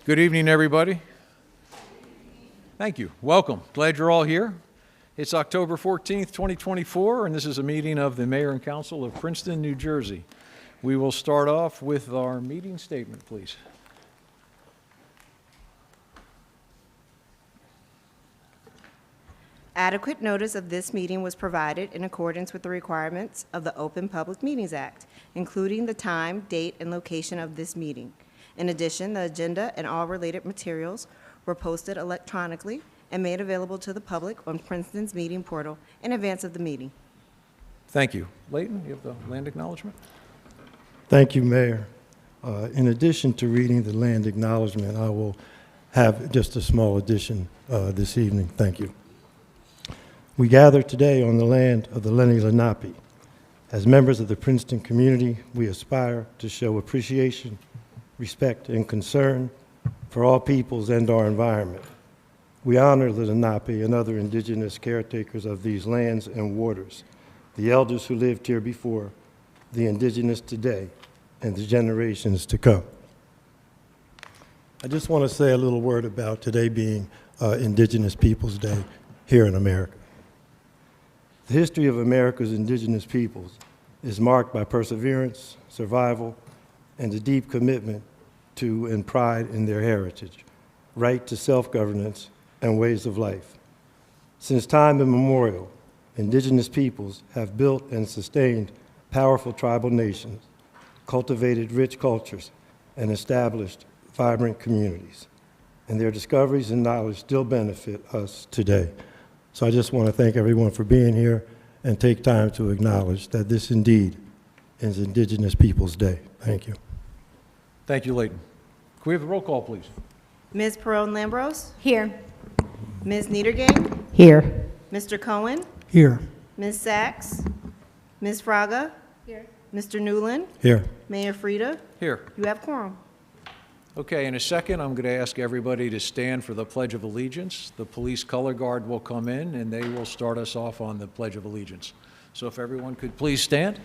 Good evening, everybody. Thank you. Welcome. Glad you're all here. It's October 14th, 2024, and this is a meeting of the Mayor and Council of Princeton, New Jersey. We will start off with our meeting statement, please. Adequate notice of this meeting was provided in accordance with the requirements of the Open Public Meetings Act, including the time, date, and location of this meeting. In addition, the agenda and all related materials were posted electronically and made available to the public on Princeton's meeting portal in advance of the meeting. Thank you. Leighton, you have the land acknowledgement? Thank you, Mayor. In addition to reading the land acknowledgement, I will have just a small addition this evening. Thank you. We gather today on the land of the Lenni Lenape. As members of the Princeton community, we aspire to show appreciation, respect, and concern for all peoples and our environment. We honor the Lenape and other indigenous caretakers of these lands and waters, the elders who lived here before, the indigenous today, and the generations to come. I just want to say a little word about today being Indigenous Peoples Day here in America. The history of America's indigenous peoples is marked by perseverance, survival, and a deep commitment to and pride in their heritage, right to self-governance, and ways of life. Since time immemorial, indigenous peoples have built and sustained powerful tribal nations, cultivated rich cultures, and established vibrant communities. And their discoveries and knowledge still benefit us today. So I just want to thank everyone for being here and take time to acknowledge that this indeed is Indigenous Peoples Day. Thank you. Thank you, Leighton. Can we have a roll call, please? Ms. Perone-Lambros? Here. Ms. Niedergang? Here. Mr. Cohen? Here. Ms. Sachs? Ms. Fraga? Here. Mr. Newland? Here. Mayor Frida? Here. You have quorum. Okay, in a second, I'm going to ask everybody to stand for the Pledge of Allegiance. The police color guard will come in, and they will start us off on the Pledge of Allegiance. So if everyone could please stand.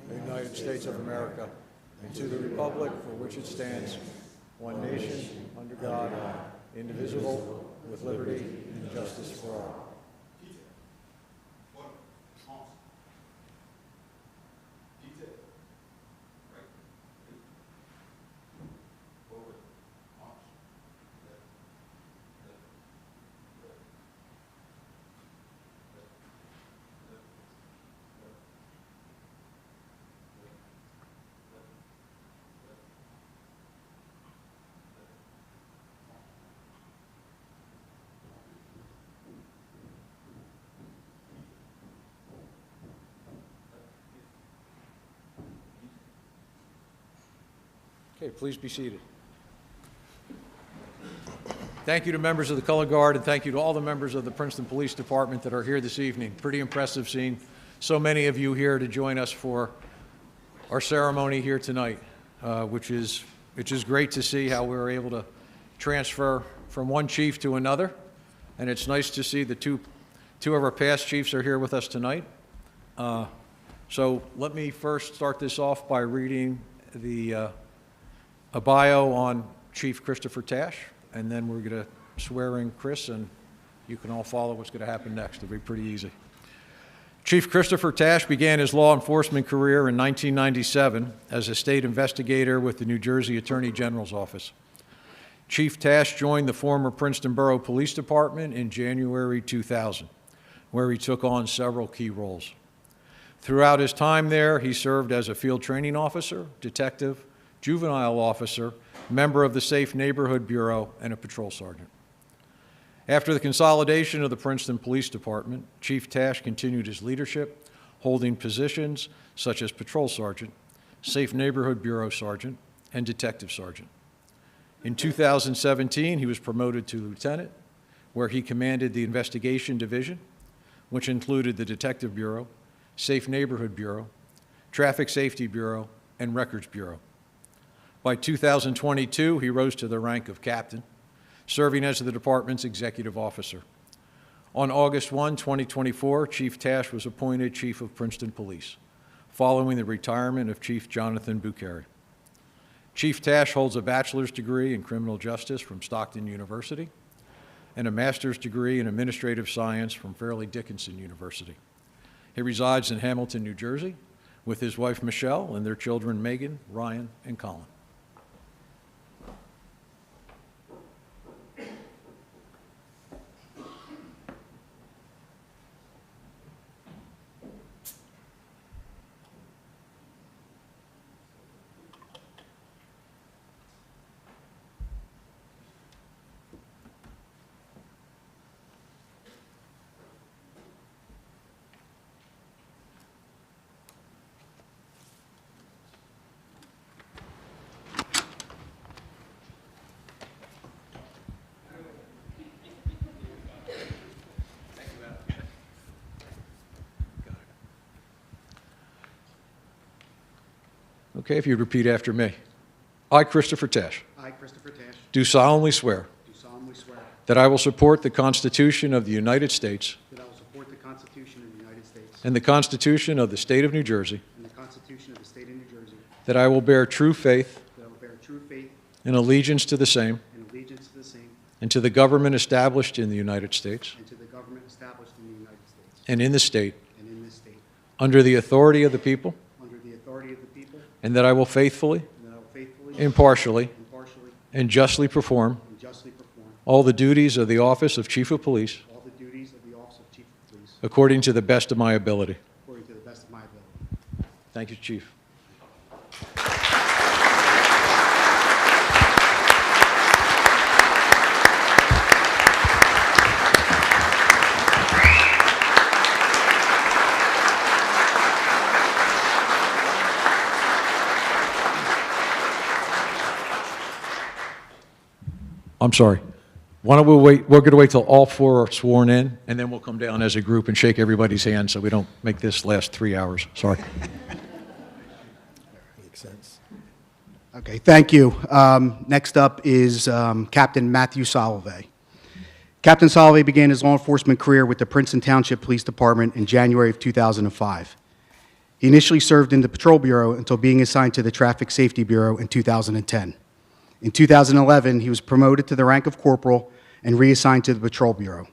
The United States of America, and to the republic for which it stands, one nation, under God, indivisible, with liberty and justice for all. Okay, please be seated. Thank you to members of the Color Guard, and thank you to all the members of the Princeton Police Department that are here this evening. Pretty impressive seeing so many of you here to join us for our ceremony here tonight, which is great to see how we were able to transfer from one chief to another. And it's nice to see the two of our past chiefs are here with us tonight. So let me first start this off by reading a bio on Chief Christopher Tash, and then we're going to swear in Chris, and you can all follow what's going to happen next. It'll be pretty easy. Chief Christopher Tash began his law enforcement career in 1997 as a state investigator with the New Jersey Attorney General's Office. Chief Tash joined the former Princeton Borough Police Department in January 2000, where he took on several key roles. Throughout his time there, he served as a field training officer, detective, juvenile officer, member of the Safe Neighborhood Bureau, and a patrol sergeant. After the consolidation of the Princeton Police Department, Chief Tash continued his leadership, holding positions such as patrol sergeant, Safe Neighborhood Bureau sergeant, and detective sergeant. In 2017, he was promoted to lieutenant, where he commanded the investigation division, which included the Detective Bureau, Safe Neighborhood Bureau, Traffic Safety Bureau, and Records Bureau. By 2022, he rose to the rank of captain, serving as the department's executive officer. On August 1, 2024, Chief Tash was appointed Chief of Princeton Police, following the retirement of Chief Jonathan Buchari. Chief Tash holds a bachelor's degree in criminal justice from Stockton University and a master's degree in administrative science from Fairleigh Dickinson University. He resides in Hamilton, New Jersey, with his wife Michelle and their children Megan, Ryan, and Colin. Okay, if you'd repeat after me. I, Christopher Tash, I, Christopher Tash, do solemnly swear do solemnly swear that I will support the Constitution of the United States that I will support the Constitution of the United States and the Constitution of the State of New Jersey, and the Constitution of the State of New Jersey, that I will bear true faith that I will bear true faith and allegiance to the same and allegiance to the same and to the government established in the United States and to the government established in the United States and in the state and in this state, under the authority of the people, under the authority of the people, and that I will faithfully, and that I will faithfully, impartially, impartially, and justly perform and justly perform all the duties of the office of Chief of Police all the duties of the office of Chief of Police according to the best of my ability. according to the best of my ability. Thank you, Chief. I'm sorry. Why don't we wait? We're going to wait till all four are sworn in, and then we'll come down as a group and shake everybody's hand so we don't make this last 3 hours. Sorry. Makes sense. Okay, thank you. Next up is Captain Matthew Soloway. Captain Soloway began his law enforcement career with the Princeton Township Police Department in January of 2005. He initially served in the Patrol Bureau until being assigned to the Traffic Safety Bureau in 2010. In 2011, he was promoted to the rank of corporal and reassigned to the Patrol Bureau.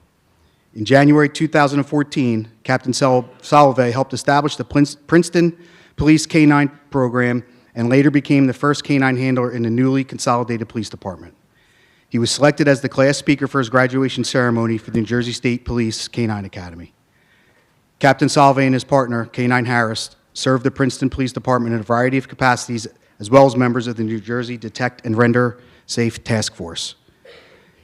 In January 2014, Captain Soloway helped establish the Princeton Police K-9 program and later became the first K-9 handler in the newly consolidated police department. He was selected as the class speaker for his graduation ceremony for the New Jersey State Police K-9 Academy. Captain Soloway and his partner, K-9 Harris, served the Princeton Police Department in a variety of capacities as well as members of the New Jersey Detect and Render Safe Task Force.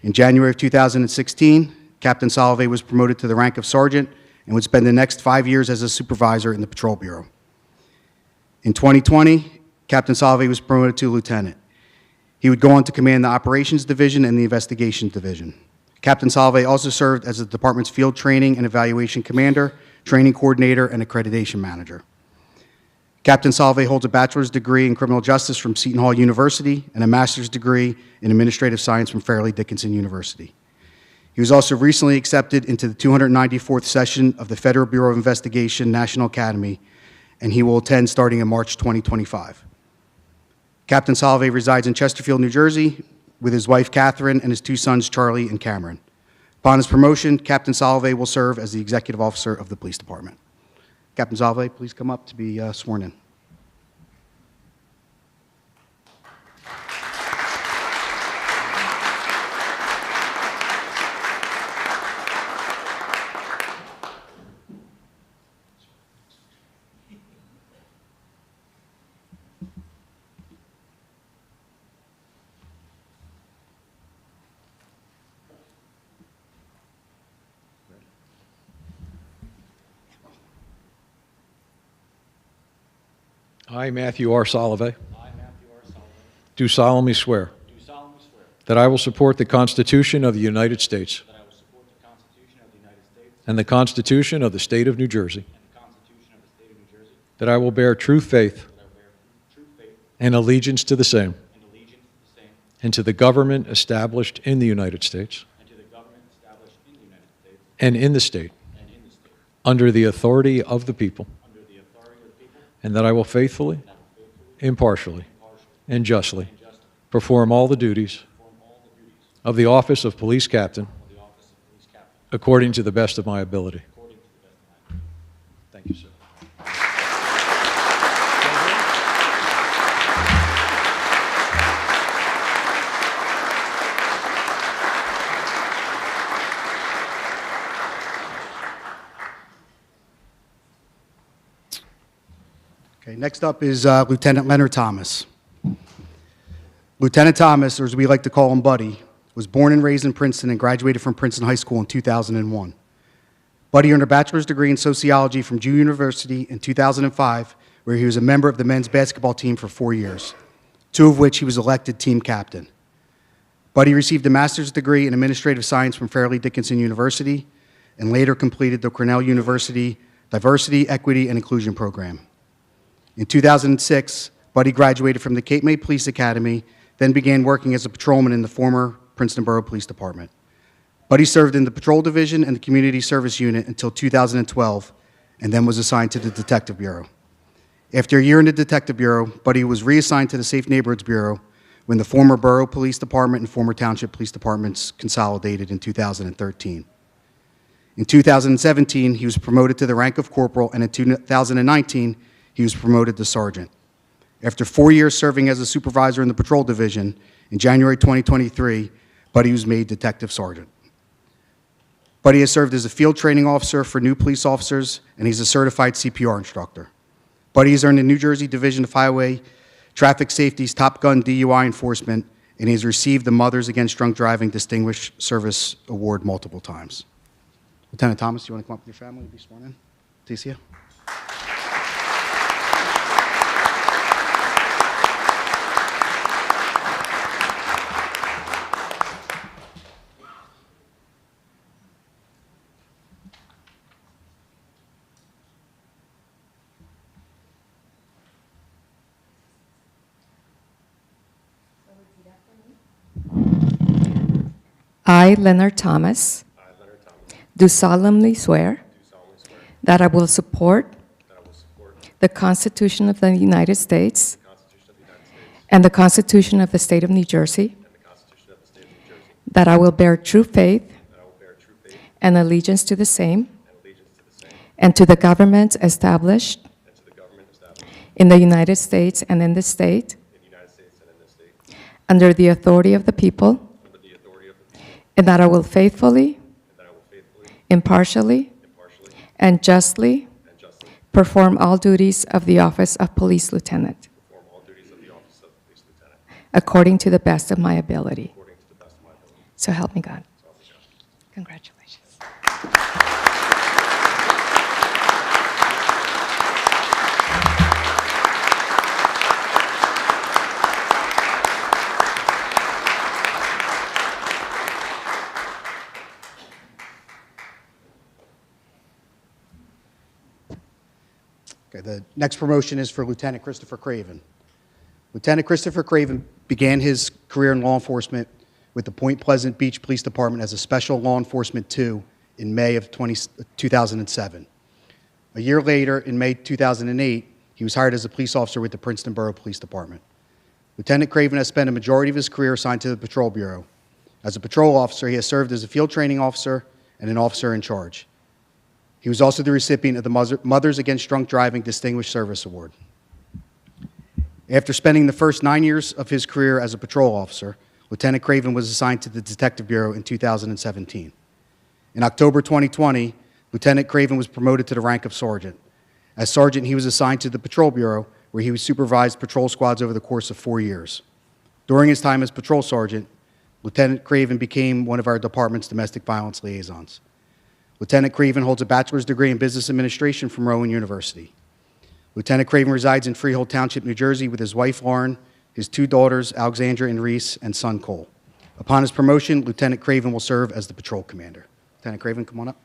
In January of 2016, Captain Soloway was promoted to the rank of sergeant and would spend the next 5 years as a supervisor in the Patrol Bureau. In 2020, Captain Soloway was promoted to lieutenant. He would go on to command the Operations Division and the Investigations Division. Captain Soloway also served as the department's field training and evaluation commander, training coordinator, and accreditation manager. Captain Soloway holds a bachelor's degree in criminal justice from Seton Hall University and a master's degree in administrative science from Fairleigh Dickinson University. He was also recently accepted into the 294th session of the Federal Bureau of Investigation National Academy, and he will attend starting in March 2025. Captain Salovey resides in Chesterfield, New Jersey, with his wife Catherine and his two sons Charlie and Cameron. Upon his promotion, Captain Salovey will serve as the Executive Officer of the Police Department. Captain Salovey, please come up to be sworn in. I, Matthew R. Salovey, do solemnly swear that I will support the Constitution of the United States that I will support the Constitution of the United States and the Constitution of the State of New Jersey, and the Constitution of the State of New Jersey, that I will bear true faith that I will bear true faith and allegiance to the same and allegiance to the same, and to the government established in the United States and to the government established in the United States and in the state and in the state, under the authority of the people, under the authority of the people, and that I will faithfully, and I will faithfully, impartially, impartially, and justly and justly perform all the duties perform all the duties of the office of police captain of the office of police captain according to the best of my ability. according to the best of my ability. Thank you, sir. Okay, next up is Lieutenant Leonard Thomas. Lieutenant Thomas, or as we like to call him Buddy, was born and raised in Princeton and graduated from Princeton High School in 2001. Buddy earned a bachelor's degree in sociology from Drew University in 2005, where he was a member of the men's basketball team for 4 years, 2 of which he was elected team captain. Buddy received a master's degree in administrative science from Fairleigh Dickinson University and later completed the Cornell University Diversity, Equity, and Inclusion program. In 2006, Buddy graduated from the Cape May Police Academy, then began working as a patrolman in the former Princeton Borough Police Department. Buddy served in the Patrol Division and the Community Service Unit until 2012, and then was assigned to the Detective Bureau. After a year in the Detective Bureau, Buddy was reassigned to the Safe Neighborhoods Bureau when the former Borough Police Department and former Township Police Departments consolidated in 2013. In 2017, he was promoted to the rank of corporal, and in 2019, he was promoted to sergeant. After 4 years serving as a supervisor in the Patrol Division, in January 2023, Buddy was made Detective Sergeant. Buddy has served as a field training officer for new police officers, and he's a certified CPR instructor. Buddy has earned the New Jersey Division of Highway Traffic Safety's Top Gun DUI enforcement, and he has received the Mothers Against Drunk Driving Distinguished Service Award multiple times. Lieutenant Thomas, do you want to come up with your family to be sworn in? Tasia? I, Leonard Thomas, do solemnly swear that I will support the Constitution of the United States and the Constitution of the State of New Jersey, that I will bear true faith and allegiance to the same and to the governments established in the United States and in this state under the authority of the people, and that I will faithfully, impartially, and justly perform all duties of the office of Police Lieutenant according to the best of my ability. So help me God. Congratulations. Okay, the next promotion is for Lieutenant Christopher Craven. Lieutenant Christopher Craven began his career in law enforcement with the Point Pleasant Beach Police Department as a Special Law Enforcement 2 in May of 2007. A year later, in May 2008, he was hired as a police officer with the Princeton Borough Police Department. Lieutenant Craven has spent a majority of his career assigned to the Patrol Bureau. As a patrol officer, he has served as a field training officer and an officer in charge. He was also the recipient of the Mothers Against Drunk Driving Distinguished Service Award. After spending the first 9 years of his career as a patrol officer, Lieutenant Craven was assigned to the Detective Bureau in 2017. In October 2020, Lieutenant Craven was promoted to the rank of sergeant. As sergeant, he was assigned to the Patrol Bureau, where he supervised patrol squads over the course of 4 years. During his time as patrol sergeant, Lieutenant Craven became one of our department's domestic violence liaisons. Lieutenant Craven holds a bachelor's degree in business administration from Rowan University. Lieutenant Craven resides in Freehold Township, New Jersey, with his wife, Lauren, his 2 daughters, Alexandra and Reese, and son, Cole. Upon his promotion, Lieutenant Craven will serve as the patrol commander. Lieutenant Craven, come on up.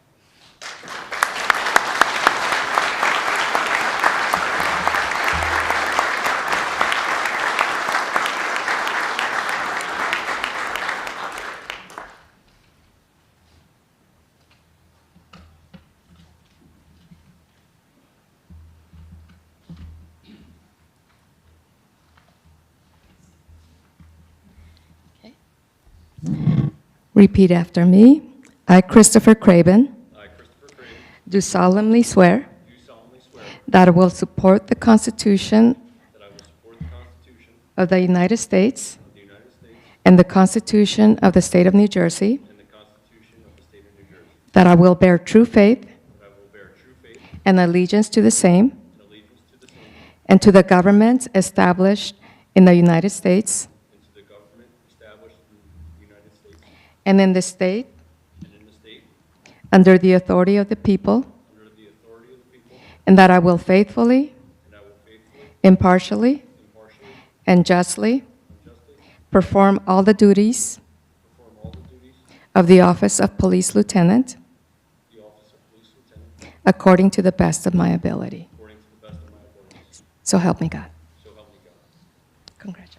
Repeat after me. I, Christopher Craven, I, Christopher Craven, do solemnly swear do solemnly swear that I will support the Constitution that I will support the Constitution of the United States of the United States and the Constitution of the State of New Jersey, and the Constitution of the State of New Jersey, that I will bear true faith that I will bear true faith and allegiance to the same and allegiance to the same and to the governments established in the United States and to the government established in the United States and in the state and in the state under the authority of the people, under the authority of the people, and that I will faithfully, and I will faithfully, impartially, impartially, and justly and justly perform all the duties perform all the duties of the office of Police Lieutenant of the office of Police Lieutenant according to the best of my ability. according to the best of my abilities. So help me God. So help me God. Congratulations.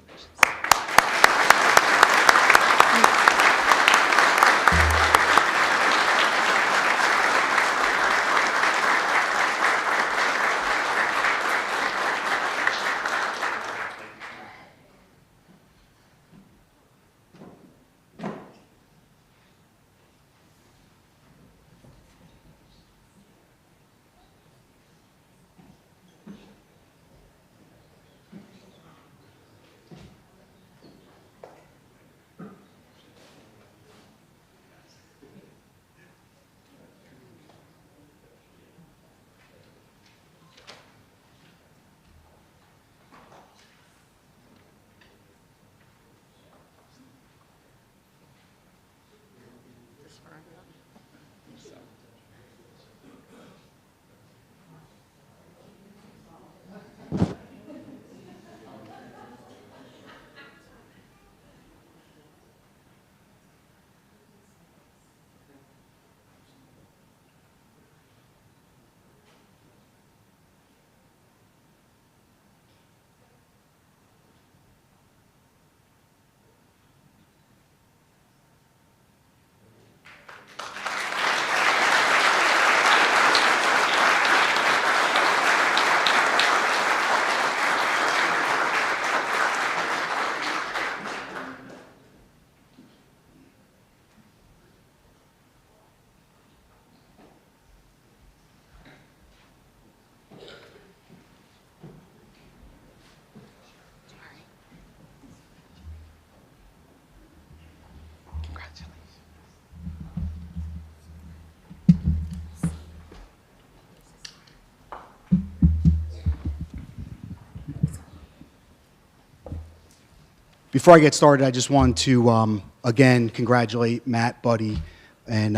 Before I get started, I just want to, again, congratulate Matt, Buddy, and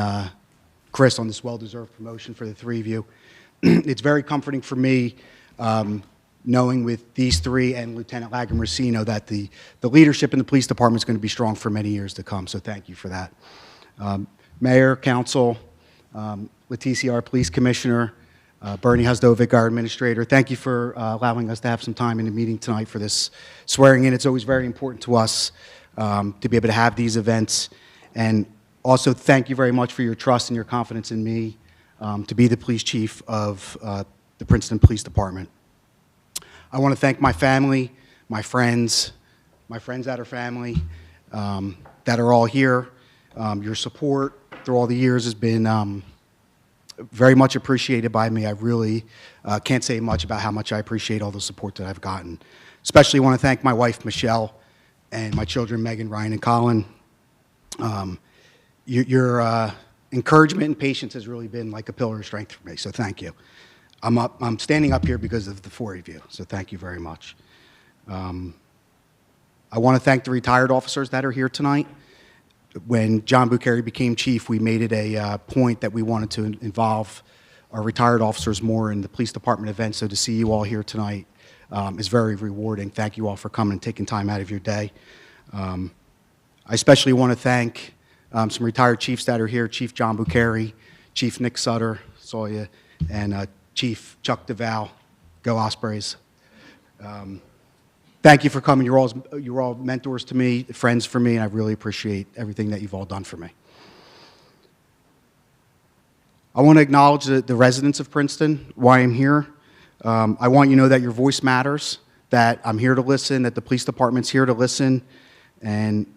Chris on this well-deserved promotion for the 3 of you. It's very comforting for me knowing with these 3 and Lieutenant Lagomarsino that the leadership in the police department is going to be strong for many years to come, so thank you for that. Mayor, Council, Leticia, our Police Commissioner, Bernie Hasdovic, our Administrator, thank you for allowing us to have some time in the meeting tonight for this swearing in. It's always very important to us to be able to have these events. And also, thank you very much for your trust and your confidence in me to be the police chief of the Princeton Police Department. I want to thank my family, my friends that are family, that are all here. Your support through all the years has been very much appreciated by me. I really can't say much about how much I appreciate all the support that I've gotten. Especially want to thank my wife, Michelle, and my children, Megan, Ryan, and Colin. Your encouragement and patience has really been like a pillar of strength for me, so thank you. I'm standing up here because of the four of you, so thank you very much. I want to thank the retired officers that are here tonight. When John Bucheri became chief, we made it a point that we wanted to involve our retired officers more in the police department events, so to see you all here tonight is very rewarding. Thank you all for coming and taking time out of your day. I especially want to thank some retired chiefs that are here, Chief John Bucheri, Chief Nick Sutter, saw you, and Chief Chuck DeVal. Go Ospreys. Thank you for coming. You're all mentors to me, friends for me, and I really appreciate everything that you've all done for me. I want to acknowledge the residents of Princeton, why I'm here. I want you to know that your voice matters, that I'm here to listen, that the police department's here to listen, and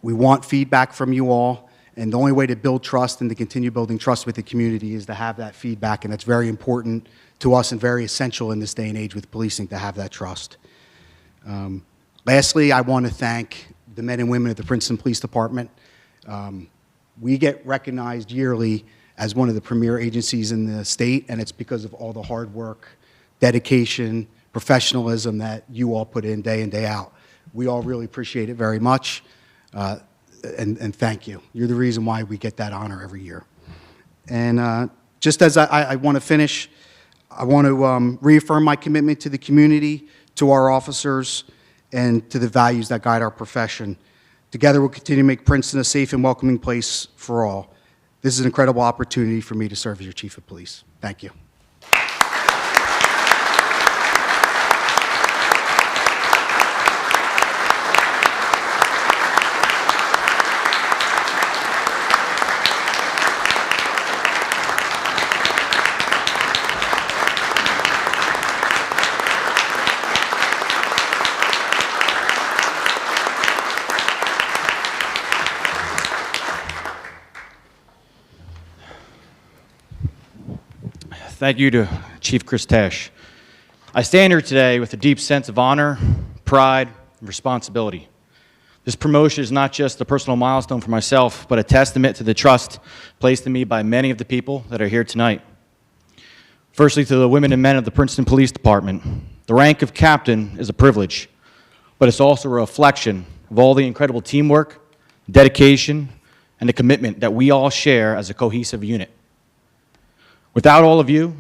we want feedback from you all. And the only way to build trust and to continue building trust with the community is to have that feedback, and that's very important to us and very essential in this day and age with policing to have that trust. Lastly, I want to thank the men and women at the Princeton Police Department. We get recognized yearly as one of the premier agencies in the state, and it's because of all the hard work, dedication, professionalism that you all put in day out. We all really appreciate it very much, and thank you. You're the reason why we get that honor every year. And just as I want to finish, I want to reaffirm my commitment to the community, to our officers, and to the values that guide our profession. Together, we'll continue to make Princeton a safe and welcoming place for all. This is an incredible opportunity for me to serve as your Chief of Police. Thank you. Thank you to Chief Chris Tesh. I stand here today with a deep sense of honor, pride, and responsibility. This promotion is not just a personal milestone for myself, but a testament to the trust placed in me by many of the people that are here tonight. Firstly, to the women and men of the Princeton Police Department. The rank of captain is a privilege, but it's also a reflection of all the incredible teamwork, dedication, and the commitment that we all share as a cohesive unit. Without all of you,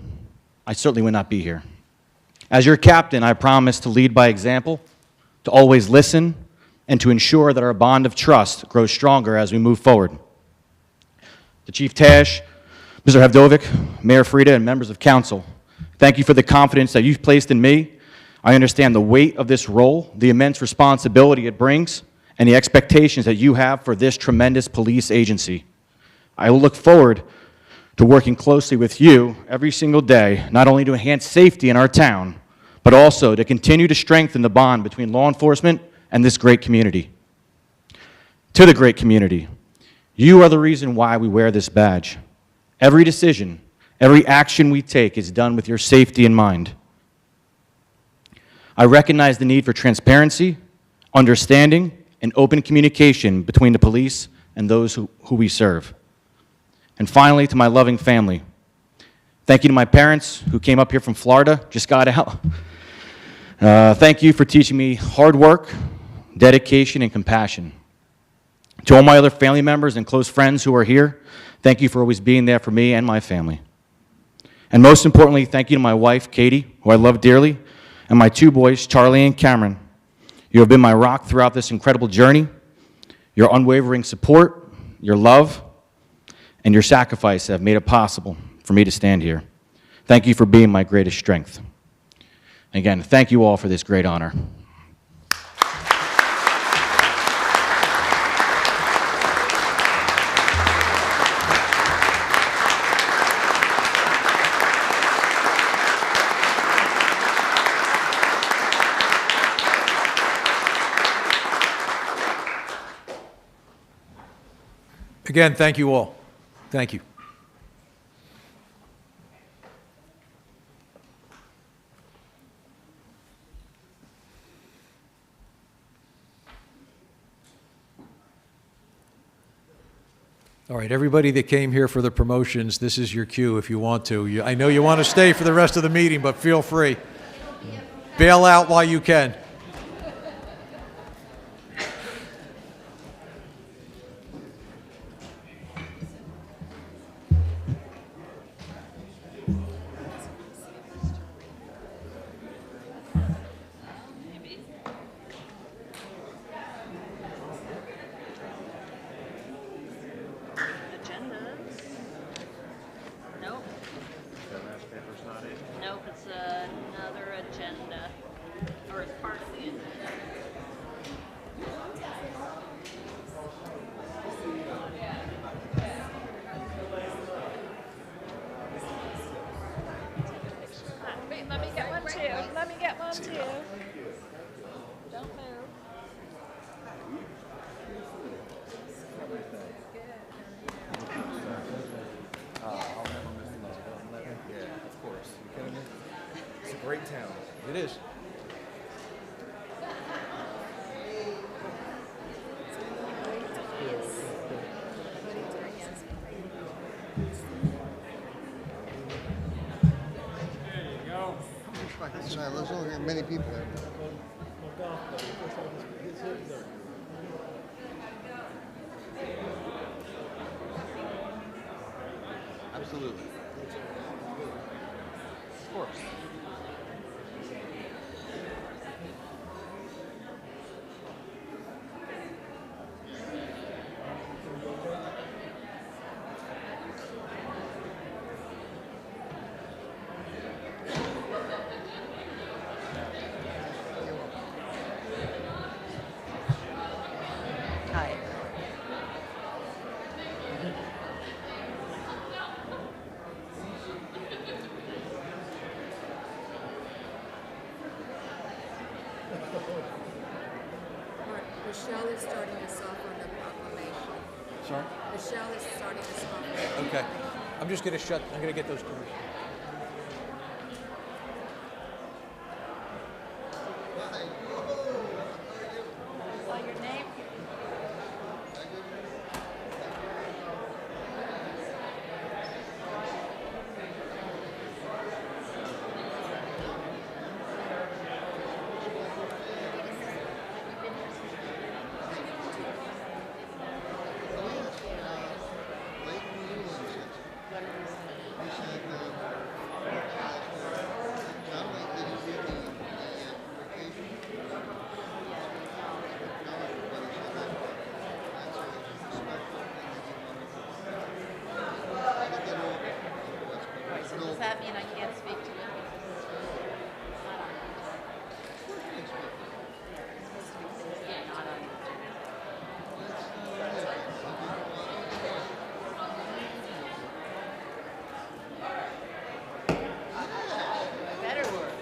I certainly would not be here. As your captain, I promise to lead by example, to always listen, and to ensure that our bond of trust grows stronger as we move forward. To Chief Tesh, Mr. Havdovic, Mayor Frida, and members of council, thank you for the confidence that you've placed in me. I understand the weight of this role, the immense responsibility it brings, and the expectations that you have for this tremendous police agency. I will look forward to working closely with you every single day, not only to enhance safety in our town, but also to continue to strengthen the bond between law enforcement and this great community. To the great community, you are the reason why we wear this badge. Every decision, every action we take is done with your safety in mind. I recognize the need for transparency, understanding, and open communication between the police and those who we serve. And finally, to my loving family, thank you to my parents who came up here from Florida, just got out. Thank you for teaching me hard work, dedication, and compassion. To all my other family members and close friends who are here, thank you for always being there for me and my family. And most importantly, thank you to my wife, Katie, who I love dearly, and my two boys, Charlie and Cameron. You have been my rock throughout this incredible journey. Your unwavering support, your love, and your sacrifice have made it possible for me to stand here. Thank you for being my greatest strength. Again, thank you all for this great honor. Again, thank you all. Thank you. All right, everybody that came here for the promotions, this is your cue if you want to. I know you want to stay for the rest of the meeting, but feel free. Bail out while you can. Agenda? Nope. Nope, it's another agenda, or it's part of the agenda. Let me get one too, let me get one too. Don't move. It's a great town. It is. There's only many people there. Absolutely. Of course. Hi. Michelle is starting us off on the proclamation. Sorry? Michelle is starting us off on the Okay. I'm just going to get those cards. Spell your name. So does that mean I can't speak to it? Yeah, not on. Better work.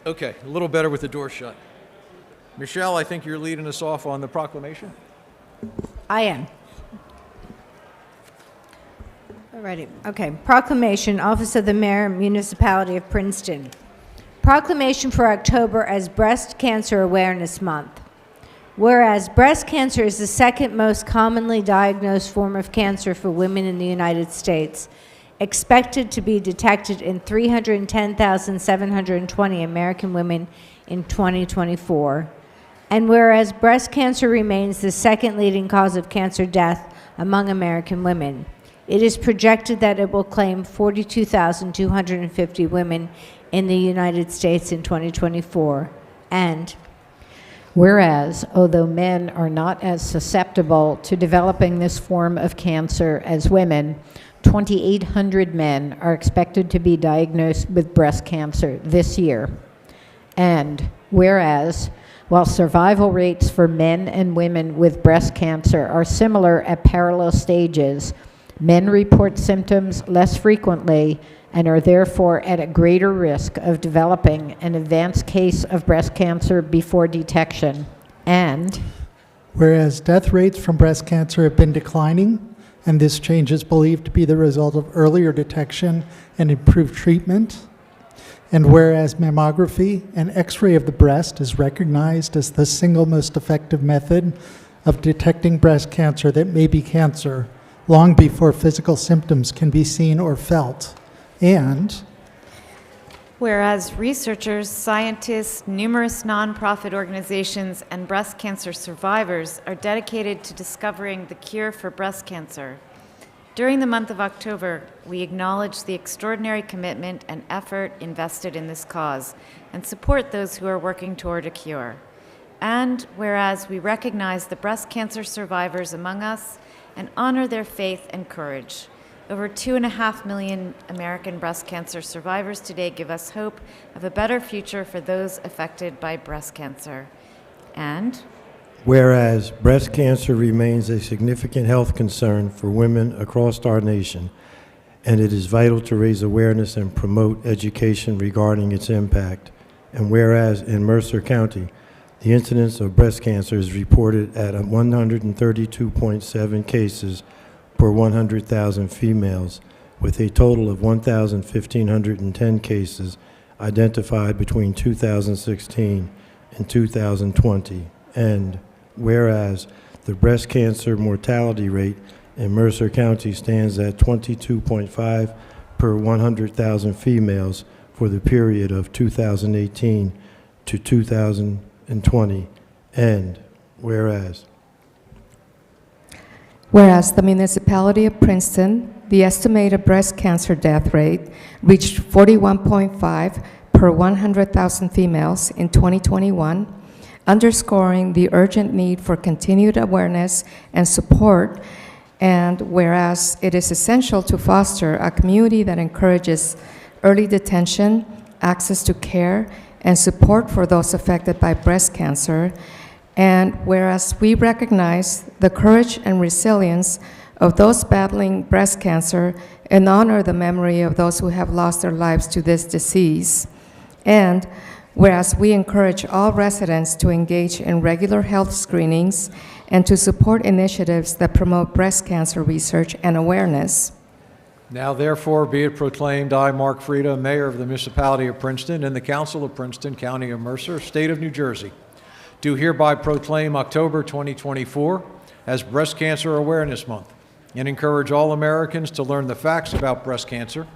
Okay, a little better with the door shut. Michelle, I think you're leading us off on the proclamation. I am. Alrighty, okay. Proclamation, Office of the Mayor, Municipality of Princeton. Proclamation for October as Breast Cancer Awareness Month. Whereas breast cancer is the second most commonly diagnosed form of cancer for women in the United States, expected to be detected in 310,720 American women in 2024. And whereas breast cancer remains the second leading cause of cancer death among American women, it is projected that it will claim 42,250 women in the United States in 2024. And whereas, although men are not as susceptible to developing this form of cancer as women, 2,800 men are expected to be diagnosed with breast cancer this year. And whereas, While survival rates for men and women with breast cancer are similar at parallel stages, men report symptoms less frequently and are therefore at a greater risk of developing an advanced case of breast cancer before detection. And whereas death rates from breast cancer have been declining, and this change is believed to be the result of earlier detection and improved treatment. And whereas mammography and X-ray of the breast is recognized as the single most effective method of detecting breast cancer that may be cancer, long before physical symptoms can be seen or felt. And whereas researchers, scientists, numerous nonprofit organizations, and breast cancer survivors are dedicated to discovering the cure for breast cancer. During the month of October, we acknowledge the extraordinary commitment and effort invested in this cause and support those who are working toward a cure. And whereas we recognize the breast cancer survivors among us and honor their faith and courage. Over 2.5 million American breast cancer survivors today give us hope of a better future for those affected by breast cancer. And whereas breast cancer remains a significant health concern for women across our nation, and it is vital to raise awareness and promote education regarding its impact. And whereas in Mercer County, the incidence of breast cancer is reported at 132.7 cases per 100,000 females, with a total of 1,510 cases identified between 2016 and 2020. And whereas the breast cancer mortality rate in Mercer County stands at 22.5 per 100,000 females for the period of 2018 to 2020. And whereas the municipality of Princeton, the estimated breast cancer death rate reached 41.5 per 100,000 females in 2021, underscoring the urgent need for continued awareness and support. And whereas it is essential to foster a community that encourages early detection, access to care, and support for those affected by breast cancer. And whereas we recognize the courage and resilience of those battling breast cancer and honor the memory of those who have lost their lives to this disease. And whereas we encourage all residents to engage in regular health screenings and to support initiatives that promote breast cancer research and awareness. Now therefore be it proclaimed, I, Mark Frieda, Mayor of the Municipality of Princeton and the Council of Princeton, County of Mercer, State of New Jersey, do hereby proclaim October 2024 as Breast Cancer Awareness Month and encourage all Americans to learn the facts about breast cancer,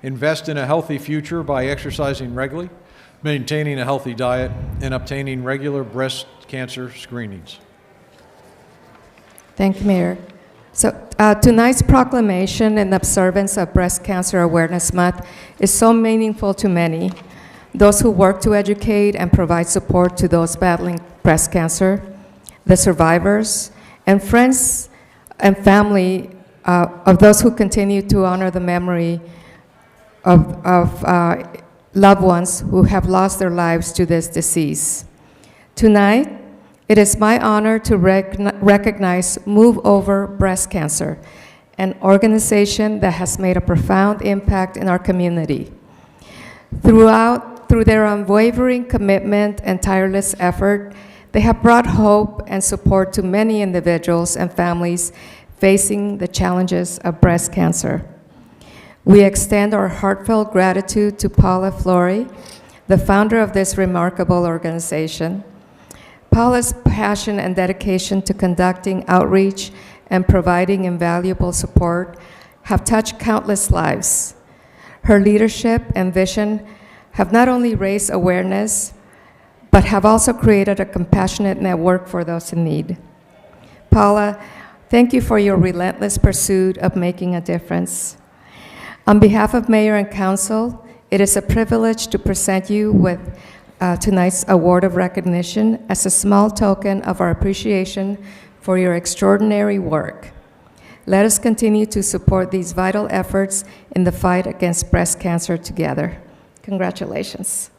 invest in a healthy future by exercising regularly, maintaining a healthy diet, and obtaining regular breast cancer screenings. Thank you, Mayor. So tonight's proclamation and observance of Breast Cancer Awareness Month is so meaningful to many, those who work to educate and provide support to those battling breast cancer, the survivors, and friends and family of those who continue to honor the memory of loved ones who have lost their lives to this disease. Tonight, it is my honor to recognize Move Over Breast Cancer, an organization that has made a profound impact in our community. Through their unwavering commitment and tireless effort, they have brought hope and support to many individuals and families facing the challenges of breast cancer. We extend our heartfelt gratitude to Paula Flory, the founder of this remarkable organization. Paula's passion and dedication to conducting outreach and providing invaluable support have touched countless lives. Her leadership and vision have not only raised awareness, but have also created a compassionate network for those in need. Paula, thank you for your relentless pursuit of making a difference. On behalf of Mayor and Council, it is a privilege to present you with tonight's award of recognition as a small token of our appreciation for your extraordinary work. Let us continue to support these vital efforts in the fight against breast cancer together. Congratulations.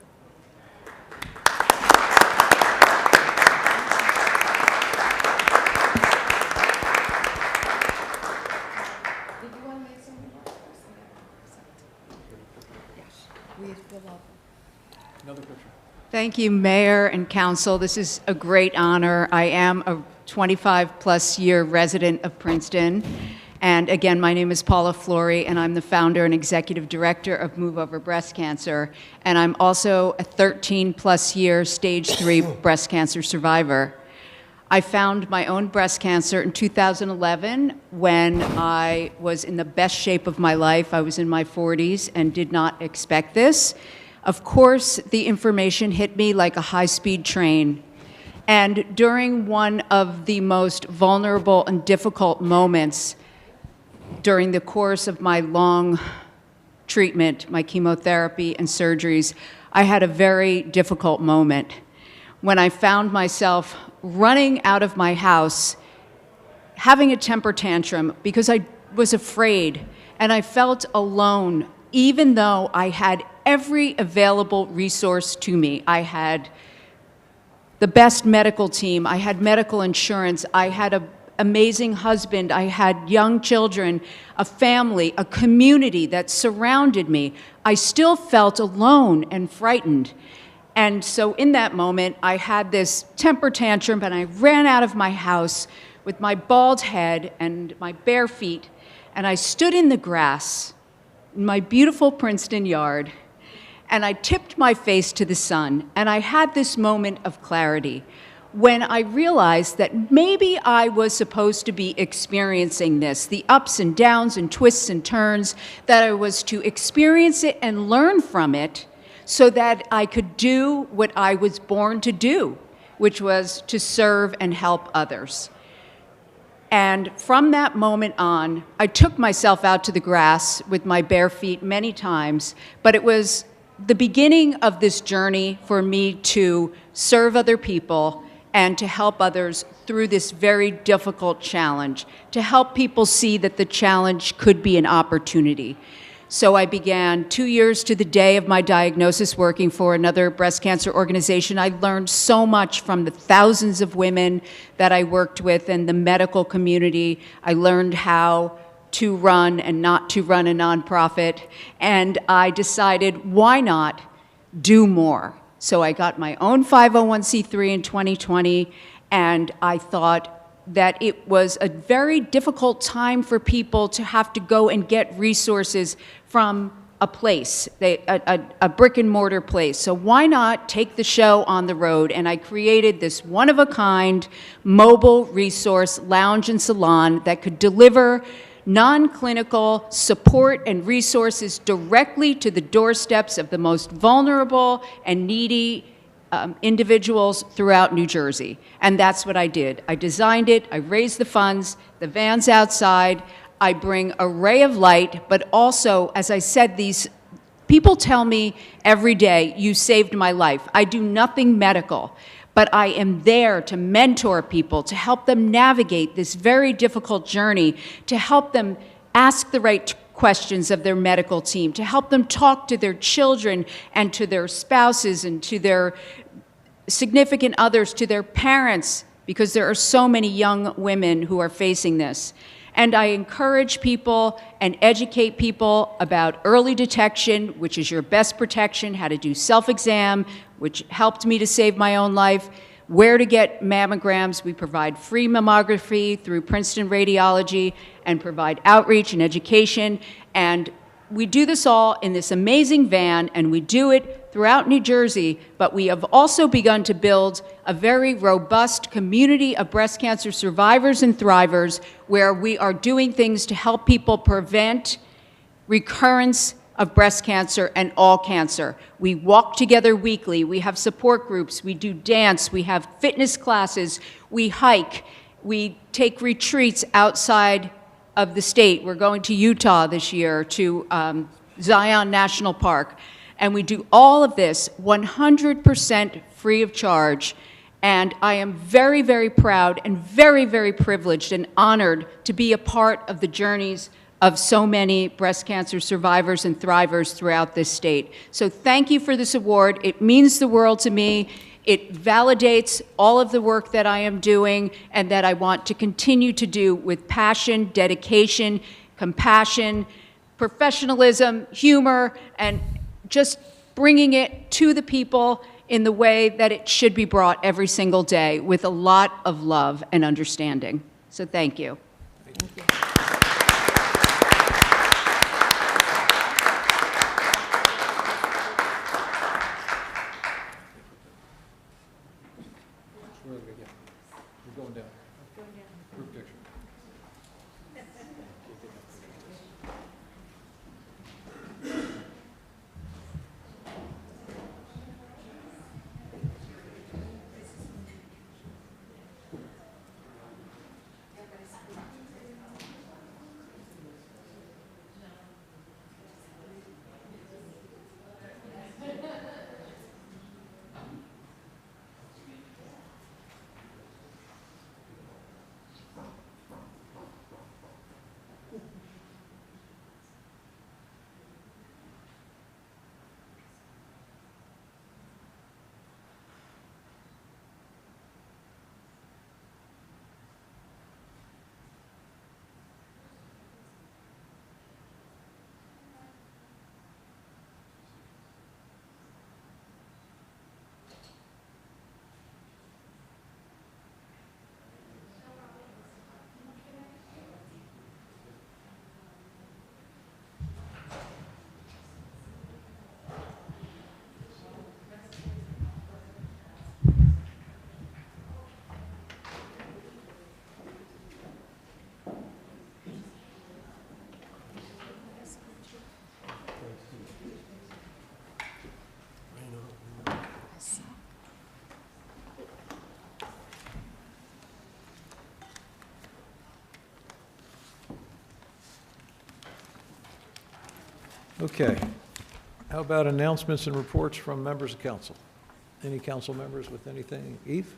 Thank you, Mayor and Council. This is a great honor. I am a 25-plus year resident of Princeton. And again, my name is Paula Flory, and I'm the founder and executive director of Move Over Breast Cancer. And I'm also a 13-plus year stage 3 breast cancer survivor. I found my own breast cancer in 2011 when I was in the best shape of my life. I was in my 40s and did not expect this. Of course, the information hit me like a high-speed train. And during one of the most vulnerable and difficult moments during the course of my long treatment, my chemotherapy and surgeries, I had a very difficult moment when I found myself running out of my house, having a temper tantrum because I was afraid and I felt alone, even though I had every available resource to me. I had the best medical team, I had medical insurance, I had an amazing husband, I had young children, a family, a community that surrounded me. I still felt alone and frightened. And so in that moment, I had this temper tantrum, and I ran out of my house with my bald head and my bare feet, and I stood in the grass in my beautiful Princeton yard, and I tipped my face to the sun, and I had this moment of clarity when I realized that maybe I was supposed to be experiencing this, the ups and downs and twists and turns, that I was to experience it and learn from it so that I could do what I was born to do, which was to serve and help others. And from that moment on, I took myself out to the grass with my bare feet many times, but it was the beginning of this journey for me to serve other people and to help others through this very difficult challenge, to help people see that the challenge could be an opportunity. So I began 2 years to the day of my diagnosis working for another breast cancer organization. I learned so much from the thousands of women that I worked with and the medical community. I learned how to run and not to run a nonprofit, and I decided, why not do more? So I got my own 501c3 in 2020, and I thought that it was a very difficult time for people to have to go and get resources from a place, a brick and mortar place. So why not take the show on the road? And I created this one-of-a-kind mobile resource lounge and salon that could deliver non-clinical support and resources directly to the doorsteps of the most vulnerable and needy individuals throughout New Jersey. And that's what I did. I designed it, I raised the funds, the van's outside, I bring a ray of light, but also, as I said, these people tell me every day, you saved my life. I do nothing medical, but I am there to mentor people, to help them navigate this very difficult journey, to help them ask the right questions of their medical team, to help them talk to their children and to their spouses and to their significant others, to their parents, because there are so many young women who are facing this. And I encourage people and educate people about early detection, which is your best protection, how to do self-exam, which helped me to save my own life, where to get mammograms. We provide free mammography through Princeton Radiology and provide outreach and education. And we do this all in this amazing van, and we do it throughout New Jersey, but we have also begun to build a very robust community of breast cancer survivors and thrivers where we are doing things to help people prevent recurrence of breast cancer and all cancer. We walk together weekly, we have support groups, we do dance, we have fitness classes, we hike, we take retreats outside of the state. We're going to Utah this year to Zion National Park. And we do all of this 100% free of charge. And I am very, very proud and very, very privileged and honored to be a part of the journeys of so many breast cancer survivors and thrivers throughout this state. So thank you for this award. It means the world to me. It validates all of the work that I am doing and that I want to continue to do with passion, dedication, compassion, professionalism, humor, and just bringing it to the people in the way that it should be brought every single day, with a lot of love and understanding. So thank you. We're going down. Group picture. Okay. How about announcements and reports from members of council? Any council members with anything? Eve?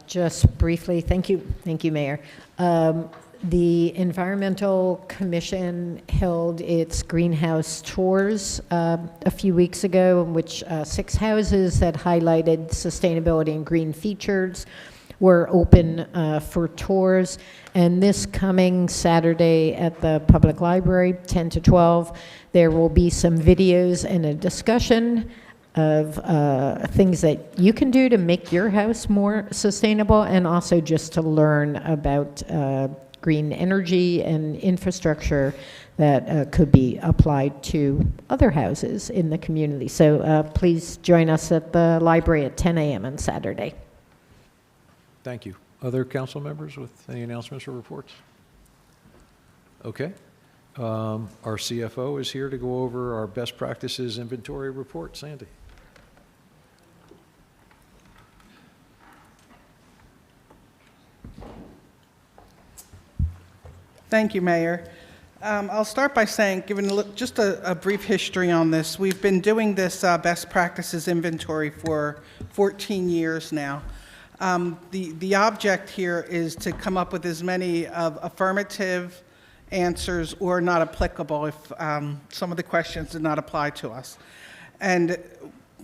Just briefly, thank you, Mayor. The Environmental Commission held its greenhouse tours a few weeks ago, in which 6 houses that highlighted sustainability and green features were open for tours. And this coming Saturday at the Public Library, 10 to 12, there will be some videos and a discussion of things that you can do to make your house more sustainable, and also just to learn about green energy and infrastructure that could be applied to other houses in the community. So please join us at the library at 10 a.m. on Saturday. Thank you. Other council members with any announcements or reports? Okay. Our CFO is here to go over our best practices inventory report. Sandy. Thank you, Mayor. I'll start by saying, giving just a brief history on this. We've been doing this best practices inventory for 14 years now. The object here is to come up with as many of affirmative answers or not applicable if some of the questions did not apply to us. And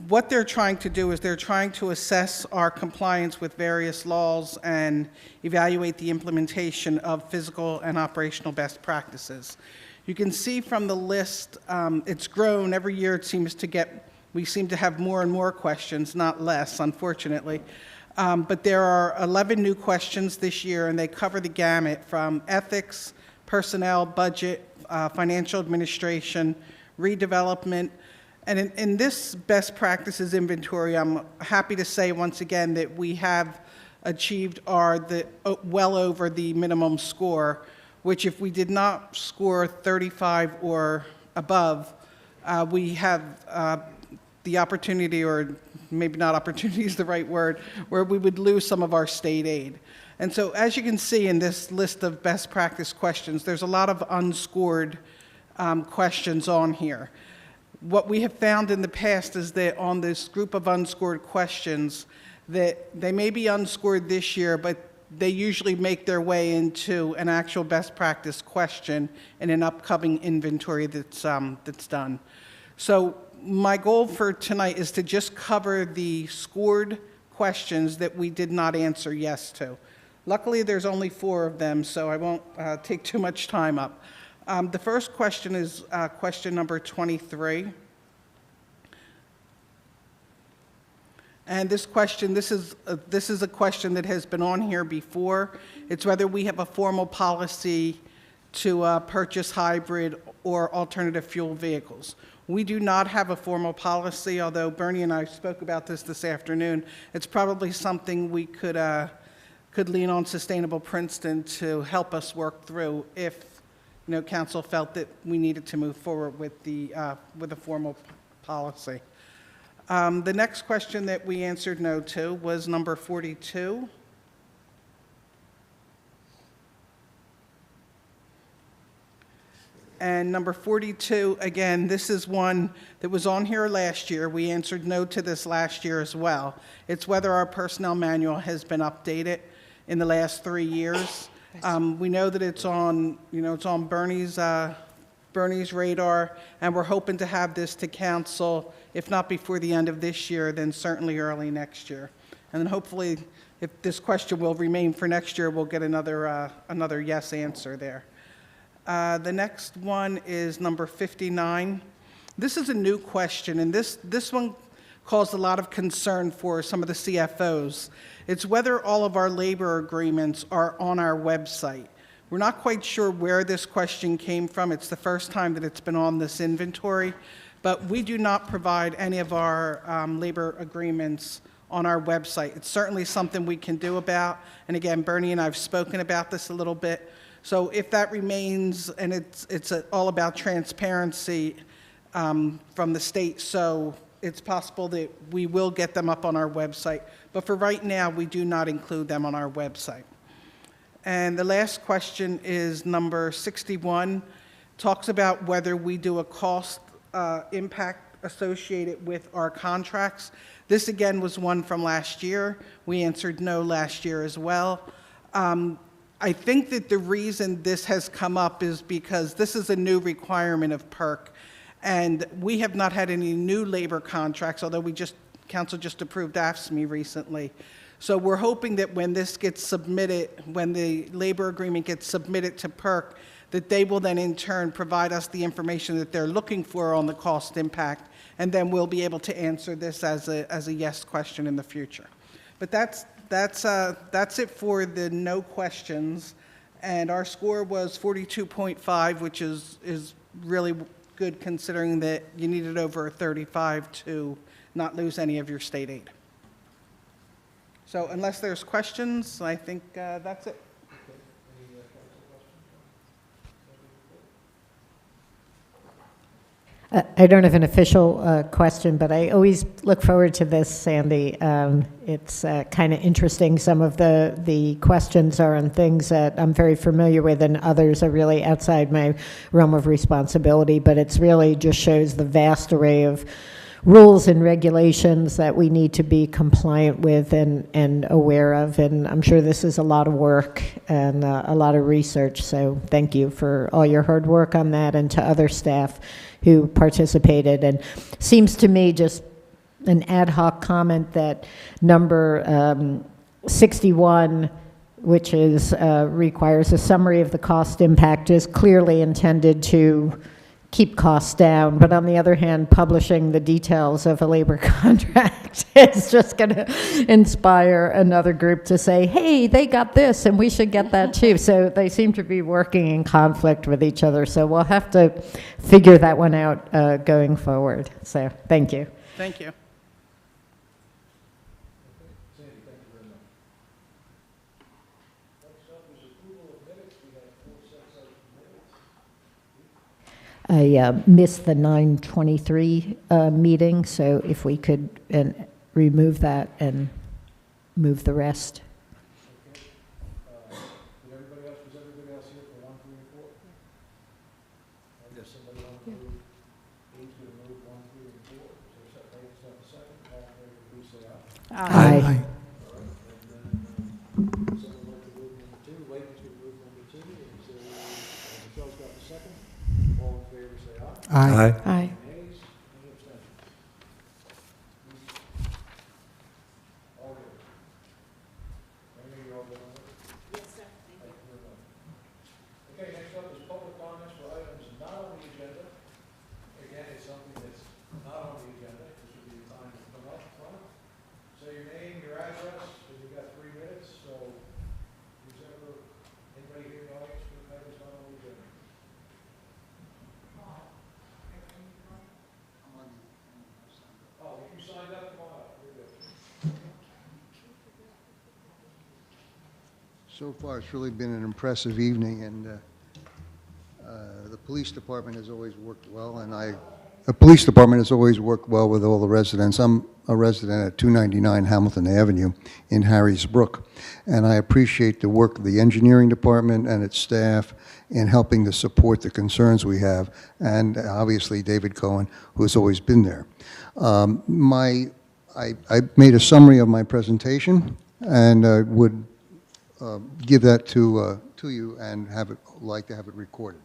what they're trying to do is they're trying to assess our compliance with various laws and evaluate the implementation of physical and operational best practices. You can see from the list, it's grown. Every year we seem to have more and more questions, not less, unfortunately. But there are 11 new questions this year, and they cover the gamut from ethics, personnel, budget, financial administration, redevelopment. And in this best practices inventory, I'm happy to say once again that we have achieved well over the minimum score, which if we did not score 35 or above, we have the opportunity, or maybe not opportunity is the right word, where we would lose some of our state aid. And so as you can see in this list of best practice questions, there's a lot of unscored questions on here. What we have found in the past is that on this group of unscored questions, that they may be unscored this year, but they usually make their way into an actual best practice question in an upcoming inventory that's done. So my goal for tonight is to just cover the scored questions that we did not answer yes to. Luckily, there's only 4 of them, so I won't take too much time up. The first question is question number 23. And this question, this is a question that has been on here before. It's whether we have a formal policy to purchase hybrid or alternative fuel vehicles. We do not have a formal policy, although Bernie and I spoke about this afternoon. It's probably something we could lean on Sustainable Princeton to help us work through if, council felt that we needed to move forward with a formal policy. The next question that we answered no to was number 42. And number 42, again, this is one that was on here last year. We answered no to this last year as well. It's whether our personnel manual has been updated in the last 3 years. We know that it's on, it's on Bernie's radar, and we're hoping to have this to council, if not before the end of this year, then certainly early next year. And then hopefully, if this question will remain for next year, we'll get another yes answer there. The next one is number 59. This is a new question, and this one caused a lot of concern for some of the CFOs. It's whether all of our labor agreements are on our website. We're not quite sure where this question came from. It's the first time that it's been on this inventory, but we do not provide any of our labor agreements on our website. It's certainly something we can do about, and again, Bernie and I have spoken about this a little bit. So if that remains, and it's all about transparency from the state, so it's possible that we will get them up on our website. But for right now, we do not include them on our website. And the last question is number 61, talks about whether we do a cost impact associated with our contracts. This again was one from last year. We answered no last year as well. I think that the reason this has come up is because this is a new requirement of PERC, and we have not had any new labor contracts, although council just approved AFSCME recently. So we're hoping that when this gets submitted, when the labor agreement gets submitted to PERC, that they will then in turn provide us the information that they're looking for on the cost impact, and then we'll be able to answer this as a yes question in the future. But that's it for the no questions, and our score was 42.5, which is really good considering that you needed over a 35 to not lose any of your state aid. So unless there's questions, I think that's it. I don't have an official question, but I always look forward to this, Sandy. It's kind of interesting. Some of the questions are on things that I'm very familiar with, and others are really outside my realm of responsibility, but it's really just shows the vast array of rules and regulations that we need to be compliant with and aware of, and I'm sure this is a lot of work and a lot of research, so thank you for all your hard work on that, and to other staff who participated. And seems to me just an ad hoc comment that number 61, which is requires a summary of the cost impact, is clearly intended to keep costs down, but on the other hand, publishing the details of a labor contract is just going to inspire another group to say, hey, they got this and we should get that too. So they seem to be working in conflict with each other. So we'll have to figure that one out going forward. So thank you. Thank you. I missed the 9:23 meeting, so if we could remove that and move the rest. Everybody else here for 1, 3, and 4? Does somebody want to move 8 to move 1, 3, and 4? Is there a second? All in favor, please say aye. Aye. All right. And then someone like to move number 2, wait to move number 2. Michelle's got the second. All in favor, say aye. Aye. Aye. Nays? Any abstentions? All good. Amy, you all good on that? Yes, sir. Thank you very much. Okay, next up is public comments for items not on the agenda. Again, it's something that's not on the agenda. This would be the time to come up front, say So far, it's really been an impressive evening, and the police department has always worked well, and the police department has always worked well with all the residents. I'm a resident at 299 Hamilton Avenue in Harrisburg, and I appreciate the work of the engineering department and its staff in helping to support the concerns we have, and obviously David Cohen, who has always been there. I made a summary of my presentation, and I would give that to you and like to have it recorded.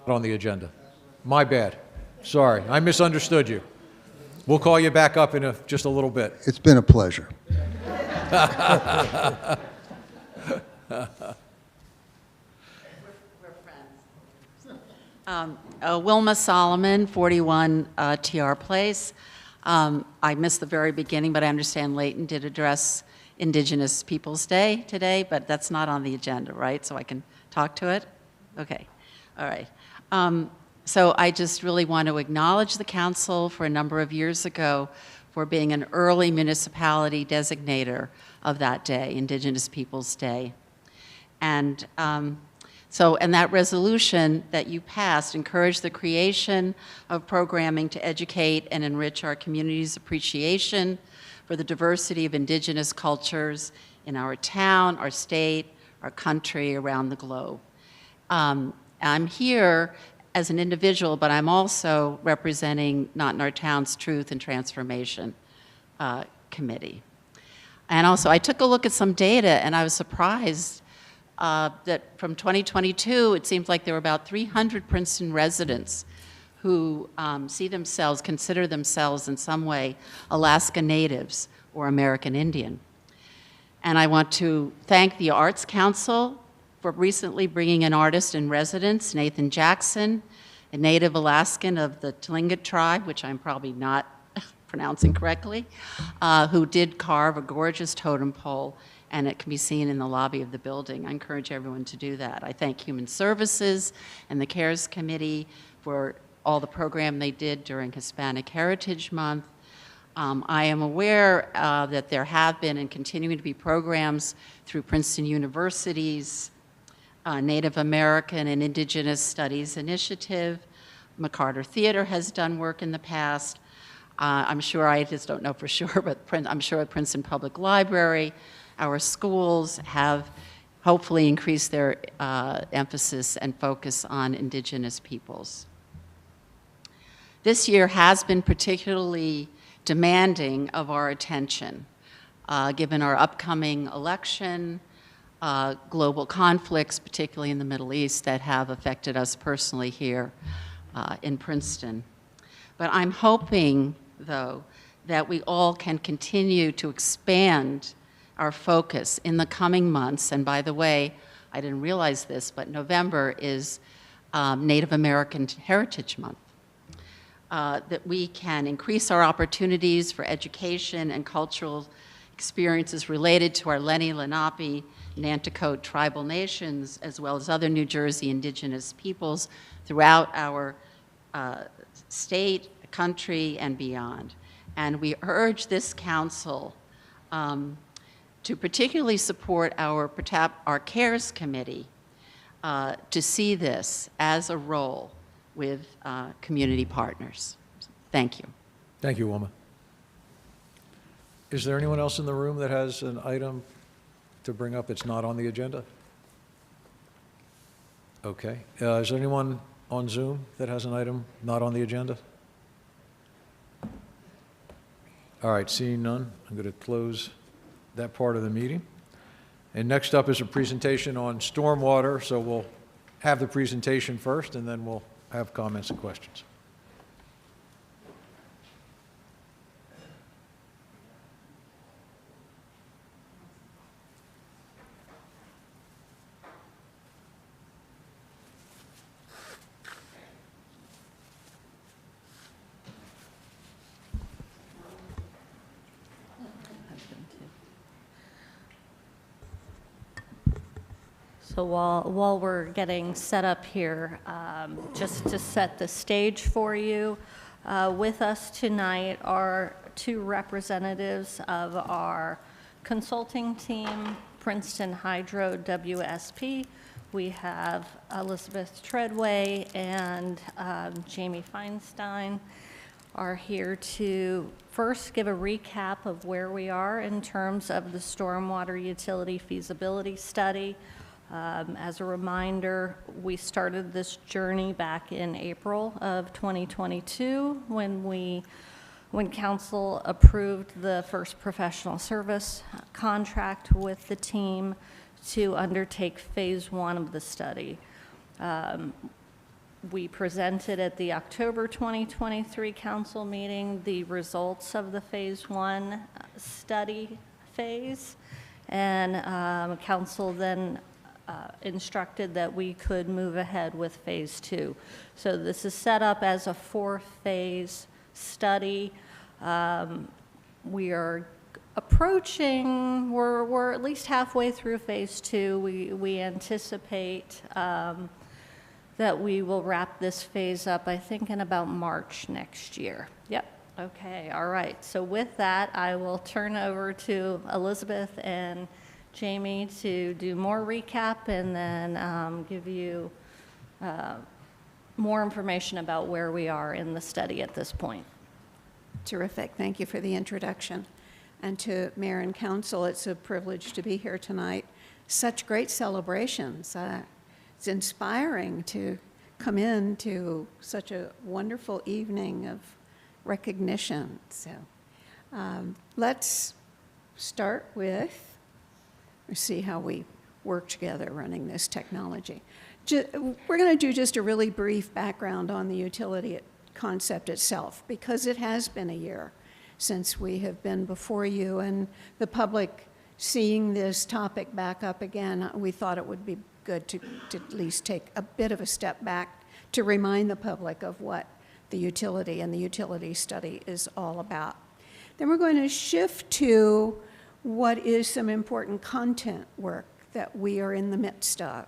Not on the agenda. My bad. Sorry, I misunderstood you. We'll call you back up in just a little bit. It's been a pleasure. Wilma Solomon, 41 TR Place. I missed the very beginning, but I understand Leighton did address Indigenous Peoples Day today, but that's not on the agenda, right? So I can talk to it? Okay, all right. So I just really want to acknowledge the council for a number of years ago for being an early municipality designator of that day, Indigenous Peoples Day. And and that resolution that you passed encouraged the creation of programming to educate and enrich our community's appreciation for the diversity of Indigenous cultures in our town, our state, our country, around the globe. I'm here as an individual, but I'm also representing Not in Our Town's Truth and Transformation Committee. And also, I took a look at some data, and I was surprised that from 2022, it seems like there were about 300 Princeton residents who consider themselves in some way Alaska Natives or American Indian. And I want to thank the Arts Council for recently bringing an artist in residence, Nathan Jackson, a native Alaskan of the Tlingit tribe, which I'm probably not pronouncing correctly, who did carve a gorgeous totem pole, and it can be seen in the lobby of the building. I encourage everyone to do that. I thank Human Services and the CARES Committee for all the program they did during Hispanic Heritage Month. I am aware that there have been and continuing to be programs through Princeton University's Native American and Indigenous Studies Initiative. McCarter Theater has done work in the past. I'm sure, I just don't know for sure, but I'm sure at Princeton Public Library, our schools have hopefully increased their emphasis and focus on Indigenous peoples. This year has been particularly demanding of our attention, given our upcoming election, global conflicts, particularly in the Middle East, that have affected us personally here in Princeton. But I'm hoping, though, that we all can continue to expand our focus in the coming months. And by the way, I didn't realize this, but November is Native American Heritage Month. That we can increase our opportunities for education and cultural experiences related to our Lenni, Lenape, Nanticoke tribal nations, as well as other New Jersey indigenous peoples throughout our state, country, and beyond. And we urge this council to particularly support our CARES Committee to see this as a role with community partners. Thank you. Thank you, Wilma. Is there anyone else in the room that has an item to bring up that's not on the agenda? Okay. Is there anyone on Zoom that has an item not on the agenda? All right, seeing none, I'm going to close that part of the meeting. And next up is a presentation on stormwater, so we'll have the presentation first, and then we'll have comments and questions. So while we're getting set up here, just to set the stage for you, with us tonight are two representatives of our consulting team, Princeton Hydro WSP. We have Elizabeth Treadway and Jamie Feinstein are here to first give a recap of where we are in terms of the stormwater utility feasibility study. As a reminder, we started this journey back in April of 2022 when council approved the first professional service contract with the team to undertake phase 1 of the study. We presented at the October 2023 council meeting the results of the phase 1 study phase, and council then instructed that we could move ahead with phase 2. So this is set up as a 4-phase study. We are approaching, we're at least halfway through phase 2. We anticipate that we will wrap this phase up, I think, in about March next year. Yep. Okay. All right. So with that, I will turn over to Elizabeth and Jamie to do more recap and then give you more information about where we are in the study at this point. Terrific. Thank you for the introduction. And to Mayor and Council, it's a privilege to be here tonight. Such great celebrations. It's inspiring to come in to such a wonderful evening of recognition. So let's start with, let's see how we work together running this technology. We're going to do just a really brief background on the utility concept itself, because it has been a year since we have been before you, and the public seeing this topic back up again, we thought it would be good to at least take a bit of a step back to remind the public of what the utility and the utility study is all about. Then we're going to shift to what is some important content work that we are in the midst of,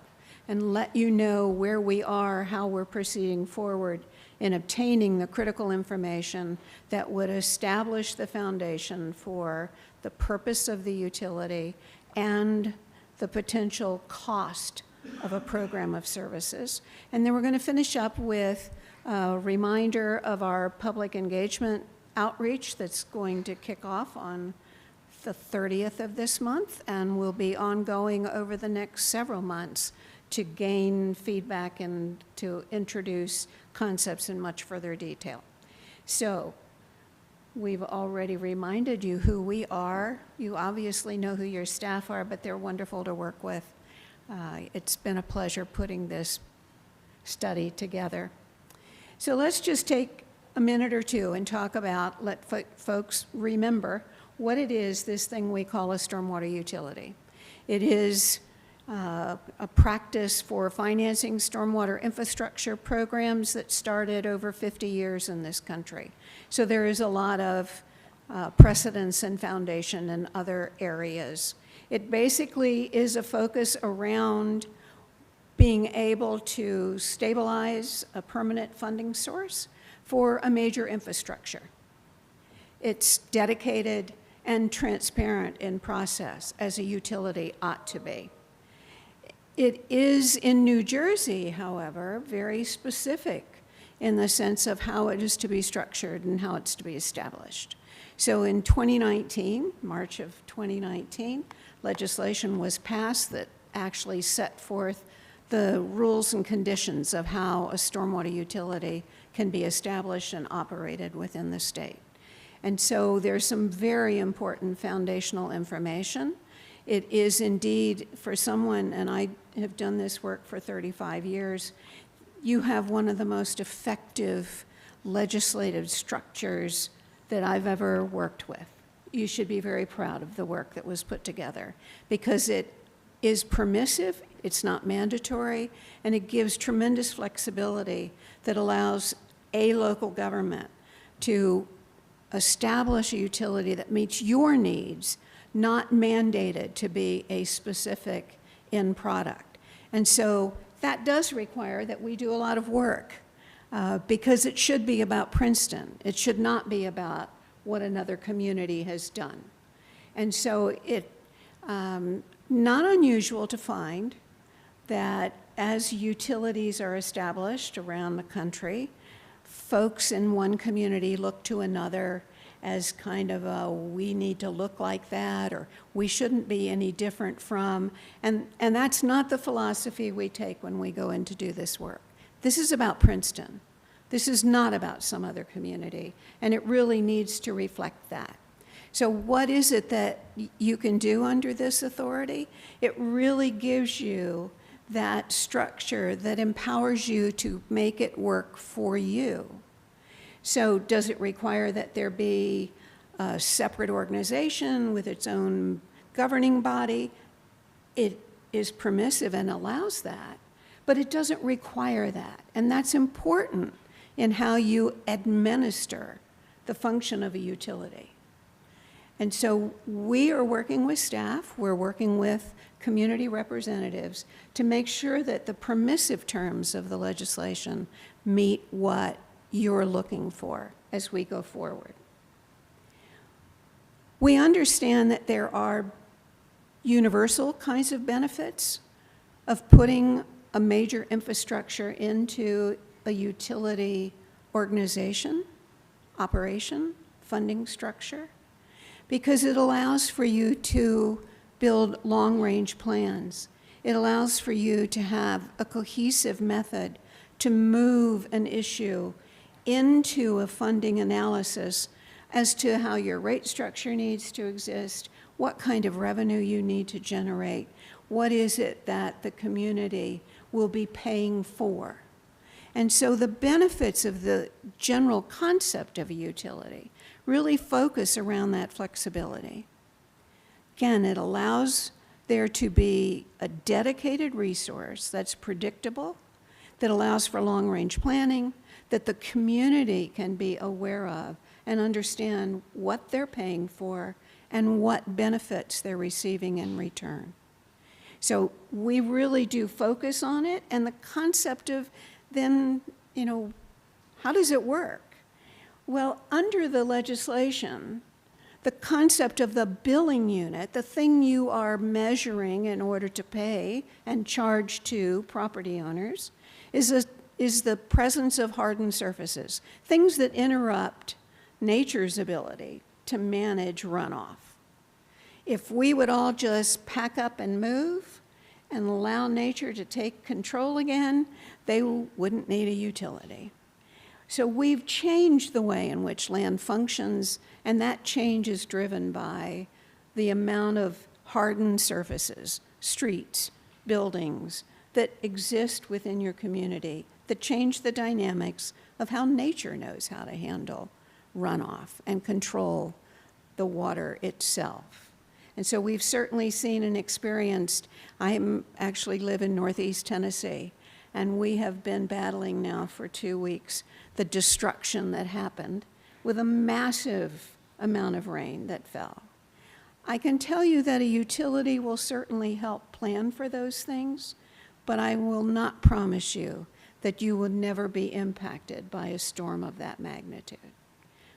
and let you know where we are, how we're proceeding forward in obtaining the critical information that would establish the foundation for the purpose of the utility and the potential cost of a program of services. And then we're going to finish up with a reminder of our public engagement outreach that's going to kick off on the 30th of this month and will be ongoing over the next several months to gain feedback and to introduce concepts in much further detail. So we've already reminded you who we are. You obviously know who your staff are, but they're wonderful to work with. It's been a pleasure putting this study together. So let's just take a minute or two and talk about, let folks remember what it is, this thing we call a stormwater utility. It is a practice for financing stormwater infrastructure programs that started over 50 years in this country. So there is a lot of precedence and foundation in other areas. It basically is a focus around being able to stabilize a permanent funding source for a major infrastructure. It's dedicated and transparent in process, as a utility ought to be. It is in New Jersey, however, very specific in the sense of how it is to be structured and how it's to be established. So in 2019, March of 2019, legislation was passed that actually set forth the rules and conditions of how a stormwater utility can be established and operated within the state. And so there's some very important foundational information. It is indeed, for someone, and I have done this work for 35 years, you have one of the most effective legislative structures that I've ever worked with. You should be very proud of the work that was put together, because it is permissive, it's not mandatory, and it gives tremendous flexibility that allows a local government to establish a utility that meets your needs, not mandated to be a specific end product. And so that does require that we do a lot of work because it should be about Princeton. It should not be about what another community has done. And so it not unusual to find that as utilities are established around the country, folks in one community look to another as kind of a, we need to look like that, or we shouldn't be any different from, and that's not the philosophy we take when we go in to do this work. This is about Princeton. This is not about some other community, and it really needs to reflect that. So what is it that you can do under this authority? It really gives you that structure that empowers you to make it work for you. So does it require that there be a separate organization with its own governing body? It is permissive and allows that, but it doesn't require that. And that's important in how you administer the function of a utility. And so we are working with staff, we're working with community representatives to make sure that the permissive terms of the legislation meet what you're looking for as we go forward. We understand that there are universal kinds of benefits of putting a major infrastructure into a utility organization, operation, funding structure, because it allows for you to build long-range plans. It allows for you to have a cohesive method to move an issue into a funding analysis as to how your rate structure needs to exist, what kind of revenue you need to generate, what is it that the community will be paying for. And so the benefits of the general concept of a utility really focus around that flexibility. Again, it allows there to be a dedicated resource that's predictable, that allows for long-range planning, that the community can be aware of and understand what they're paying for and what benefits they're receiving in return. So we really do focus on it, and the concept of then, you know, how does it work? Well, under the legislation, the concept of the billing unit, the thing you are measuring in order to pay and charge to property owners, is the presence of hardened surfaces, things that interrupt nature's ability to manage runoff. If we would all just pack up and move and allow nature to take control again, they wouldn't need a utility. So we've changed the way in which land functions, and that change is driven by the amount of hardened surfaces, streets, buildings that exist within your community that change the dynamics of how nature knows how to handle runoff and control the water itself. And so we've certainly seen and experienced, I actually live in Northeast Tennessee, and we have been battling now for 2 weeks the destruction that happened with a massive amount of rain that fell. I can tell you that a utility will certainly help plan for those things, but I will not promise you that you will never be impacted by a storm of that magnitude.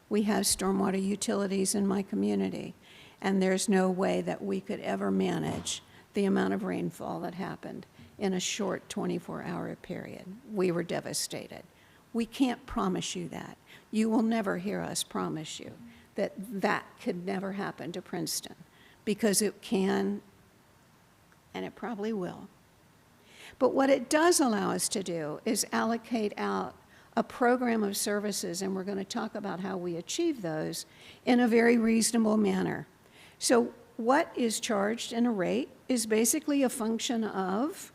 We have stormwater utilities in my community, and there's no way that we could ever manage the amount of rainfall that happened in a short 24-hour period. We were devastated. We can't promise you that. You will never hear us promise you that that could never happen to Princeton, because it can, and it probably will. But what it does allow us to do is allocate out a program of services, and we're going to talk about how we achieve those in a very reasonable manner. So what is charged in a rate is basically a function of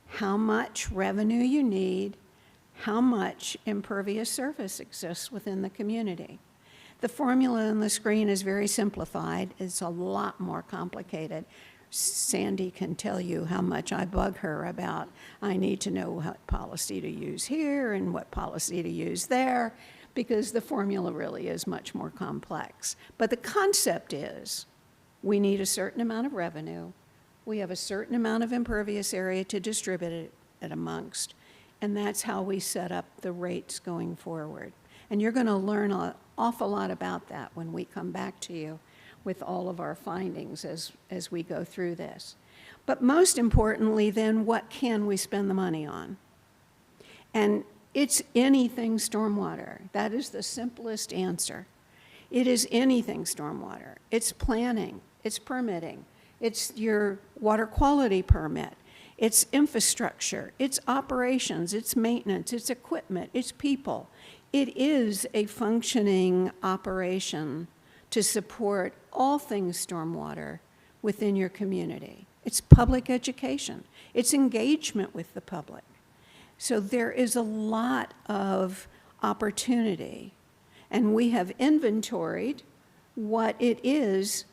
how much revenue you need, how much impervious surface exists within the community. The formula on the screen is very simplified. It's a lot more complicated. Sandy can tell you how much I bug her about, I need to know what policy to use here and what policy to use there, because the formula really is much more complex. But the concept is, we need a certain amount of revenue, We have a certain amount of impervious area to distribute it amongst, and that's how we set up the rates going forward. And you're going to learn an awful lot about that when we come back to you with all of our findings as we go through this. But most importantly, then, what can we spend the money on? And it's anything stormwater. That is the simplest answer. It is anything stormwater. It's planning, it's permitting, it's your water quality permit, it's infrastructure, it's operations, it's maintenance, it's equipment, it's people. It is a functioning operation to support all things stormwater within your community. It's public education. It's engagement with the public. So there is a lot of opportunity, and we have inventoried what it is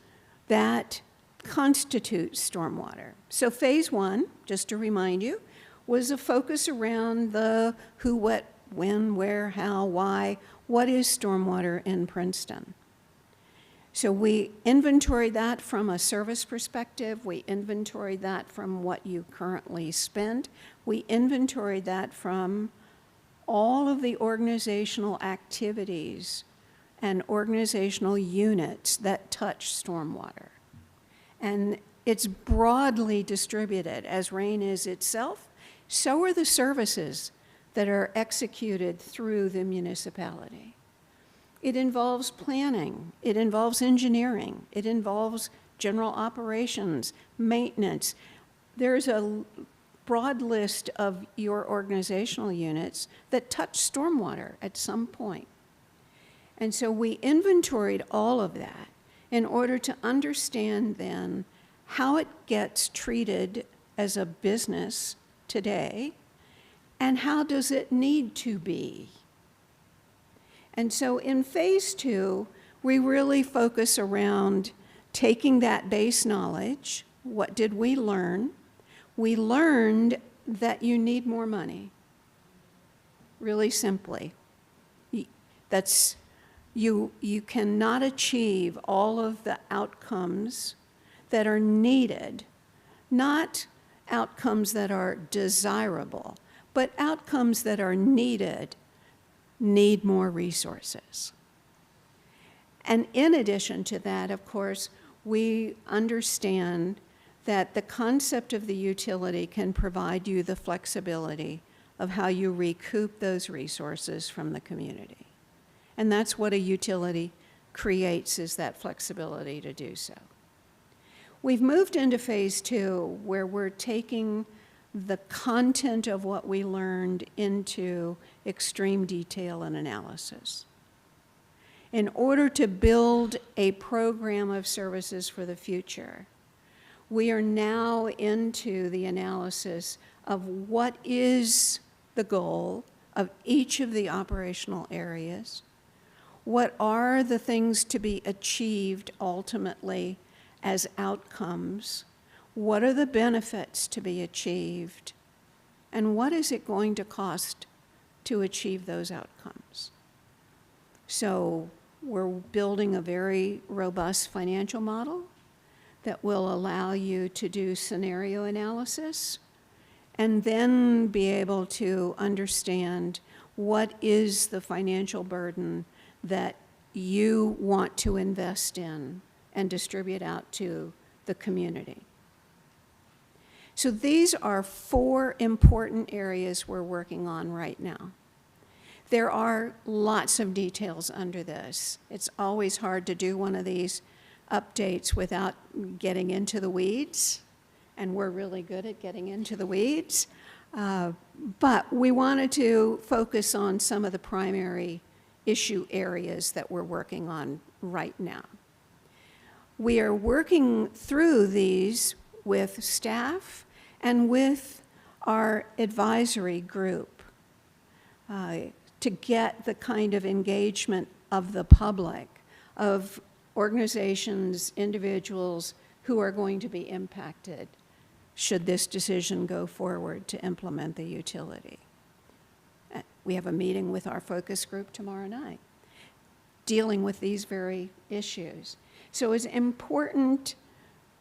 that constitutes stormwater. So phase one, just to remind you, was a focus around the who, what, when, where, how, why, what is stormwater in Princeton. So we inventory that from a service perspective. We inventory that from what you currently spend. We inventory that from all of the organizational activities and organizational units that touch stormwater. And it's broadly distributed, as RAIN is itself. So are the services that are executed through the municipality. It involves planning, it involves engineering, it involves general operations, maintenance. There's a broad list of your organizational units that touch stormwater at some point. And so we inventoried all of that in order to understand then how it gets treated as a business today and how does it need to be. And so in phase two, we really focus around taking that base knowledge. What did we learn? We learned that you need more money. Really simply. That's, you cannot achieve all of the outcomes that are needed, not outcomes that are desirable, but outcomes that are needed need more resources. And in addition to that, of course, we understand that the concept of the utility can provide you the flexibility of how you recoup those resources from the community. And that's what a utility creates, is that flexibility to do so. We've moved into phase two, where we're taking the content of what we learned into extreme detail and analysis. In order to build a program of services for the future, we are now into the analysis of what is the goal of each of the operational areas, what are the things to be achieved ultimately as outcomes, what are the benefits to be achieved, and what is it going to cost to achieve those outcomes. So we're building a very robust financial model that will allow you to do scenario analysis and then be able to understand what is the financial burden that you want to invest in and distribute out to the community. So these are 4 important areas we're working on right now. There are lots of details under this. It's always hard to do one of these updates without getting into the weeds, and we're really good at getting into the weeds. But we wanted to focus on some of the primary issue areas that we're working on right now. We are working through these with staff and with our advisory group to get the kind of engagement of the public, of organizations, individuals who are going to be impacted should this decision go forward to implement the utility. We have a meeting with our focus group tomorrow night dealing with these very issues. So it's important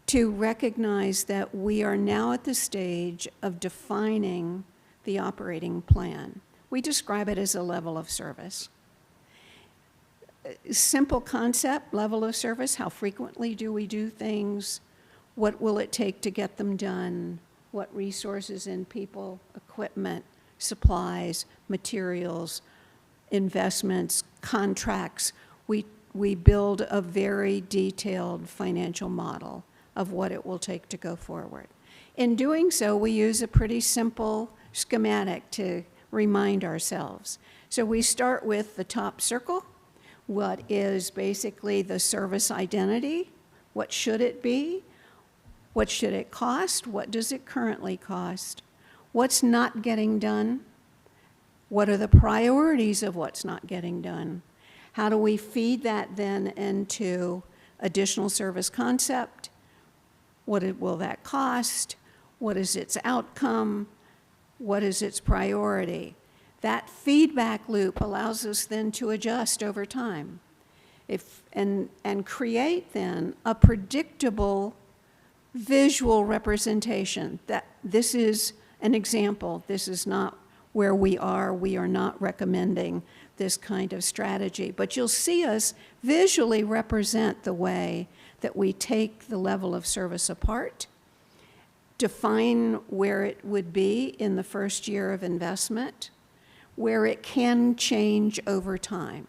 to recognize that we are now at the stage of defining the operating plan. We describe it as a level of service. Simple concept, level of service, how frequently do we do things? What will it take to get them done? What resources in people, equipment, supplies, materials, investments, contracts? We build a very detailed financial model of what it will take to go forward. In doing so, we use a pretty simple schematic to remind ourselves. So we start with the top circle, what is basically the service identity, what should it be, what should it cost, what does it currently cost, what's not getting done, what are the priorities of what's not getting done, how do we feed that then into additional service concept, will that cost, what is its outcome, what is its priority. That feedback loop allows us then to adjust over time and create then a predictable visual representation that this is an example. This is not where we are. We are not recommending this kind of strategy. But you'll see us visually represent the way that we take the level of service apart, define where it would be in the first year of investment, where it can change over time.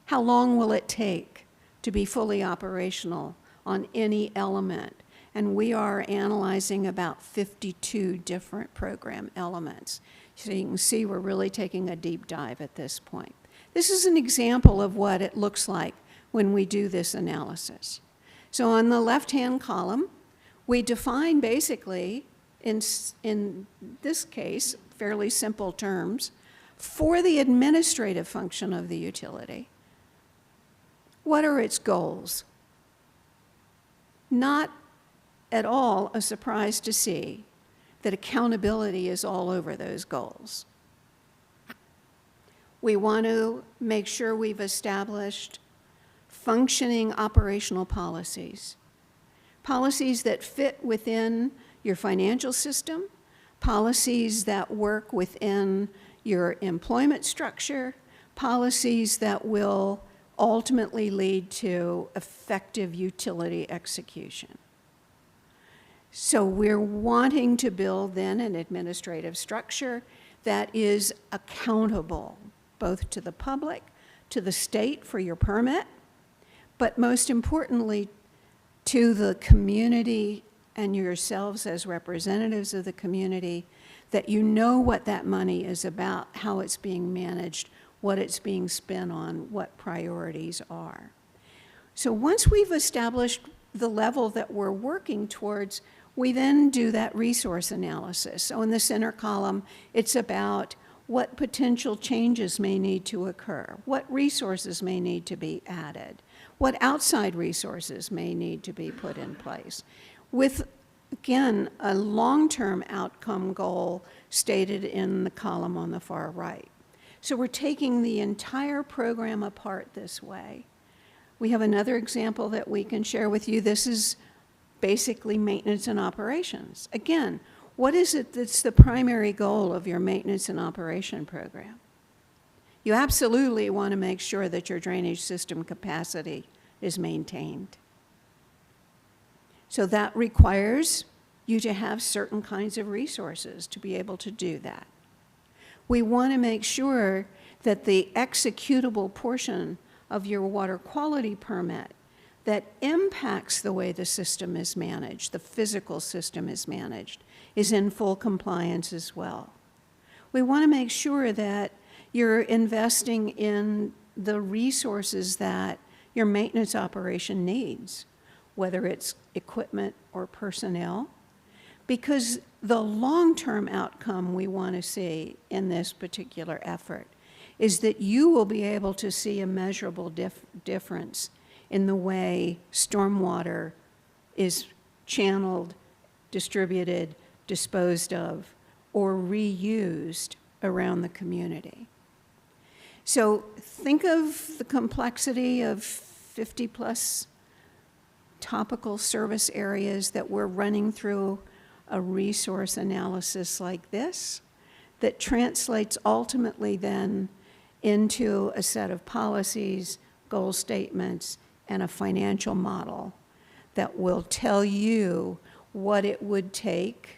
How long will it take to be fully operational on any element? And we are analyzing about 52 different program elements. So you can see we're really taking a deep dive at this point. This is an example of what it looks like when we do this analysis. So on the left-hand column, we define basically, in this case, fairly simple terms, for the administrative function of the utility, what are its goals? Not at all a surprise to see that accountability is all over those goals. We want to make sure we've established functioning operational policies, policies that fit within your financial system, policies that work within your employment structure, policies that will ultimately lead to effective utility execution. So we're wanting to build then an administrative structure that is accountable both to the public, to the state for your permit, but most importantly to the community and yourselves as representatives of the community, that you know what that money is about, how it's being managed, what it's being spent on, what priorities are. So once we've established the level that we're working towards, we then do that resource analysis. So in the center column, it's about what potential changes may need to occur, what resources may need to be added, what outside resources may need to be put in place, with, again, a long-term outcome goal stated in the column on the far right. So we're taking the entire program apart this way. We have another example that we can share with you. This is basically maintenance and operations. Again, what is it that's the primary goal of your maintenance and operation program? You absolutely want to make sure that your drainage system capacity is maintained. So that requires you to have certain kinds of resources to be able to do that. We want to make sure that the executable portion of your water quality permit that impacts the way the system is managed, the physical system is managed, is in full compliance as well. We want to make sure that you're investing in the resources that your maintenance operation needs, whether it's equipment or personnel, because the long-term outcome we want to see in this particular effort is that you will be able to see a measurable difference in the way stormwater is channeled, distributed, disposed of, or reused around the community. So think of the complexity of 50+ topical service areas that we're running through a resource analysis like this that translates ultimately then into a set of policies, goal statements, and a financial model that will tell you what it would take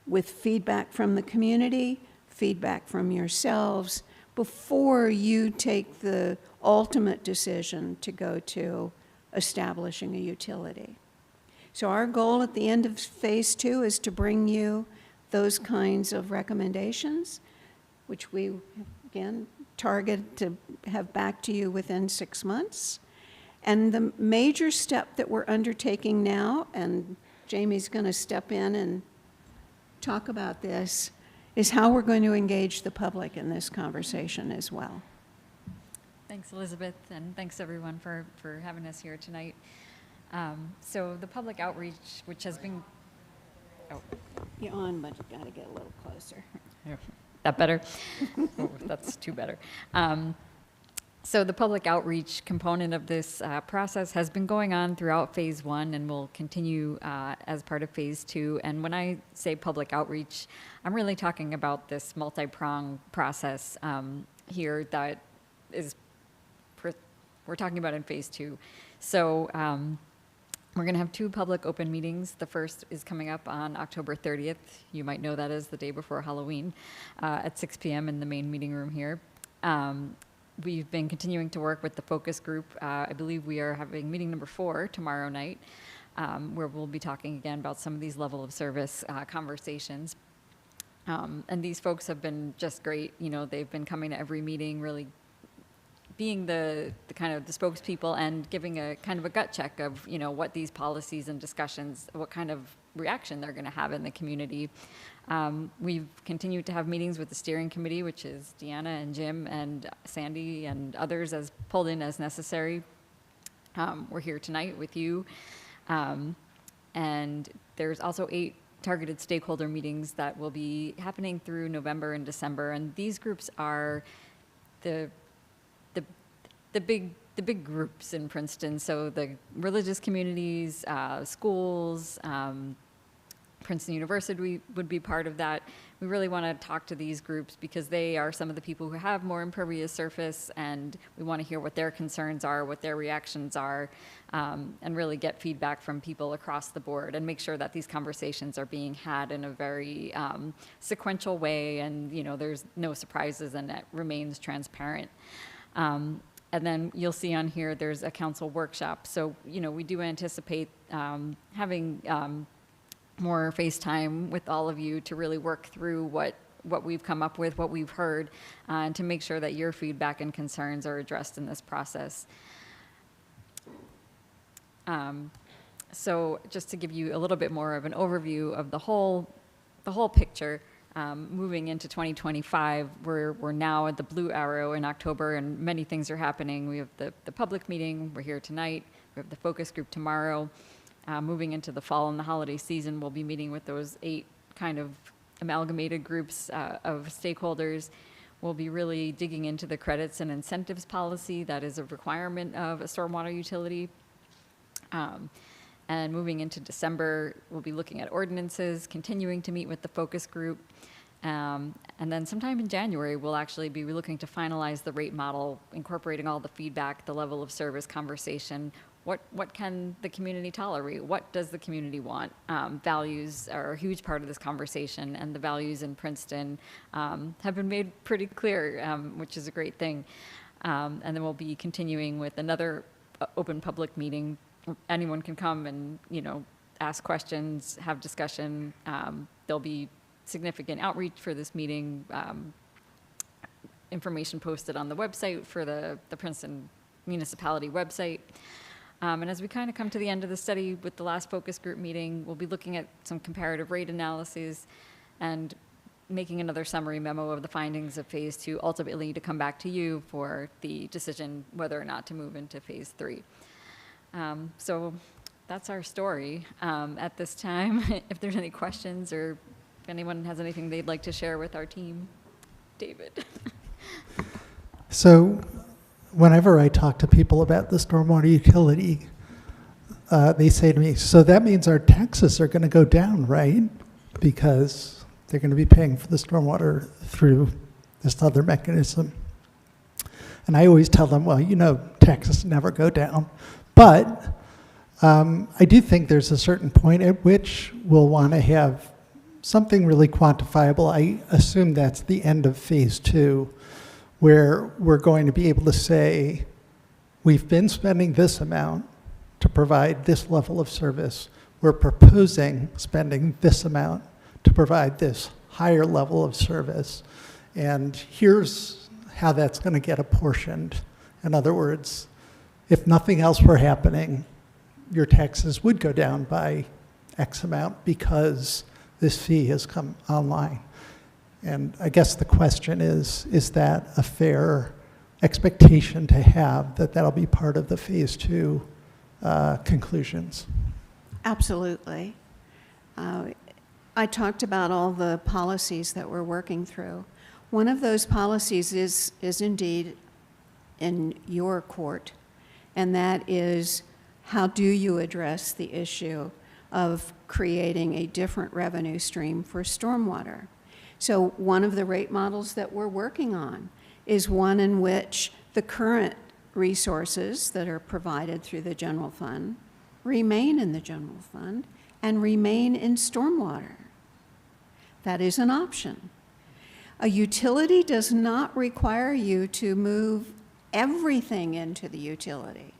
with feedback from the community, feedback from yourselves, before you take the ultimate decision to go to establishing a utility. So our goal at the end of phase 2 is to bring you those kinds of recommendations, which we, again, target to have back to you within 6 months. And the major step that we're undertaking now, and Jamie's going to step in and talk about this, is how we're going to engage the public in this conversation as well. Thanks, Elizabeth, and thanks everyone for having us here tonight. So the public outreach, which has been, You're on, but you got to get a little closer. that better? Oh, that's too better. So the public outreach component of this process has been going on throughout phase 1 and will continue as part of phase 2. And when I say public outreach, I'm really talking about this multi-pronged process here that is we're talking about in phase 2. So we're going to have 2 public open meetings. The first is coming up on October 30th. You might know that as the day before Halloween at 6 p.m. in the main meeting room here. We've been continuing to work with the focus group. I believe we are having meeting number 4 tomorrow night, where we'll be talking again about some of these level of service conversations. And these folks have been just great. You know, they've been coming to every meeting, really being the kind of the spokespeople and giving a kind of a gut check of, you know, what these policies and discussions, what kind of reaction they're going to have in the community. We've continued to have meetings with the steering committee, which is Deanna and Jim and Sandy and others as pulled in as necessary. We're here tonight with you. And there's also 8 targeted stakeholder meetings that will be happening through November and December. And these groups are the big groups in Princeton. So the religious communities, schools, Princeton University would be part of that. We really want to talk to these groups because they are some of the people who have more impervious surface, and we want to hear what their concerns are, what their reactions are, and really get feedback from people across the board and make sure that these conversations are being had in a very sequential way, and you know, there's no surprises and it remains transparent. And then you'll see on here there's a council workshop. So, you know, we do anticipate having more FaceTime with all of you to really work through what we've come up with, what we've heard, and to make sure that your feedback and concerns are addressed in this process. So just to give you a little bit more of an overview of the whole picture, moving into 2025, we're now at the blue arrow in October, and many things are happening. We have the public meeting, we're here tonight, we have the focus group tomorrow. Moving into the fall and the holiday season, we'll be meeting with those 8 kind of amalgamated groups of stakeholders. We'll be really digging into the credits and incentives policy that is a requirement of a stormwater utility. And moving into December, we'll be looking at ordinances, continuing to meet with the focus group. And then sometime in January, we'll actually be looking to finalize the rate model, incorporating all the feedback, the level of service conversation. What can the community tolerate? What does the community want? Values are a huge part of this conversation, and the values in Princeton have been made pretty clear, which is a great thing. And then we'll be continuing with another open public meeting. Anyone can come and, you know, ask questions, have discussion. There'll be significant outreach for this meeting, information posted on the website for the Princeton municipality website. And as we kind of come to the end of the study with the last focus group meeting, we'll be looking at some comparative rate analyses and making another summary memo of the findings of phase 2, ultimately to come back to you for the decision whether or not to move into phase 3. So that's our story at this time. If there's any questions or if anyone has anything they'd like to share with our team, David. So whenever I talk to people about the stormwater utility, they say to me, so that means our taxes are going to go down, right? Because they're going to be paying for the stormwater through this other mechanism. And I always tell them, well, you know, taxes never go down. But I do think there's a certain point at which we'll want to have something really quantifiable. I assume that's the end of phase 2, where we're going to be able to say, we've been spending this amount to provide this level of service. We're proposing spending this amount to provide this higher level of service. And here's how that's going to get apportioned. In other words, if nothing else were happening, your taxes would go down by X amount because this fee has come online. And I guess the question is that a fair expectation to have that that'll be part of the phase 2 conclusions? Absolutely. I talked about all the policies that we're working through. One of those policies is indeed in your court, and that is, how do you address the issue of creating a different revenue stream for stormwater? So one of the rate models that we're working on is one in which the current resources that are provided through the general fund remain in the general fund and remain in stormwater. That is an option. A utility does not require you to move everything into the utility.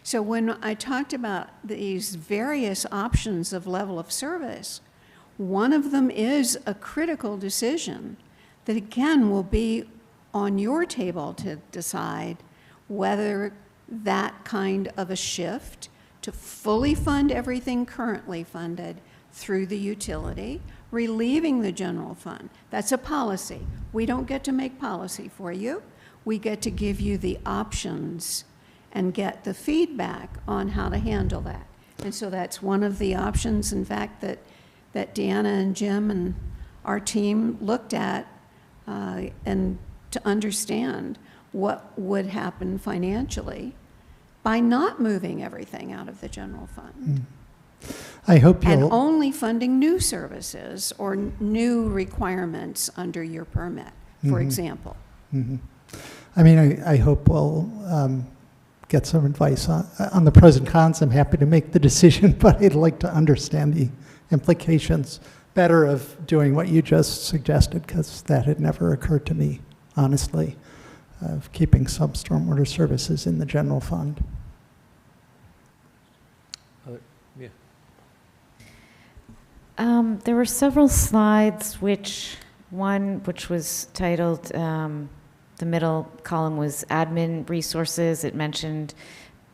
So when I talked about these various options of level of service, one of them is a critical decision that, again, will be on your table to decide whether that kind of a shift to fully fund everything currently funded through the utility, relieving the general fund. That's a policy. We don't get to make policy for you. We get to give you the options and get the feedback on how to handle that. And so that's one of the options, in fact, that Deanna and Jim and our team looked at and to understand what would happen financially by not moving everything out of the general fund. I hope And you'll... only funding new services or new requirements under your permit, for example. I mean, I hope we'll get some advice on the pros and cons. I'm happy to make the decision, but I'd like to understand the implications better of doing what you just suggested, because that had never occurred to me, honestly, of keeping some stormwater services in the general fund. Yeah. There were several slides, which was titled, the middle column was admin resources. It mentioned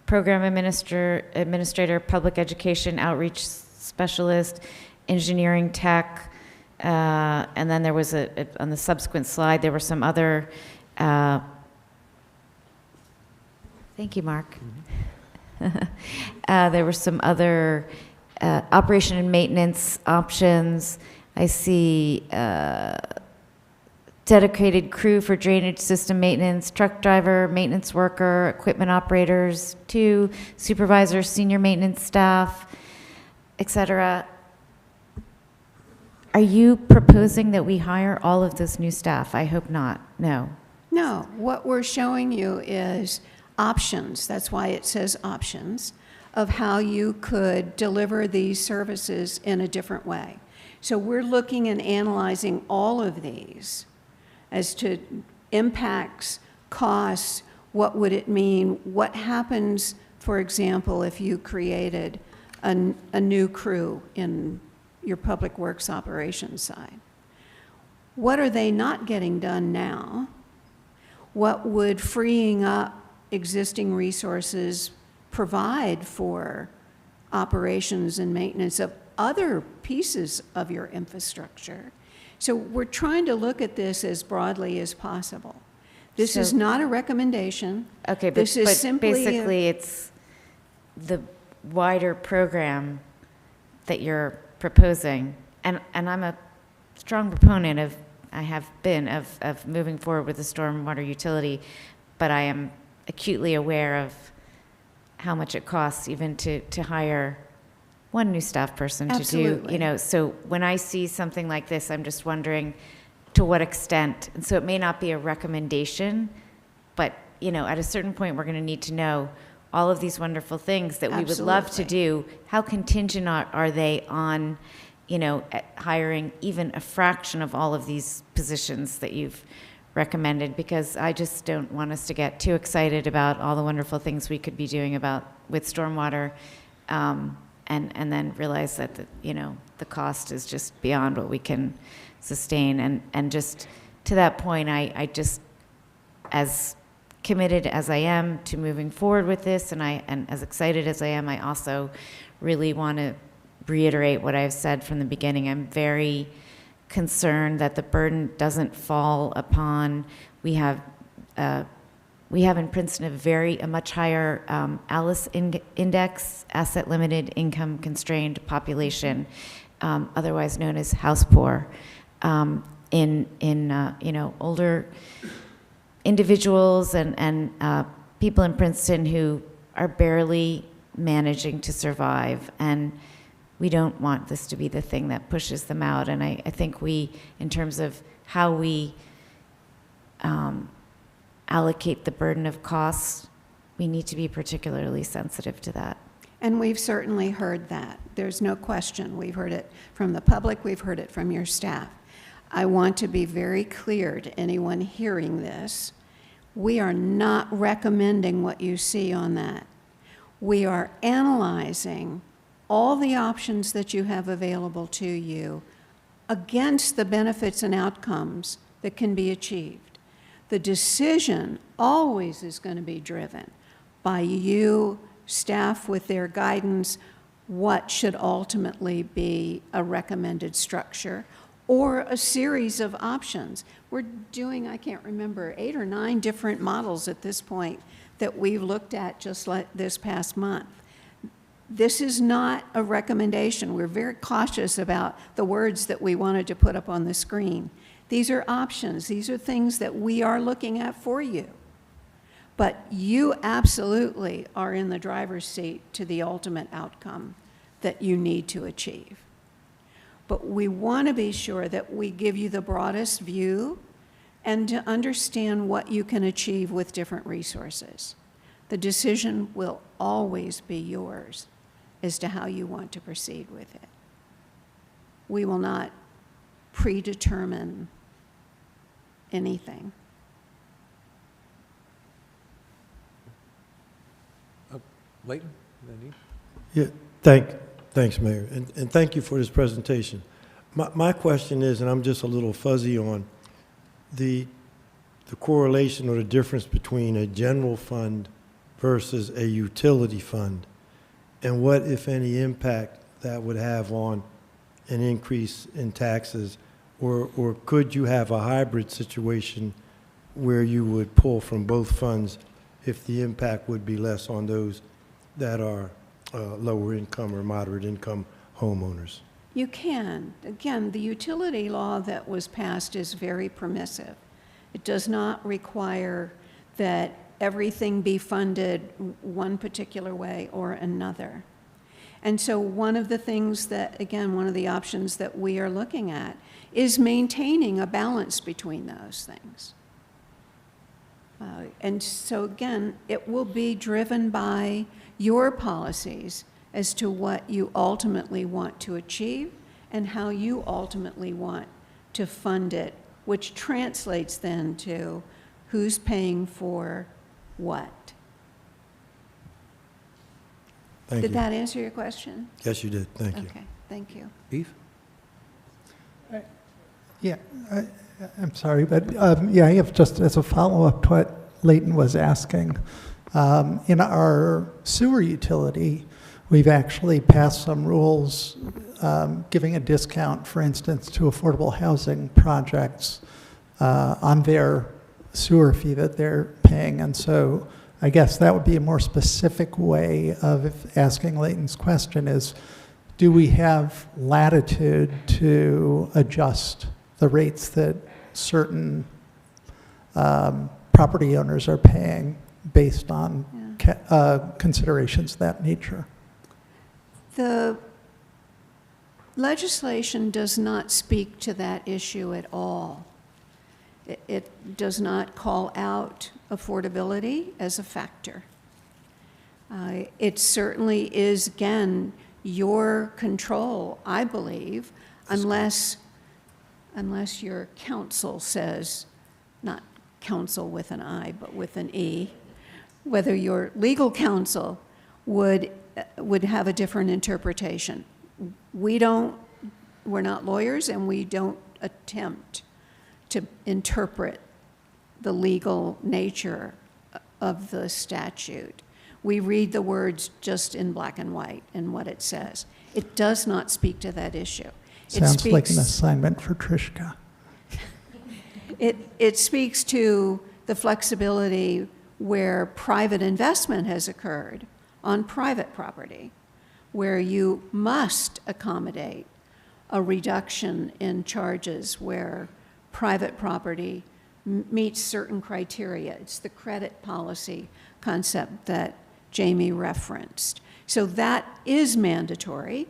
program administrator, public education outreach specialist, engineering tech, and then there was on the subsequent slide, there were some other, thank you, Mark. There were some other operation and maintenance options. I see dedicated crew for drainage system maintenance, truck driver, maintenance worker, equipment operators, 2 supervisors, senior maintenance staff, etc. Are you proposing that we hire all of this new staff? I hope not. No. No, what we're showing you is options, that's why it says options, of how you could deliver these services in a different way. So we're looking and analyzing all of these as to impacts, costs, what would it mean, what happens, for example, if you created a new crew in your public works operations side. What are they not getting done now? What would freeing up existing resources provide for operations and maintenance of other pieces of your infrastructure? So we're trying to look at this as broadly as possible. This is not a recommendation. Okay, this is but simply basically it's the wider program that you're proposing, and I'm a strong proponent of, I have been, of moving forward with the stormwater utility, but I am acutely aware of how much it costs even to hire one new staff person to do, Absolutely. you know, so when I see something like this, I'm just wondering to what extent. And so it may not be a recommendation, but, you know, at a certain point, we're going to need to know all of these wonderful things that we would love to do. How contingent are they on, you know, hiring even a fraction of all of these positions that you've recommended? Because I just don't want us to get too excited about all the wonderful things we could be doing with stormwater, and then realize that you know, the cost is just beyond what we can sustain. And just to that point, I just, as committed as I am to moving forward with this, and as excited as I am, I also really want to reiterate what I've said from the beginning. I'm very concerned that the burden doesn't fall upon, we have in Princeton a much higher ALICE index, asset limited income constrained population, otherwise known as house poor, in you know, older individuals and people in Princeton who are barely managing to survive. And we don't want this to be the thing that pushes them out. And I think we, in terms of how we allocate the burden of costs, we need to be particularly sensitive to that. And we've certainly heard that. There's no question. We've heard it from the public. We've heard it from your staff. I want to be very clear to anyone hearing this. We are not recommending what you see on that. We are analyzing all the options that you have available to you against the benefits and outcomes that can be achieved. The decision always is going to be driven by you, staff with their guidance, what should ultimately be a recommended structure or a series of options. We're doing, I can't remember, 8 or 9 different models at this point that we've looked at just like this past month. This is not a recommendation. We're very cautious about the words that we wanted to put up on the screen. These are options. These are things that we are looking at for you. But you absolutely are in the driver's seat to the ultimate outcome that you need to achieve. But we want to be sure that we give you the broadest view and to understand what you can achieve with different resources. The decision will always be yours as to how you want to proceed with it. We will not predetermine anything. Leighton? Yeah, thanks, Mayor, and thank you for this presentation. My question is, and I'm just a little fuzzy on the correlation or the difference between a general fund versus a utility fund, and what, if any, impact that would have on an increase in taxes, or could you have a hybrid situation where you would pull from both funds if the impact would be less on those that are lower income or moderate income homeowners? You can. Again, the utility law that was passed is very permissive. It does not require that everything be funded one particular way or another. And so one of the things that, again, one of the options that we are looking at is maintaining a balance between those things. And so again, it will be driven by your policies as to what you ultimately want to achieve and how you ultimately want to fund it, which translates then to who's paying for what. Thank Did you. that answer your question? Yes, you did. Thank you. Okay, thank you. Eve? Yeah, I'm sorry, but yeah, I have just as a follow-up to what Leighton was asking. In our sewer utility, we've actually passed some rules giving a discount, for instance, to affordable housing projects on their sewer fee that they're paying. And so I guess that would be a more specific way of asking Leighton's question is, do we have latitude to adjust the rates that certain property owners are paying based on considerations of that nature. The legislation does not speak to that issue at all. It does not call out affordability as a factor. It certainly is, again, your control, I believe, unless your counsel says, not counsel with an I, but with an E, whether your legal counsel would have a different interpretation. We're not lawyers, and we don't attempt to interpret the legal nature of the statute. We read the words just in black and white and what it says. It does not speak to that issue. Sounds like an assignment for Trishka. It speaks to the flexibility where private investment has occurred on private property, where you must accommodate a reduction in charges where private property meets certain criteria. It's the credit policy concept that Jamie referenced. So that is mandatory,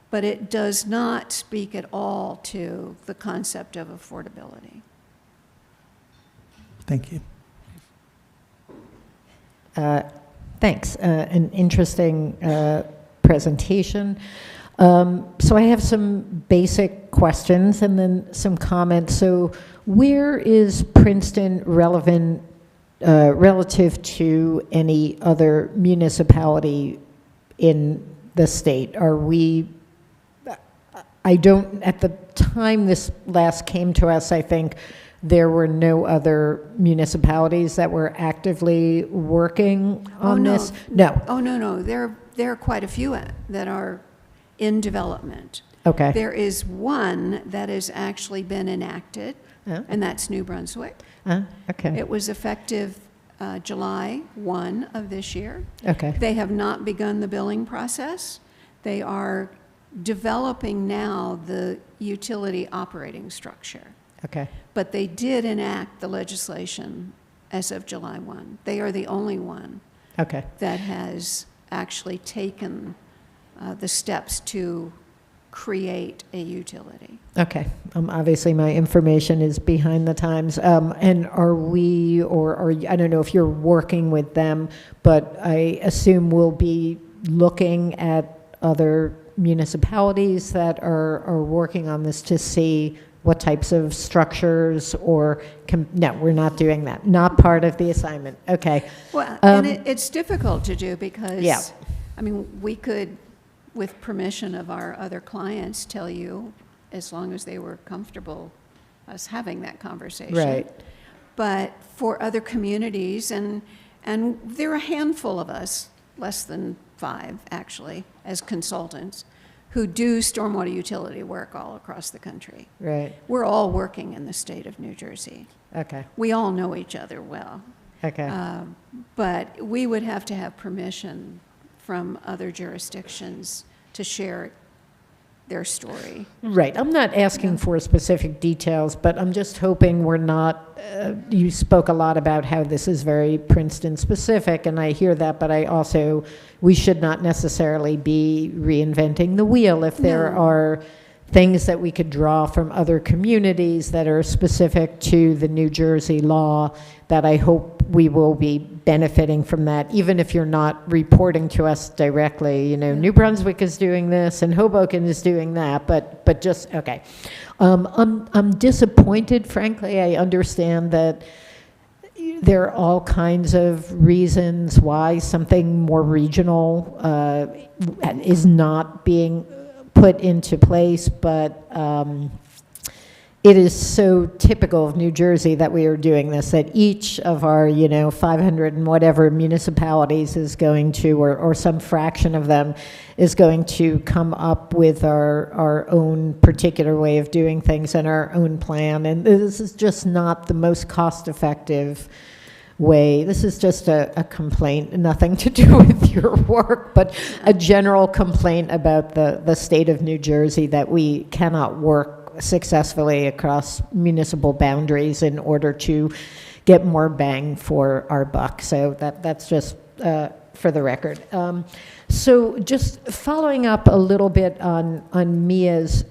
but it does not speak at all to the concept of affordability. Thank you. Thanks. An interesting presentation. So I have some basic questions and then some comments. So where is Princeton relevant relative to any other municipality in the state? Are we, at the time this last came to us, I think there were no other municipalities that were actively working on this? No. Oh, no. There are quite a few that are in development. Okay. There is one that has actually been enacted, and that's New Brunswick. Okay. It was effective July 1 of this year. Okay. They have not begun the billing process. They are developing now the utility operating structure. Okay. But they did enact the legislation as of July 1. They are the only one that has actually taken the steps to create a utility. Okay. Obviously, my information is behind the times. And are we, or I don't know if you're working with them, but I assume we'll be looking at other municipalities that are working on this to see what types of structures or, no, we're not doing that. Not part of the assignment. Okay. Well, and it's difficult to do because, yeah. I mean, we could, with permission of our other clients, tell you, as long as they were comfortable us having that conversation. Right. But for other communities, and there are a handful of us, less than 5 actually, as consultants, who do stormwater utility work all across the country. Right. We're all working in the state of New Jersey. Okay. We all know each other well. Okay. But we would have to have permission from other jurisdictions to share their story. Right. I'm not asking for specific details, but I'm just hoping we're not, you spoke a lot about how this is very Princeton specific, and I hear that, but I also, we should not necessarily be reinventing the wheel if there are things that we could draw from other communities that are specific to the New Jersey law, that I hope we will be benefiting from that, even if you're not reporting to us directly. You know, New Brunswick is doing this and Hoboken is doing that, but just, okay. I'm disappointed, frankly. I understand that there are all kinds of reasons why something more regional is not being put into place, but it is so typical of New Jersey that we are doing this, that each of our, 500 and whatever municipalities is going to, or some fraction of them, is going to come up with our own particular way of doing things and our own plan. And this is just not the most cost-effective way. This is just a complaint, nothing to do with your work, but a general complaint about the state of New Jersey, that we cannot work successfully across municipal boundaries in order to get more bang for our buck. So that's just for the record. So just following up a little bit on Mia's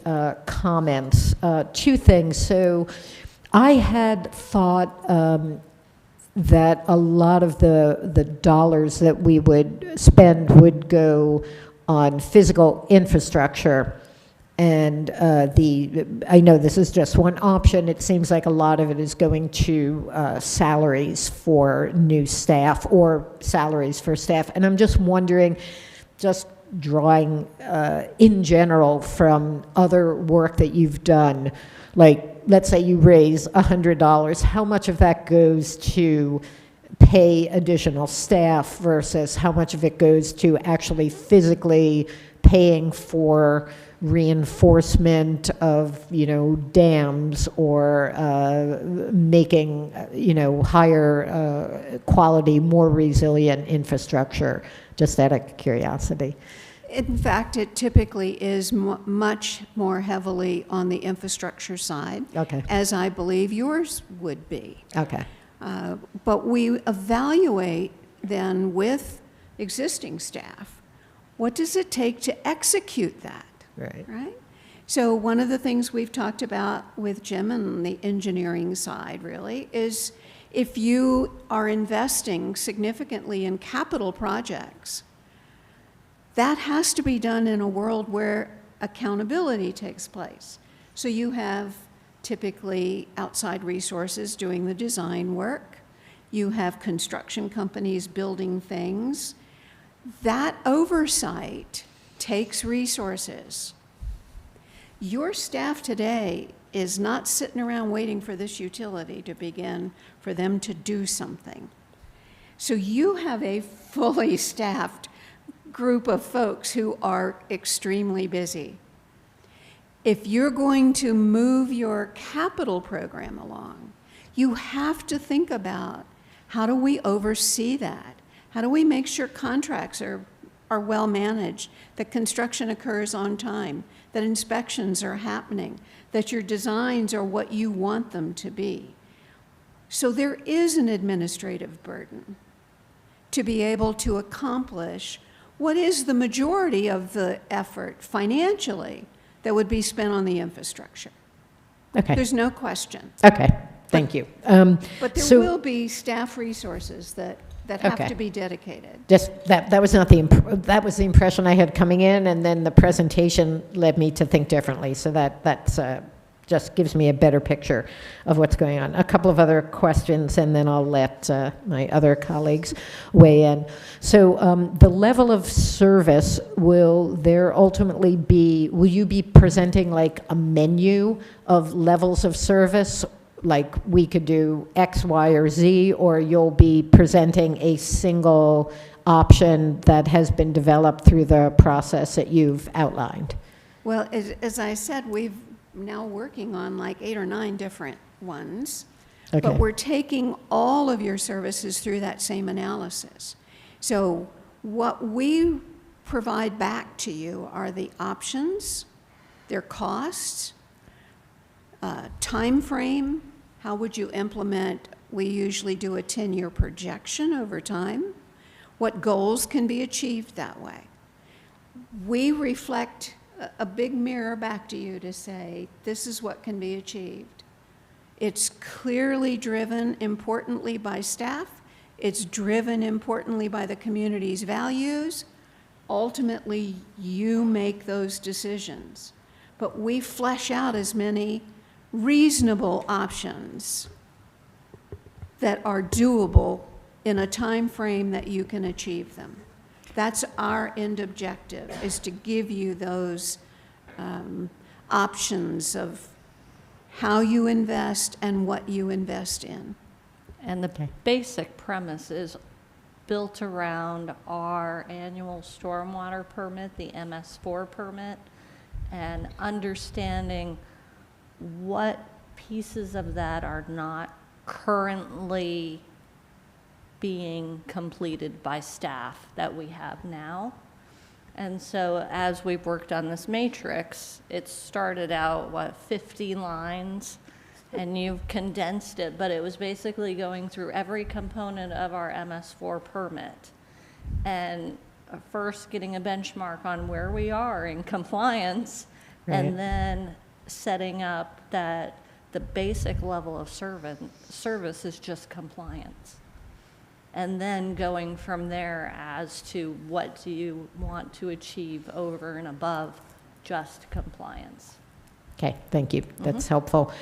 comments, two things. So I had thought that a lot of the dollars that we would spend would go on physical infrastructure. And I know this is just one option. It seems like a lot of it is going to salaries for new staff or salaries for staff. And I'm just wondering, just drawing in general from other work that you've done, like let's say you raise $100, how much of that goes to pay additional staff versus how much of it goes to actually physically paying for reinforcement of, dams or making, higher quality, more resilient infrastructure, just out of curiosity? In fact, it typically is much more heavily on the infrastructure side, okay, as I believe yours would be. Okay. But we evaluate then with existing staff, what does it take to execute that? Right? So one of the things we've talked about with Jim and the engineering side really is if you are investing significantly in capital projects, that has to be done in a world where accountability takes place. So you have typically outside resources doing the design work. You have construction companies building things. That oversight takes resources. Your staff today is not sitting around waiting for this utility to begin for them to do something. So you have a fully staffed group of folks who are extremely busy. If you're going to move your capital program along, you have to think about how do we oversee that? How do we make sure contracts are well managed, that construction occurs on time, that inspections are happening, that your designs are what you want them to be. So there is an administrative burden to be able to accomplish what is the majority of the effort financially that would be spent on the infrastructure. Okay. There's no question. Okay, thank you. But there will be staff resources that have Okay. to be dedicated. Just that was not that was the impression I had coming in, and then the presentation led me to think differently. So that's just gives me a better picture of what's going on. A couple of other questions, and then I'll let my other colleagues weigh in. So the level of service, will there ultimately be, will you be presenting like a menu of levels of service? Like we could do X, Y, or Z, or you'll be presenting a single option that has been developed through the process that you've outlined? Well, as I said, we've now working on like 8 or 9 different ones, Okay. but we're taking all of your services through that same analysis. So what we provide back to you are the options, their costs, time frame, how would you implement, we usually do a 10-year projection over time, what goals can be achieved that way. We reflect a big mirror back to you to say, this is what can be achieved. It's clearly driven importantly by staff. It's driven importantly by the community's values. Ultimately, you make those decisions. But we flesh out as many reasonable options that are doable in a time frame that you can achieve them. That's our end objective, is to give you those options of how you invest and what you invest in. And the basic premise is built around our annual stormwater permit, the MS4 permit, and understanding what pieces of that are not currently being completed by staff that we have now. And so as we've worked on this matrix, it started out, 50 lines, and you've condensed it, but it was basically going through every component of our MS4 permit and first getting a benchmark on where we are in compliance, Right. and then setting up that the basic level of service is just compliance. And then going from there as to what do you want to achieve over and above just compliance. Okay, thank you. That's helpful.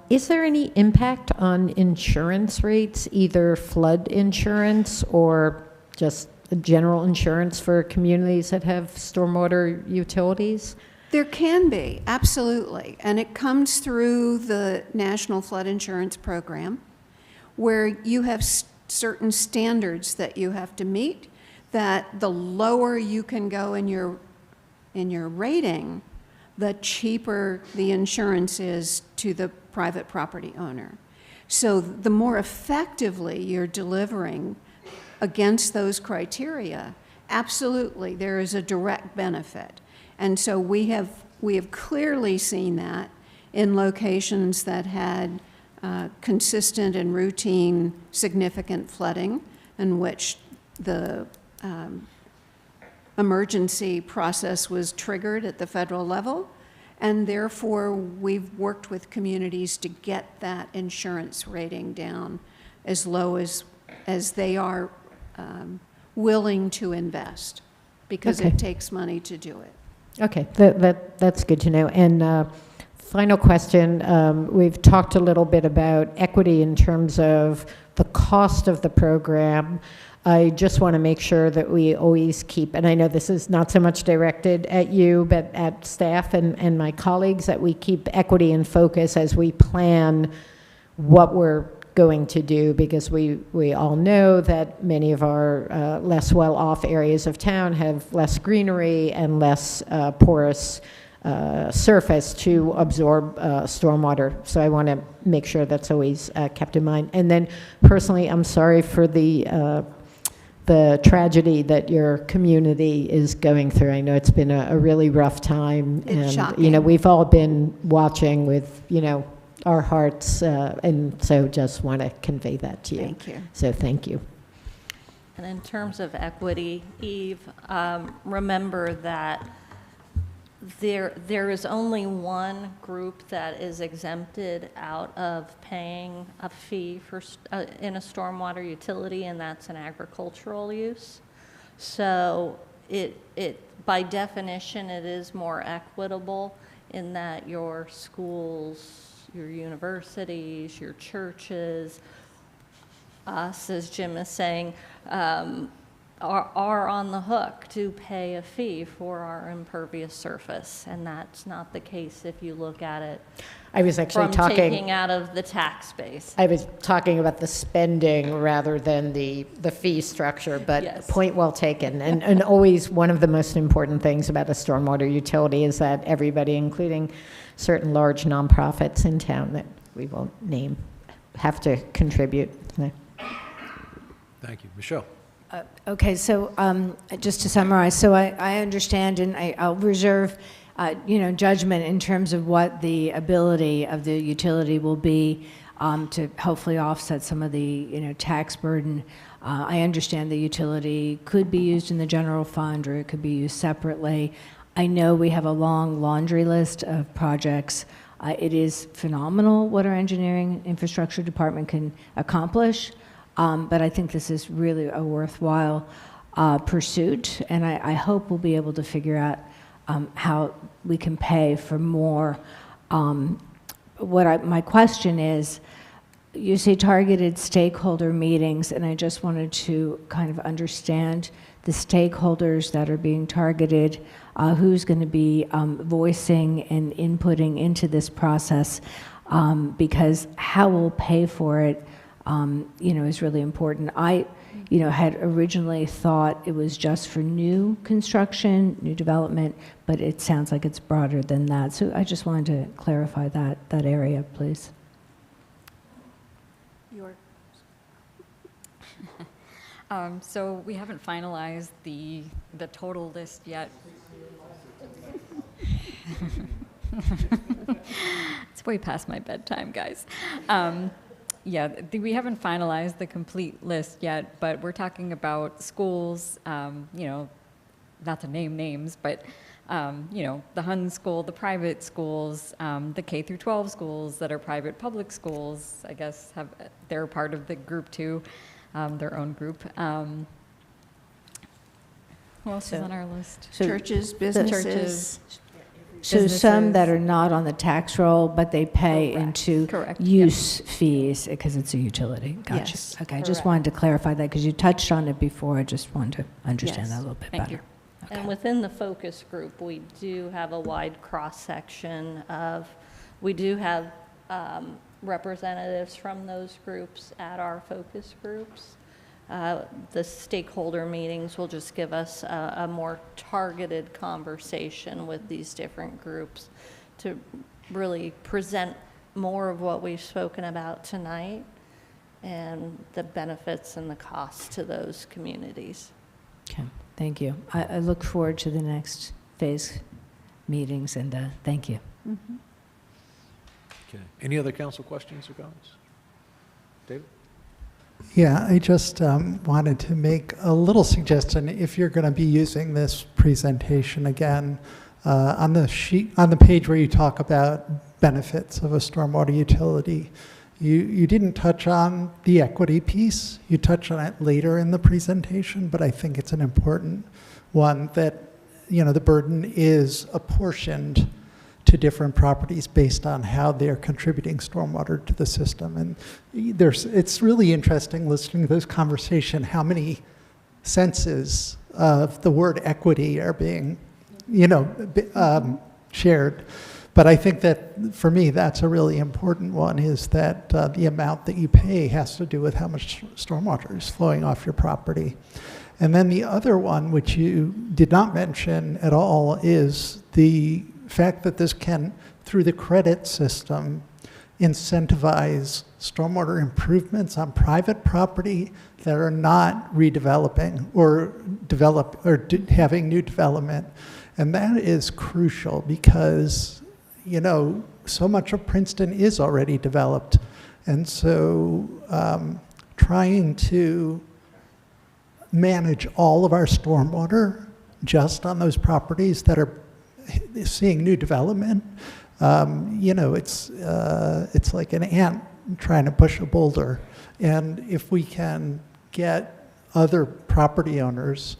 Is there any impact on insurance rates, either flood insurance or just general insurance for communities that have stormwater utilities? There can be, absolutely. And it comes through the National Flood Insurance Program, where you have certain standards that you have to meet, that the lower you can go in your rating, the cheaper the insurance is to the private property owner. So the more effectively you're delivering against those criteria, absolutely, there is a direct benefit. And so we have clearly seen that in locations that had consistent and routine significant flooding, in which the emergency process was triggered at the federal level, and therefore we've worked with communities to get that insurance rating down as low as they are willing to invest, because Okay. it takes money to do it. Okay, that's good to know. And final question, we've talked a little bit about equity in terms of the cost of the program. I just want to make sure that we always keep, and I know this is not so much directed at you, but at staff and my colleagues, that we keep equity in focus as we plan what we're going to do, because we all know that many of our less well-off areas of town have less greenery and less porous surface to absorb stormwater. So I want to make sure that's always kept in mind. And then personally, I'm sorry for the tragedy that your community is going through. I know it's been a really rough time. It's and, shocking. we've all been watching with, our hearts, and so just want to convey that to you. Thank you. So thank you. And in terms of equity, Eve, remember that there is only one group that is exempted out of paying a fee for in a stormwater utility, and that's an agricultural use. So it by definition, it is more equitable in that your schools, your universities, your churches, us, as Jim is saying, are on the hook to pay a fee for our impervious surface, and that's not the case if you look at it I was actually from taking out of the tax base. I was talking about the spending rather than the fee structure, but Yes. point well taken. And always one of the most important things about a stormwater utility is that everybody, including certain large nonprofits in town that we won't name, have to contribute. Thank you. Michelle? Okay, so just to summarize, so I understand, and I'll reserve, judgment in terms of what the ability of the utility will be to hopefully offset some of the, tax burden. I understand the utility could be used in the general fund, or it could be used separately. I know we have a long laundry list of projects. It is phenomenal what our engineering infrastructure department can accomplish. But I think this is really a worthwhile pursuit, and I hope we'll be able to figure out how we can pay for more. My question is, you say targeted stakeholder meetings, and I just wanted to kind of understand the stakeholders that are being targeted, who's going to be voicing and inputting into this process, because how we'll pay for it is really important. I, had originally thought it was just for new construction, new development, but it sounds like it's broader than that. So I just wanted to clarify that area, please. So we haven't finalized the total list yet. It's way past my bedtime, guys. Yeah, we haven't finalized the complete list yet, but we're talking about schools, you know, not to name names, but, you know, the Hun School, the private schools, the K through 12 schools that are private public schools, I guess, they're part of the group too, their own group. Who else is on our list? Churches, businesses. So some that are not on the tax roll, but they pay into Correct. use fees because it's a utility. Gotcha. Yes, Okay, I just correct. wanted to clarify that because you touched on it before. I just wanted to understand Yes. that a little bit Thank better. you. And within the focus group, we do have a wide cross-section of, we do have representatives from those groups at our focus groups. The stakeholder meetings will just give us a more targeted conversation with these different groups to really present more of what we've spoken about tonight and the benefits and the costs to those communities. Okay, thank you. I look forward to the next phase meetings, and thank you. Okay. Any other council questions or comments? David? Yeah, I just wanted to make a little suggestion. If you're going to be using this presentation again, on the sheet, on the page where you talk about benefits of a stormwater utility, you didn't touch on the equity piece. You touched on it later in the presentation, but I think it's an important one that, you know, the burden is apportioned to different properties based on how they're contributing stormwater to the system. And it's really interesting listening to this conversation, how many senses of the word equity are being, you know, shared. But I think that, for me, that's a really important one, is that the amount that you pay has to do with how much stormwater is flowing off your property. And then the other one, which you did not mention at all, is the fact that this can, through the credit system, incentivize stormwater improvements on private property that are not redeveloping or having new development. And that is crucial because, you know, so much of Princeton is already developed. And so trying to manage all of our stormwater just on those properties that are seeing new development, you know, it's like an ant trying to push a boulder. And if we can get other property owners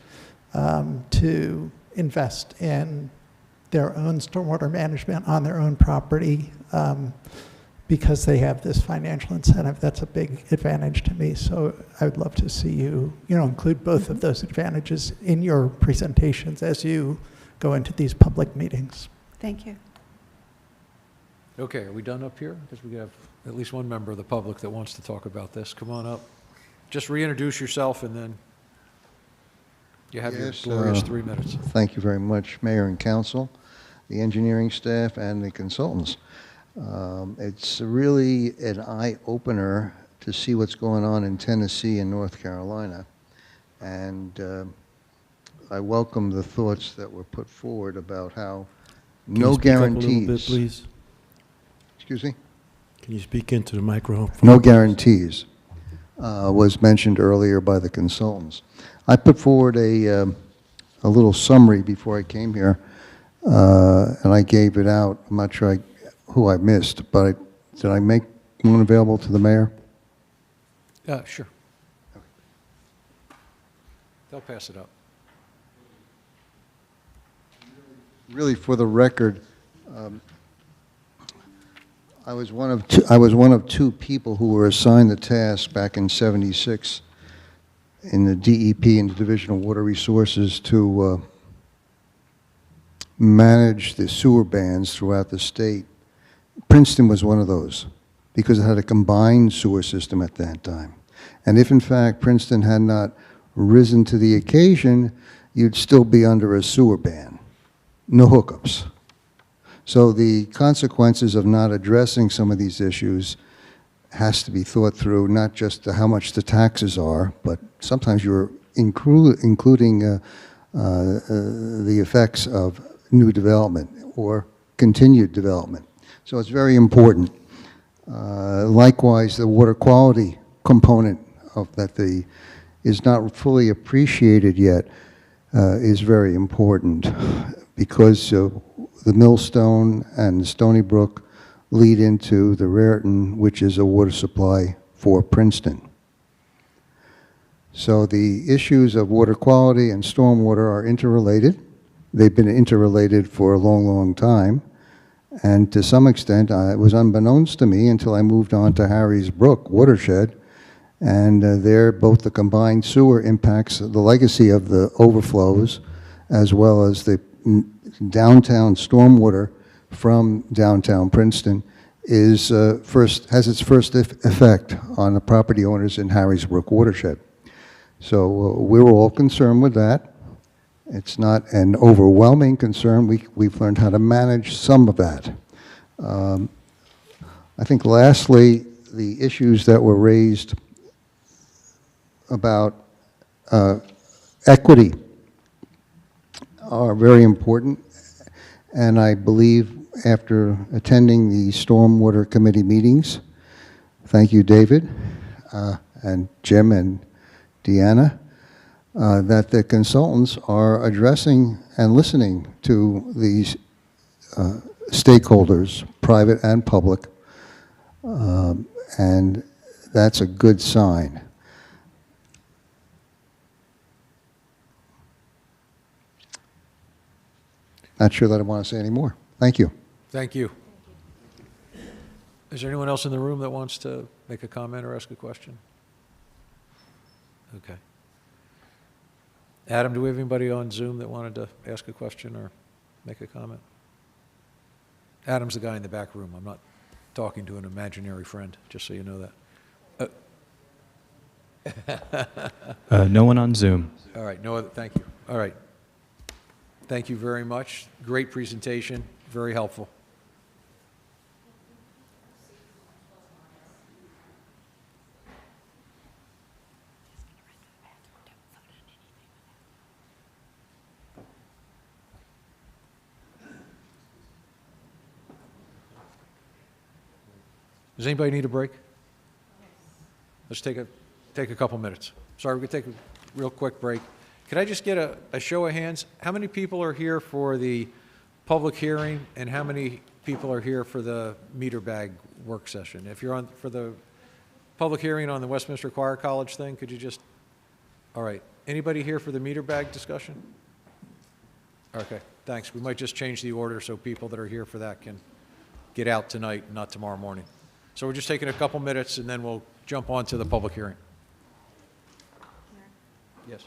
to invest in their own stormwater management on their own property, because they have this financial incentive, that's a big advantage to me. So I would love to see you, you know, include both of those advantages in your presentations as you go into these public meetings. Thank you. Okay, are we done up here? Because we have at least one member of the public that wants to talk about this. Come on up. Just reintroduce yourself and then you have your glorious 3 minutes. Thank you very much, Mayor and Council, the engineering staff, and the consultants. It's really an eye-opener to see what's going on in Tennessee and North Carolina. And I welcome the thoughts that were put forward about how no guarantees. Can you speak up a little bit, please? Excuse me? Can you speak into the microphone? No guarantees was mentioned earlier by the consultants. I put forward a little summary before I came here, and I gave it out. I'm not sure who I missed, but did I make one available to the mayor? Sure. They'll pass it up. Really, for the record, I was one of two people who were assigned the task back in '76 in the DEP and the Division of Water Resources to manage the sewer bans throughout the state. Princeton was one of those because it had a combined sewer system at that time. And if in fact Princeton had not risen to the occasion, you'd still be under a sewer ban. No hookups. So the consequences of not addressing some of these issues has to be thought through, not just how much the taxes are, but sometimes you're including the effects of new development or continued development. So it's very important. Likewise, the water quality component of that is not fully appreciated yet is very important because the Millstone and the Stony Brook lead into the Raritan, which is a water supply for Princeton. So the issues of water quality and stormwater are interrelated. They've been interrelated for a long, long time. And to some extent, it was unbeknownst to me until I moved on to Harry's Brook watershed. And there, both the combined sewer impacts the legacy of the overflows, as well as the downtown stormwater from downtown Princeton has its first effect on the property owners in Harry's Brook watershed. So we were all concerned with that. It's not an overwhelming concern. We've learned how to manage some of that. I think lastly, the issues that were raised about equity are very important. And I believe after attending the Stormwater Committee meetings, thank you, David, and Jim and Deanna, that the consultants are addressing and listening to these stakeholders, private and public, and that's a good sign. Not sure that I want to say any more. Thank you. Thank you. Is there anyone else in the room that wants to make a comment or ask a question? Okay. Adam, do we have anybody on Zoom that wanted to ask a question or make a comment? Adam's the guy in the back room. I'm not talking to an imaginary friend, just so you know that. No one on Zoom. All right, no other, thank you. All right. Thank you very much. Great presentation, very helpful. Does anybody need a break? Let's take a couple minutes. Sorry, we're going to take a real quick break. Could I just get a show of hands? How many people are here for the public hearing, and how many people are here for the meter bag work session? If you're on for the public hearing on the Westminster Choir College thing, could you just, all right. Anybody here for the meter bag discussion? Okay, thanks. We might just change the order so people that are here for that can get out tonight, not tomorrow morning. So we're just taking a couple minutes, and then we'll jump on to the public hearing. Yes.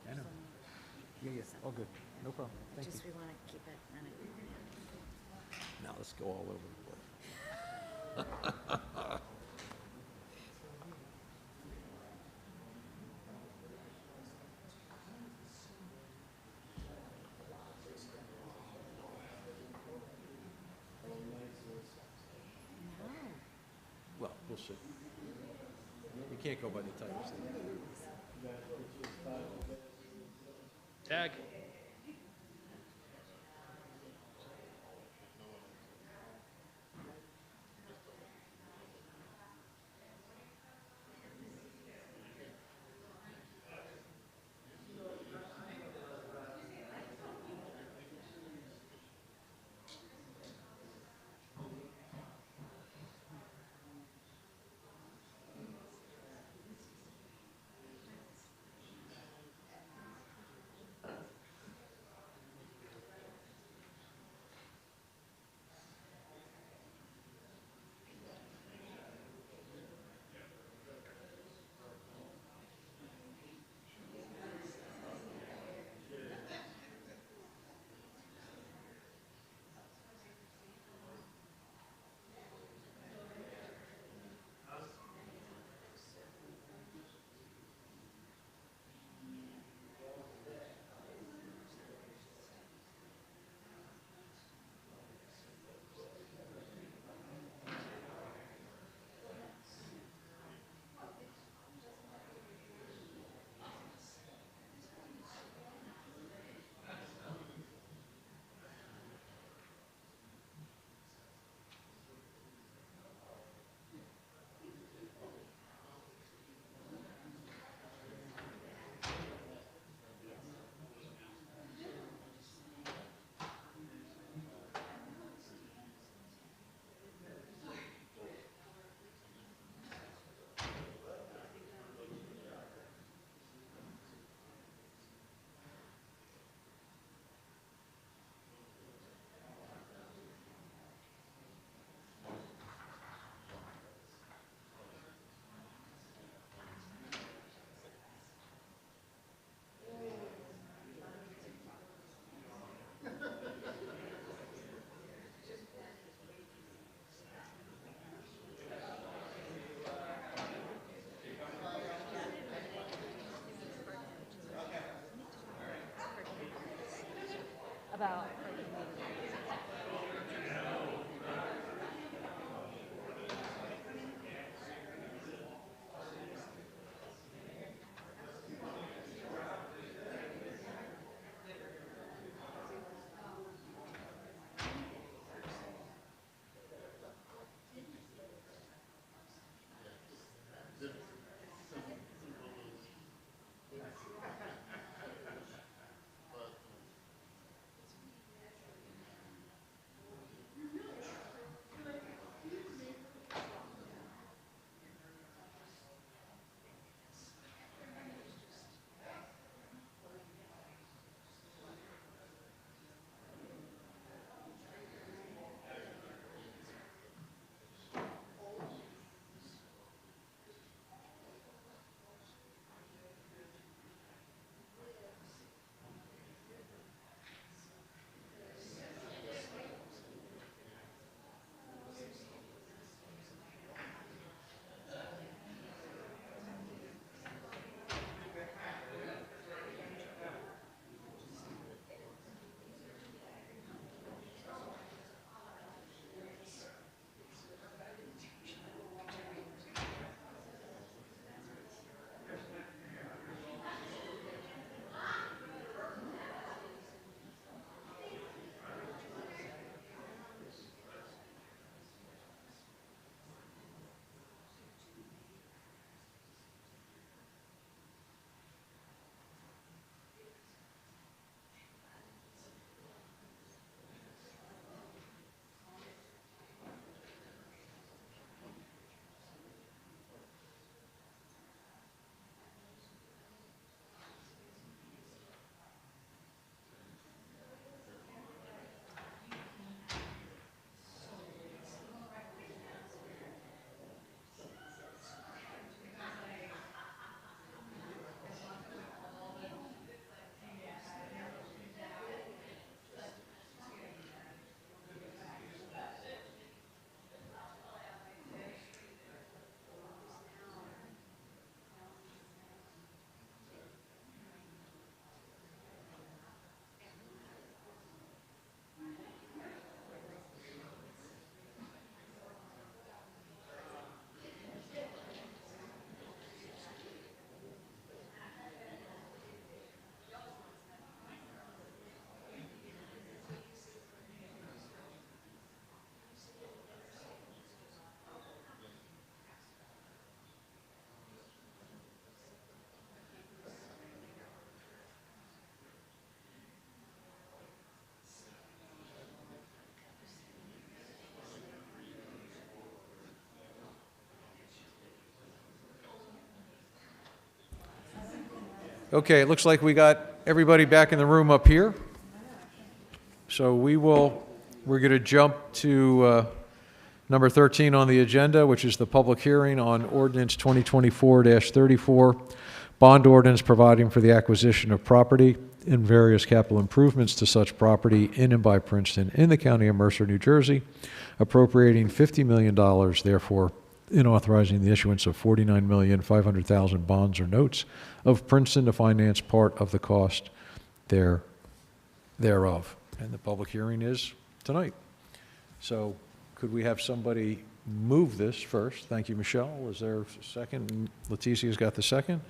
I know. Yeah, all good. No problem. Thank you. We want to keep it. Now let's go all over the place. Well, we'll see. You can't go by the titles. Tag. about. Okay, it looks like we got everybody back in the room up here. So we're going to jump to number 13 on the agenda, which is the public hearing on ordinance 2024-34, bond ordinance providing for the acquisition of property and various capital improvements to such property in and by Princeton in the county of Mercer, New Jersey, appropriating $50 million, therefore, in authorizing the issuance of $49,500,000 bonds or notes of Princeton to finance part of the cost thereof. And the public hearing is tonight. So could we have somebody move this first? Thank you, Michelle. Is there a second? Leticia's got the second.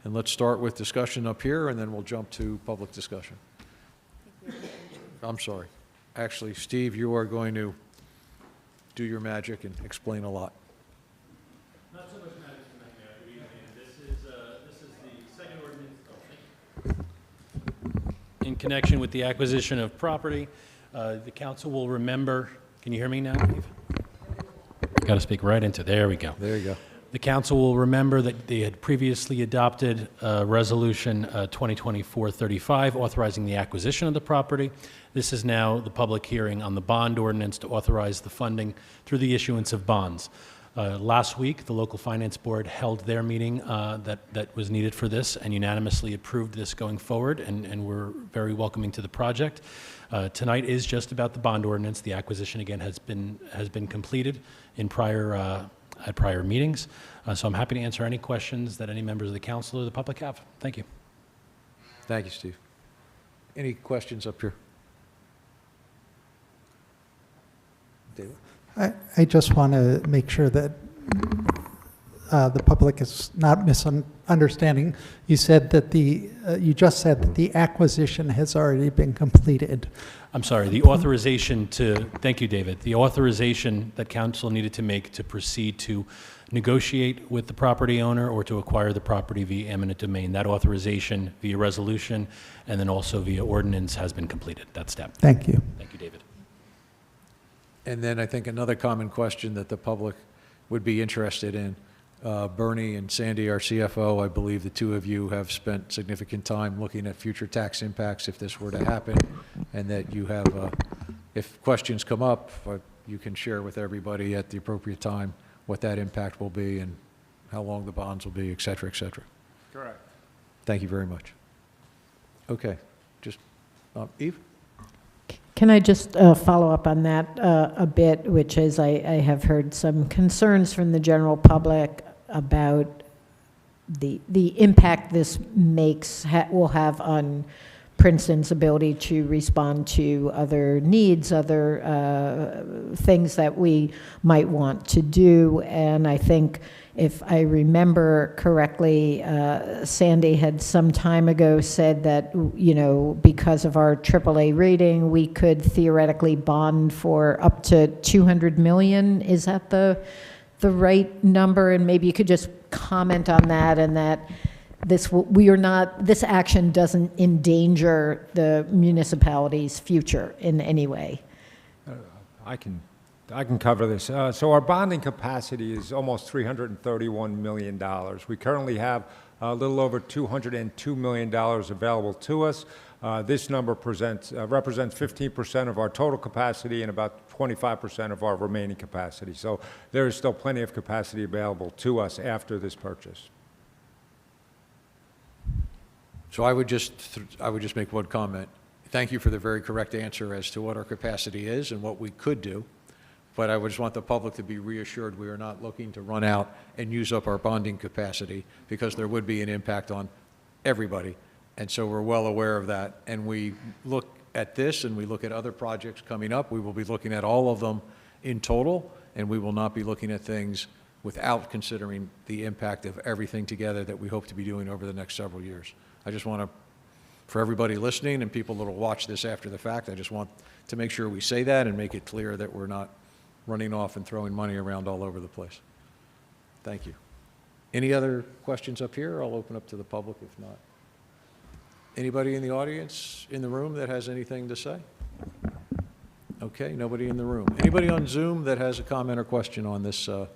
And let's start with discussion up here, and then we'll jump to public discussion. I'm sorry. Actually, Steve, you are going to do your magic and explain a lot. Not so much magic tonight, Mayor. Good evening. This is the second ordinance in connection with the acquisition of property. The council will remember. Can you hear me now, Dave? Got to speak right into. There we go. There you go. The council will remember that they had previously adopted Resolution 2024-35 authorizing the acquisition of the property. This is now the public hearing on the bond ordinance to authorize the funding through the issuance of bonds. Last week, the local finance board held their meeting that was needed for this and unanimously approved this going forward, and we're very welcoming to the project. Tonight is just about the bond ordinance. The acquisition, again, has been completed in at prior meetings. So I'm happy to answer any questions that any members of the council or the public have. Thank you. Thank you, Steve. Any questions up here? David. I just want to make sure that the public is not misunderstanding. You said that you just said that the acquisition has already been completed. I'm sorry, the authorization thank you, David. The authorization that council needed to make to proceed to negotiate with the property owner or to acquire the property via eminent domain, that authorization via resolution and then also via ordinance has been completed, that step. Thank you. Thank you, David. And then I think another common question that the public would be interested in, Bernie and Sandy, our CFO, I believe the two of you have spent significant time looking at future tax impacts if this were to happen, and that you have, if questions come up, you can share with everybody at the appropriate time what that impact will be and how long the bonds will be, et cetera, et cetera. Correct. Thank you very much. Okay, just, Eve? Can I just follow up on that a bit, which is I have heard some concerns from the general public about the impact this will have on Princeton's ability to respond to other needs, other things that we might want to do. And I think if I remember correctly, Sandy had some time ago said that, you know, because of our AAA rating, we could theoretically bond for up to $200 million. Is that the right number? And maybe you could just comment on that, and that this action doesn't endanger the municipality's future in any way. I can cover this. So our bonding capacity is almost $331 million. We currently have a little over $202 million available to us. This number represents 15% of our total capacity and about 25% of our remaining capacity. So there is still plenty of capacity available to us after this purchase. So I would just make one comment. Thank you for the very correct answer as to what our capacity is and what we could do. But I would just want the public to be reassured we are not looking to run out and use up our bonding capacity, because there would be an impact on everybody. And so we're well aware of that. And we look at this and we look at other projects coming up. We will be looking at all of them in total, and we will not be looking at things without considering the impact of everything together that we hope to be doing over the next several years. I just want to, for everybody listening and people that will watch this after the fact, I just want to make sure we say that and make it clear that we're not running off and throwing money around all over the place. Thank you. Any other questions up here? I'll open up to the public if not. Anybody in the audience, in the room, that has anything to say? Okay, nobody in the room. Anybody on Zoom that has a comment or question on this item?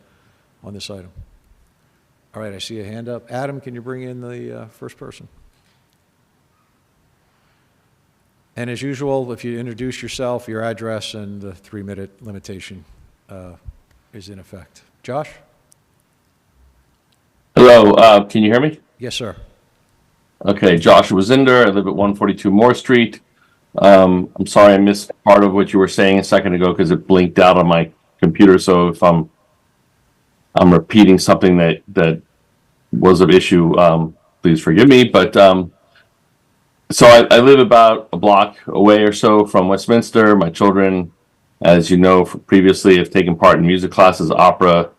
All right, I see a hand up. Adam, can you bring in the first person? And as usual, if you introduce yourself, your address, and the 3-minute limitation is in effect. Josh? Hello, can you hear me? Yes, sir. Okay, Joshua Zinder. I live at 142 Moore Street. I'm sorry I missed part of what you were saying a second ago because it blinked out on my computer. So if I'm repeating something that was of issue, please forgive me. But so I live about a block away or so from Westminster. My children, as you know previously, have taken part in music classes, opera,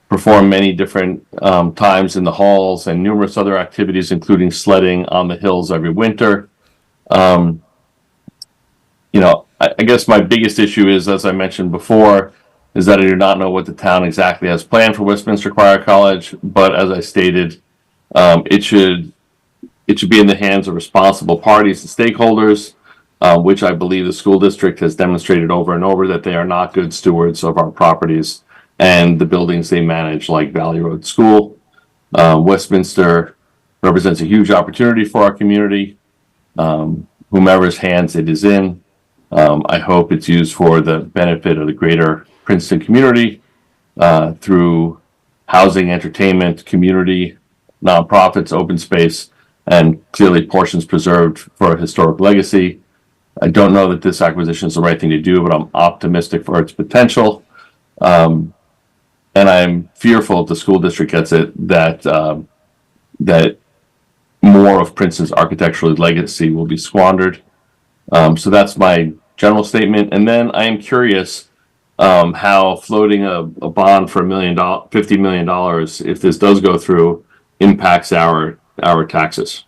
performed many different times in the halls, and numerous other activities, including sledding on the hills every winter. You know, I guess my biggest issue is, as I mentioned before, is that I do not know what the town exactly has planned for Westminster Choir College, but as I stated, it should be in the hands of responsible parties and stakeholders, which I believe the school district has demonstrated over and over that they are not good stewards of our properties and the buildings they manage, like Valley Road School. Westminster represents a huge opportunity for our community, whomever's hands it is in. I hope it's used for the benefit of the greater Princeton community through housing, entertainment, community, nonprofits, open space, and clearly portions preserved for a historic legacy. I don't know that this acquisition is the right thing to do, but I'm optimistic for its potential. And I'm fearful if the school district gets it, that more of Princeton's architectural legacy will be squandered. So that's my general statement. And then I am curious, how floating a bond for $50 million, if this does go through, impacts our taxes.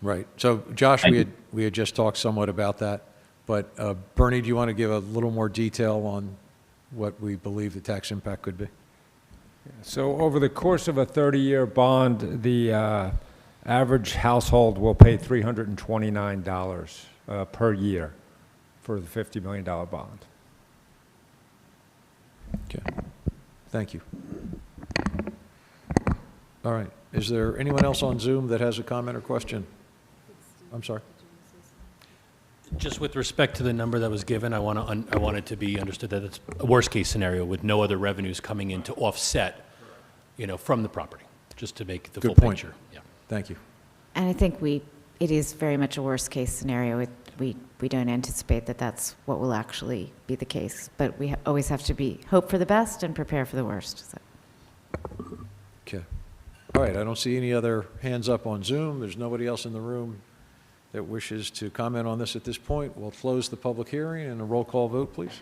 Right. So Josh, Thank we had just talked somewhat about that, but Bernie, do you want to give a little more detail on what we believe the tax impact could be? So over the course of a 30-year bond, the average household will pay $329 per year for the $50 million bond. Okay. Thank you. All right. Is there anyone else on Zoom that has a comment or question? I'm sorry. Just with respect to the number that was given, I want it to be understood that it's a worst-case scenario with no other revenues coming in to offset, from the property, just to make the full Good point. picture. Yeah. Thank you. And I think it is very much a worst-case scenario. We don't anticipate that that's what will actually be the case, but we always have to hope for the best and prepare for the worst. So. Okay. All right. I don't see any other hands up on Zoom. There's nobody else in the room that wishes to comment on this at this point. We'll close the public hearing and a roll call vote, please.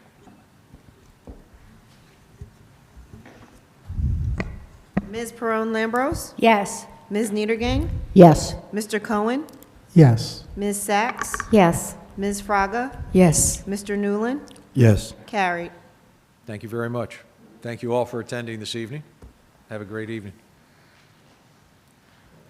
Ms. Perrone-Lambros? Yes. Ms. Niedergang? Yes. Mr. Cohen? Yes. Ms. Sachs? Yes. Ms. Fraga? Yes. Mr. Newland? Yes. Carried. Thank you very much. Thank you all for attending this evening. Have a great evening.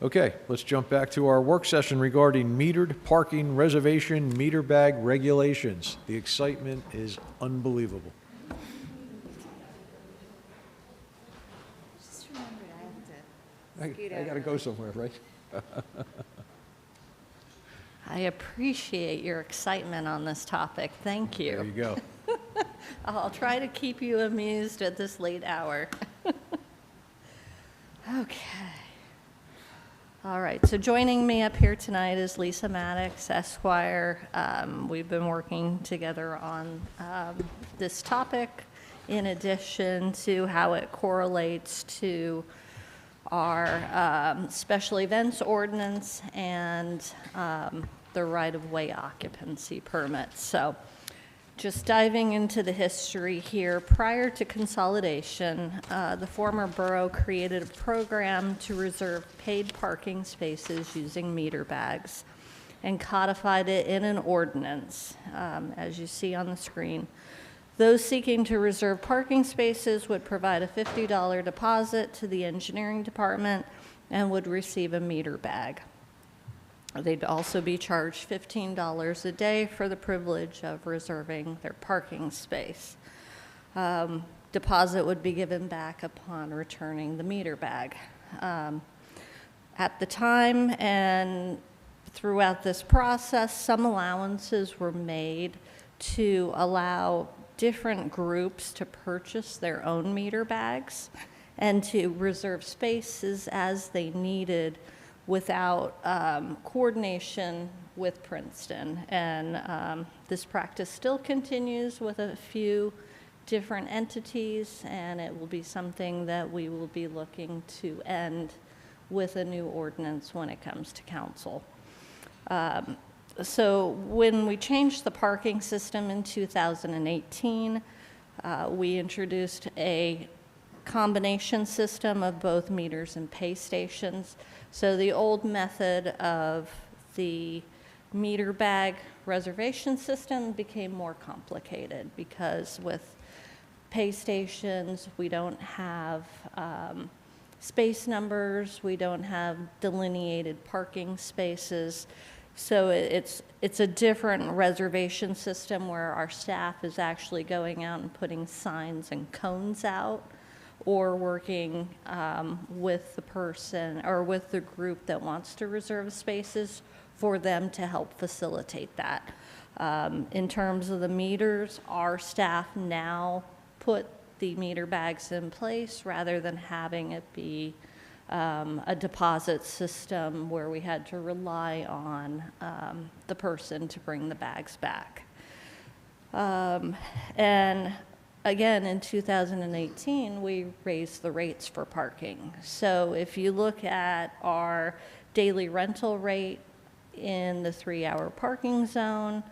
Okay, let's jump back to our work session regarding metered parking reservation meter bag regulations. The excitement is unbelievable. Just remember, I have to I got to go somewhere, right? I appreciate your excitement on this topic. Thank you. There you go. I'll try to keep you amused at this late hour. Okay. All right, so joining me up here tonight is Lisa Maddox, Esquire. We've been working together on this topic in addition to how it correlates to our special events ordinance and the right-of-way occupancy permits. So just diving into the history here, prior to consolidation, the former borough created a program to reserve paid parking spaces using meter bags and codified it in an ordinance, as you see on the screen. Those seeking to reserve parking spaces would provide a $50 deposit to the engineering department and would receive a meter bag. They'd also be charged $15 a day for the privilege of reserving their parking space. Deposit would be given back upon returning the meter bag. At the time and throughout this process, some allowances were made to allow different groups to purchase their own meter bags and to reserve spaces as they needed without coordination with Princeton. And this practice still continues with a few different entities, and it will be something that we will be looking to end with a new ordinance when it comes to council. So when we changed the parking system in 2018, we introduced a combination system of both meters and pay stations. So the old method of the meter bag reservation system became more complicated because with pay stations, we don't have space numbers, we don't have delineated parking spaces. So it's a different reservation system where our staff is actually going out and putting signs and cones out, or working with the person or with the group that wants to reserve spaces for them to help facilitate that. In terms of the meters, our staff now put the meter bags in place rather than having it be a deposit system where we had to rely on the person to bring the bags back. And again, in 2018, we raised the rates for parking. So if you look at our daily rental rate in the 3-hour parking zone,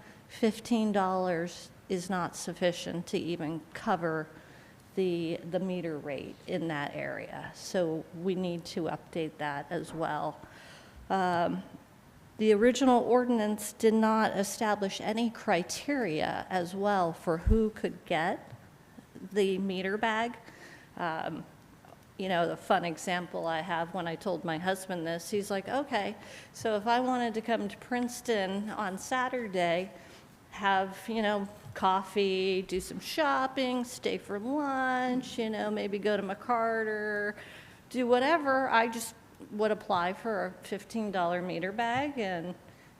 $15 is not sufficient to even cover the meter rate in that area. So we need to update that as well. The original ordinance did not establish any criteria as well for who could get the meter bag. You know, the fun example I have when I told my husband this, he's like, okay, so if I wanted to come to Princeton on Saturday, have, you know, coffee, do some shopping, stay for lunch, you know, maybe go to McCarter, do whatever, I just would apply for a $15 meter bag and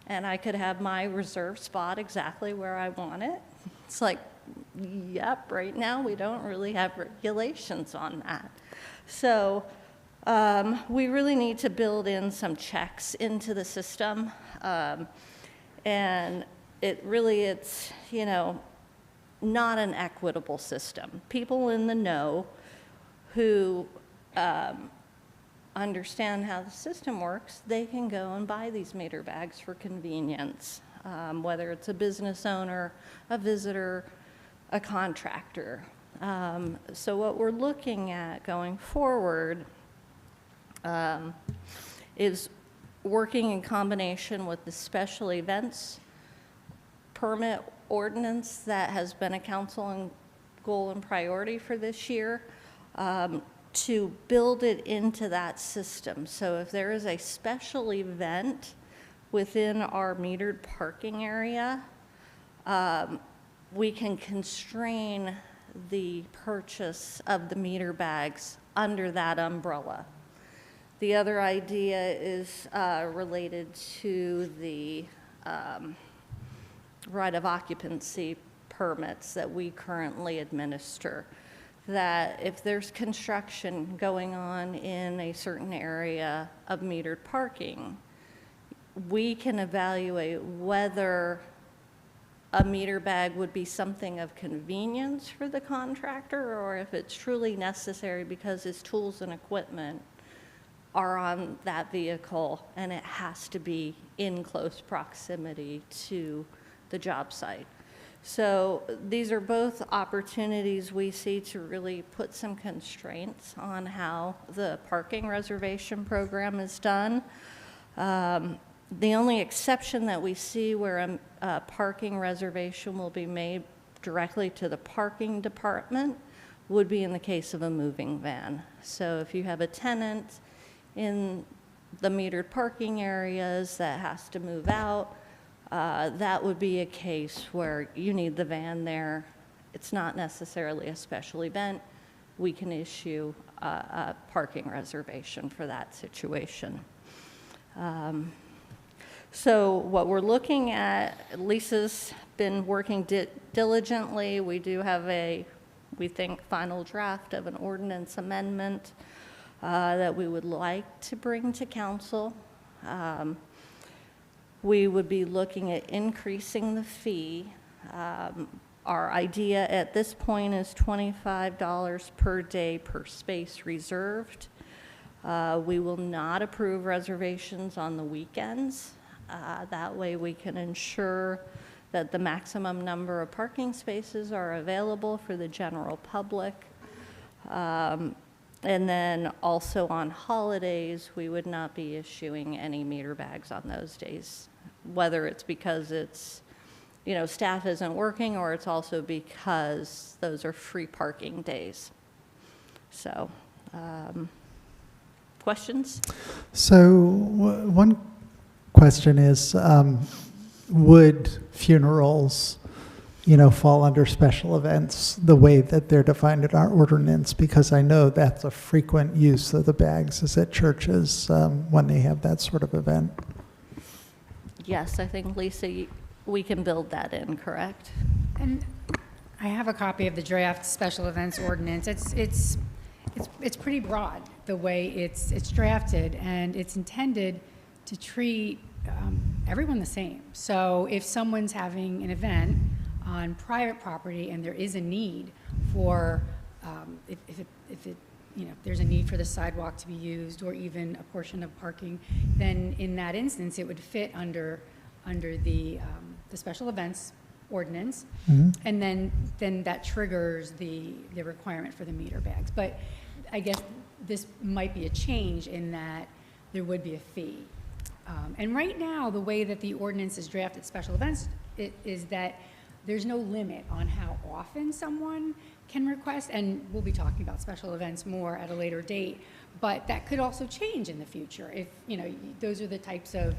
I could have my reserved spot exactly where I want it. It's like, yep, right now we don't really have regulations on that. So we really need to build in some checks into the system. And it's, you know, not an equitable system. People in the know who understand how the system works, they can go and buy these meter bags for convenience, whether it's a business owner, a visitor, a contractor. So what we're looking at going forward is working in combination with the special events permit ordinance that has been a council and goal and priority for this year, to build it into that system. So if there is a special event within our metered parking area, we can constrain the purchase of the meter bags under that umbrella. The other idea is related to the right of occupancy permits that we currently administer, that if there's construction going on in a certain area of metered parking, we can evaluate whether a meter bag would be something of convenience for the contractor or if it's truly necessary because his tools and equipment are on that vehicle and it has to be in close proximity to the job site. So these are both opportunities we see to really put some constraints on how the parking reservation program is done. The only exception that we see where a parking reservation will be made directly to the parking department would be in the case of a moving van. So if you have a tenant in the metered parking areas that has to move out, that would be a case where you need the van there. It's not necessarily a special event. We can issue a parking reservation for that situation. So what we're looking at, Lisa's been working diligently. We do have we think, final draft of an ordinance amendment that we would like to bring to council. We would be looking at increasing the fee. Our idea at this point is $25 per day per space reserved. We will not approve reservations on the weekends. That way we can ensure that the maximum number of parking spaces are available for the general public. And then also on holidays, we would not be issuing any meter bags on those days, whether it's because it's, you know, staff isn't working or it's also because those are free parking days. So, questions? So one question is, would funerals, fall under special events the way that they're defined in our ordinance? Because I know that's a frequent use of the bags is at churches when they have that sort of event. Yes, I think, Lisa, we can build that in, correct? And I have a copy of the draft special events ordinance. It's pretty broad the way it's drafted, and it's intended to treat everyone the same. So if someone's having an event on private property and there is a need for, if there's a need for the sidewalk to be used or even a portion of parking, then in that instance it would fit under the special events ordinance. Mhm. And then that triggers the requirement for the meter bags. But I guess this might be a change in that there would be a fee. And right now, the way that the ordinance is drafted, special events, is that there's no limit on how often someone can request, and we'll be talking about special events more at a later date, but that could also change in the future if, those are the types of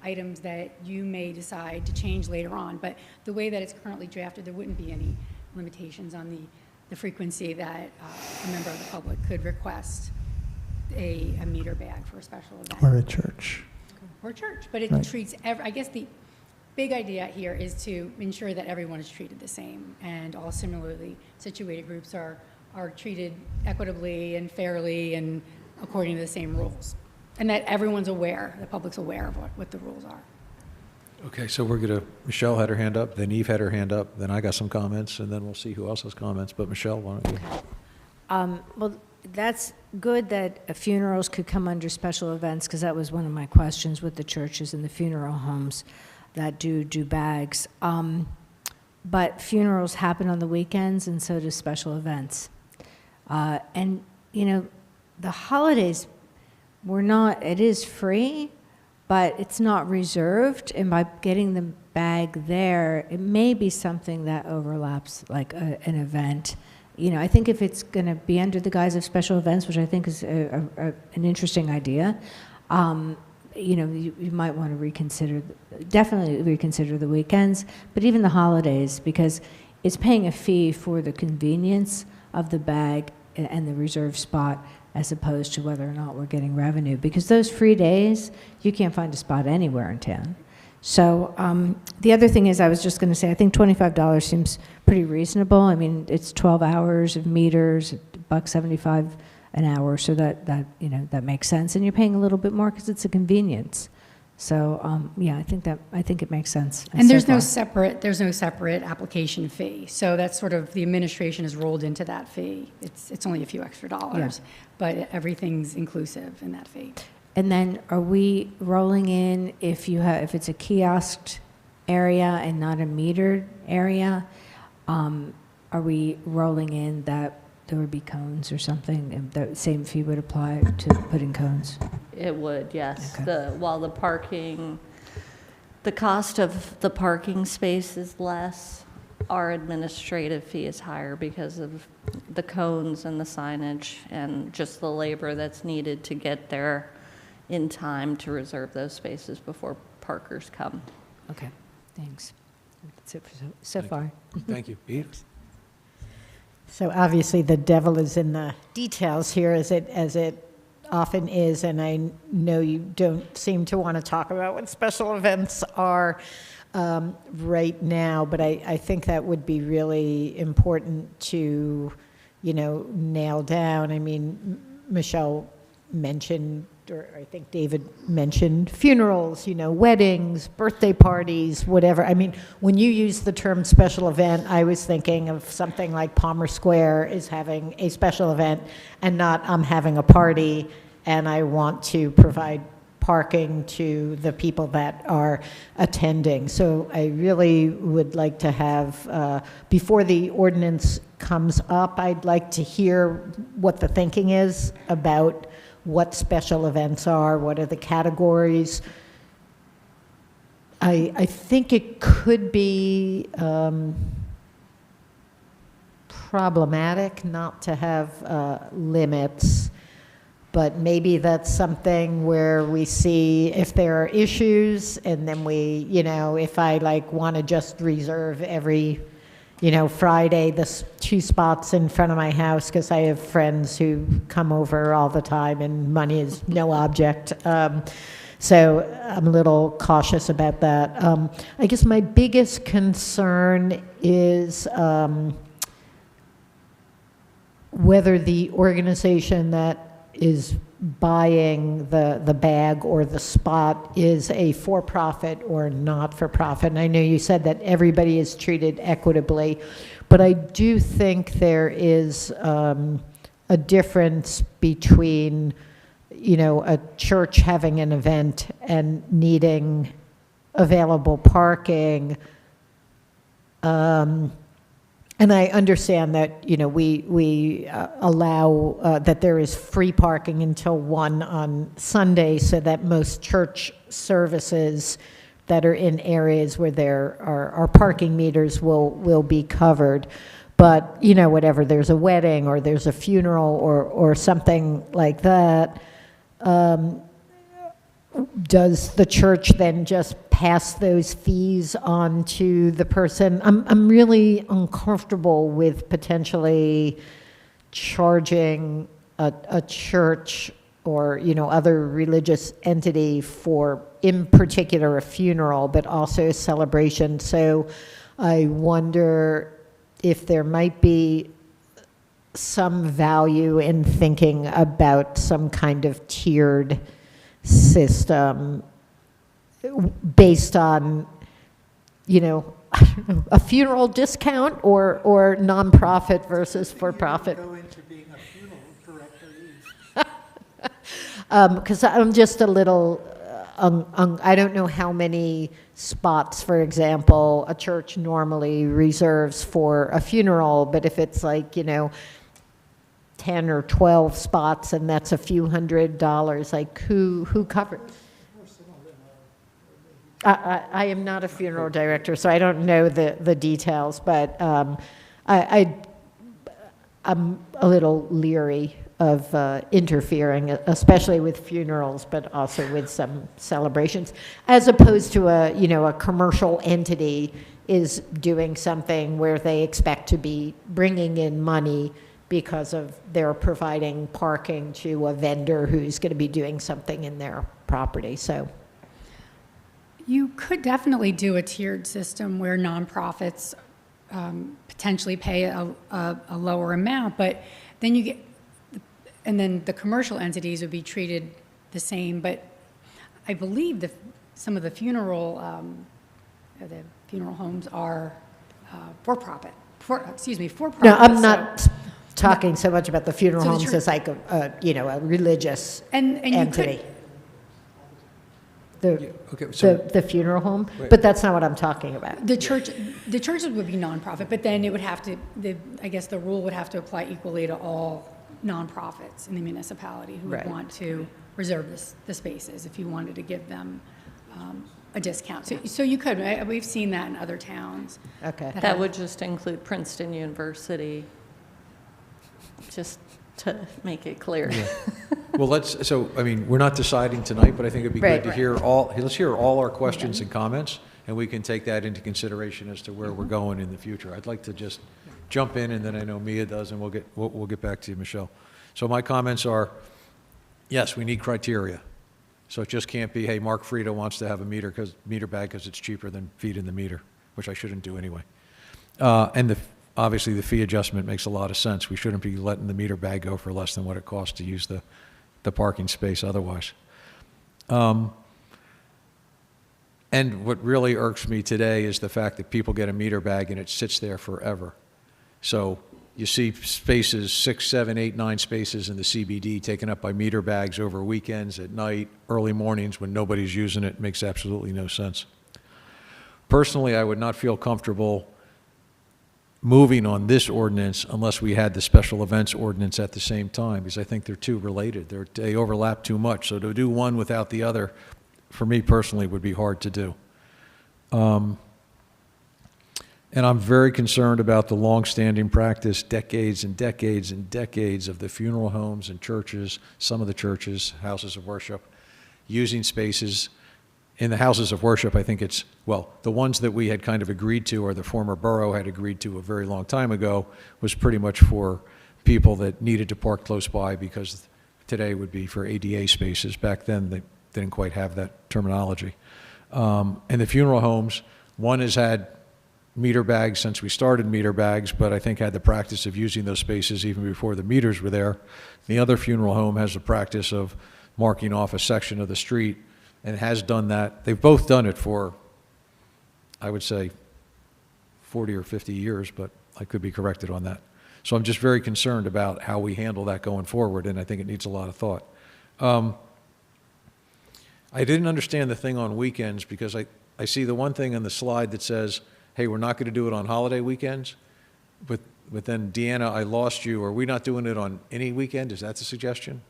items that you may decide to change later on. But the way that it's currently drafted, there wouldn't be any limitations on the frequency that a member of the public could request a meter bag for a special event. Or a church. Or church, but it Right. treats, I guess the big idea here is to ensure that everyone is treated the same, and all similarly situated groups are treated equitably and fairly and according to the same rules. And that everyone's aware, the public's aware of what the rules are. Okay, so Michelle had her hand up, then Eve had her hand up, then I got some comments, and then we'll see who else has comments. But Michelle, why don't you? Well, that's good that funerals could come under special events, because that was one of my questions with the churches and the funeral homes that do bags. But funerals happen on the weekends, and so do special events. And, the holidays, it is free, but it's not reserved, and by getting the bag there, it may be something that overlaps like an event. I think if it's going to be under the guise of special events, which I think is an interesting idea, you might want to definitely reconsider the weekends, but even the holidays, because it's paying a fee for the convenience of the bag and the reserved spot, as opposed to whether or not we're getting revenue. Because those free days, you can't find a spot anywhere in town. So the other thing is, I was just going to say, I think $25 seems pretty reasonable. I mean, it's 12 hours of meters, $1.75 an hour, so that makes sense. And you're paying a little bit more because it's a convenience. So I think it makes sense. And there's no so far. separate application fee. So that's sort of, the administration is rolled into that fee. It's only a few extra dollars, but everything's inclusive in that fee. And then are we rolling in if it's a kiosk area and not a metered area? Are we rolling in that there would be cones or something, and the same fee would apply to putting cones? It would, yes. Okay. While the cost of the parking space is less, our administrative fee is higher because of the cones and the signage and just the labor that's needed to get there in time to reserve those spaces before parkers come. Okay, thanks. That's it for so far. Thank you. Eve? So obviously, the devil is in the details here, as it often is, and I know you don't seem to want to talk about what special events are right now, but I think that would be really important to, nail down. I mean, Michelle mentioned, or I think David mentioned, funerals, weddings, birthday parties, whatever. I mean, when you use the term special event, I was thinking of something like Palmer Square is having a special event, and not I'm having a party and I want to provide parking to the people that are attending. So I really would like to have, before the ordinance comes up, I'd like to hear what the thinking is about what special events are, what are the categories. I think it could be problematic not to have limits, but maybe that's something where we see if there are issues, and then we, if I want to just reserve every Friday, the 2 spots in front of my house, because I have friends who come over all the time and money is no object. So I'm a little cautious about that. I guess my biggest concern is whether the organization that is buying the bag or the spot is a for-profit or not-for-profit. And I know you said that everybody is treated equitably, but I do think there is a difference between, a church having an event and needing available parking And I understand that, we allow that there is free parking until 1 on Sunday, so that most church services that are in areas where there are parking meters will be covered. But, whatever, there's a wedding or there's a funeral or something like that, does the church then just pass those fees on to the person? I'm really uncomfortable with potentially charging a church or, other religious entity for, in particular, a funeral, but also a celebration. So I wonder if there might be some value in thinking about some kind of tiered system based on, I don't know, a funeral discount or nonprofit versus for-profit. Go into being a funeral director. Because I'm just a little, I don't know how many spots, for example, a church normally reserves for a funeral, but if it's like, 10 or 12 spots and that's a few $100s, like who covers? I am not a funeral director, so I don't know the details, but I'm a little leery of interfering, especially with funerals, but also with some celebrations, as opposed to a commercial entity is doing something where they expect to be bringing in money because of they're providing parking to a vendor who's going to be doing something in their property. So You could definitely do a tiered system where nonprofits potentially pay a lower amount, but then then the commercial entities would be treated the same. But I believe some of the funeral homes are for-profit. For-profit. No, I'm not talking so much about the funeral So the homes church- as like a religious And you entity. Okay, so- The funeral home, Right. but that's not what I'm talking about. The churches would be nonprofit, but then it would have to, I guess the rule would have to apply equally to all nonprofits in the municipality who would Right. want to reserve the spaces if you wanted to give them a discount. So you could, we've seen that in other towns. Okay. That would just include Princeton University, just to make it clear. Well, we're not deciding tonight, but I think it'd be Right. good to hear let's hear all our questions and comments, and we can take that into consideration as to where we're going in the future. I'd like to just jump in, and then I know Mia does, and we'll get back to you, Michelle. So my comments are, yes, we need criteria. So it just can't be, hey, Mark Frida wants to have a meter bag because it's cheaper than feed in the meter, which I shouldn't do anyway. And obviously, the fee adjustment makes a lot of sense. We shouldn't be letting the meter bag go for less than what it costs to use the parking space otherwise. And what really irks me today is the fact that people get a meter bag and it sits there forever. So you see spaces, 6, 7, 8, 9 spaces in the CBD taken up by meter bags over weekends, at night, early mornings when nobody's using it. It makes absolutely no sense. Personally, I would not feel comfortable moving on this ordinance unless we had the special events ordinance at the same time, because I think they're too related. They overlap too much. So to do one without the other, for me personally, would be hard to do. And I'm very concerned about the longstanding practice, decades and decades and decades, of the funeral homes and churches, some of the churches, houses of worship, using spaces. In the houses of worship, I think the ones that we had kind of agreed to, or the former borough had agreed to a very long time ago, was pretty much for people that needed to park close by, because today would be for ADA spaces. Back then, they didn't quite have that terminology. And the funeral homes, one has had meter bags since we started meter bags, but I think had the practice of using those spaces even before the meters were there. The other funeral home has the practice of marking off a section of the street and has done that. They've both done it for, I would say, 40 or 50 years, but I could be corrected on that. So I'm just very concerned about how we handle that going forward, and I think it needs a lot of thought. I didn't understand the thing on weekends, because I see the one thing on the slide that says hey, we're not going to do it on holiday weekends, but then, Deanna, I lost you. Are we not doing it on any weekend? Is that the suggestion?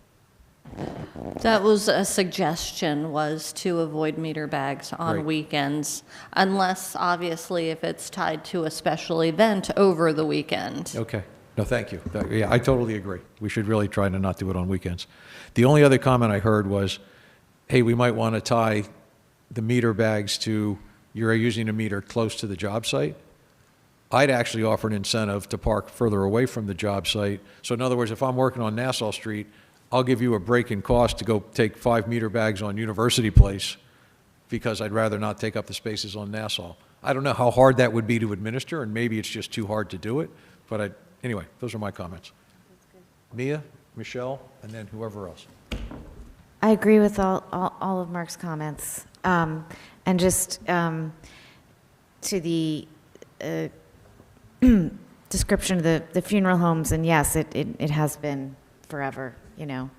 That was a suggestion, was to avoid meter bags on Right. weekends, unless, obviously, if it's tied to a special event over the weekend. Okay. No, thank you. Yeah, I totally agree. We should really try to not do it on weekends. The only other comment I heard was, hey, we might want to tie the meter bags to, you're using a meter close to the job site. I'd actually offer an incentive to park further away from the job site. So in other words, if I'm working on Nassau Street, I'll give you a break in cost to go take 5 meter bags on University Place because I'd rather not take up the spaces on Nassau. I don't know how hard that would be to administer, and maybe it's just too hard to do it, but anyway, those are my comments. Mia, Michelle, and then whoever else. I agree with all of Mark's comments. And just to the description of the funeral homes, and yes, it has been forever, you know,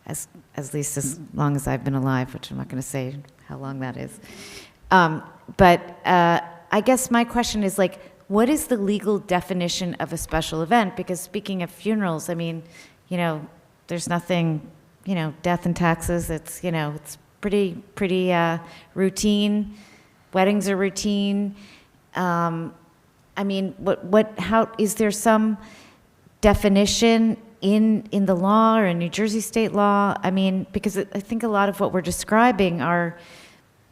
as least as long as I've been alive, which I'm not going to say how long that is. But I guess my question is, like, what is the legal definition of a special event? Because speaking of funerals, I mean, you know, there's nothing, you know, death and taxes, it's, you know, it's pretty routine. Weddings are routine. I mean, how, is there some definition in the law or in New Jersey state law? I mean, because I think a lot of what we're describing are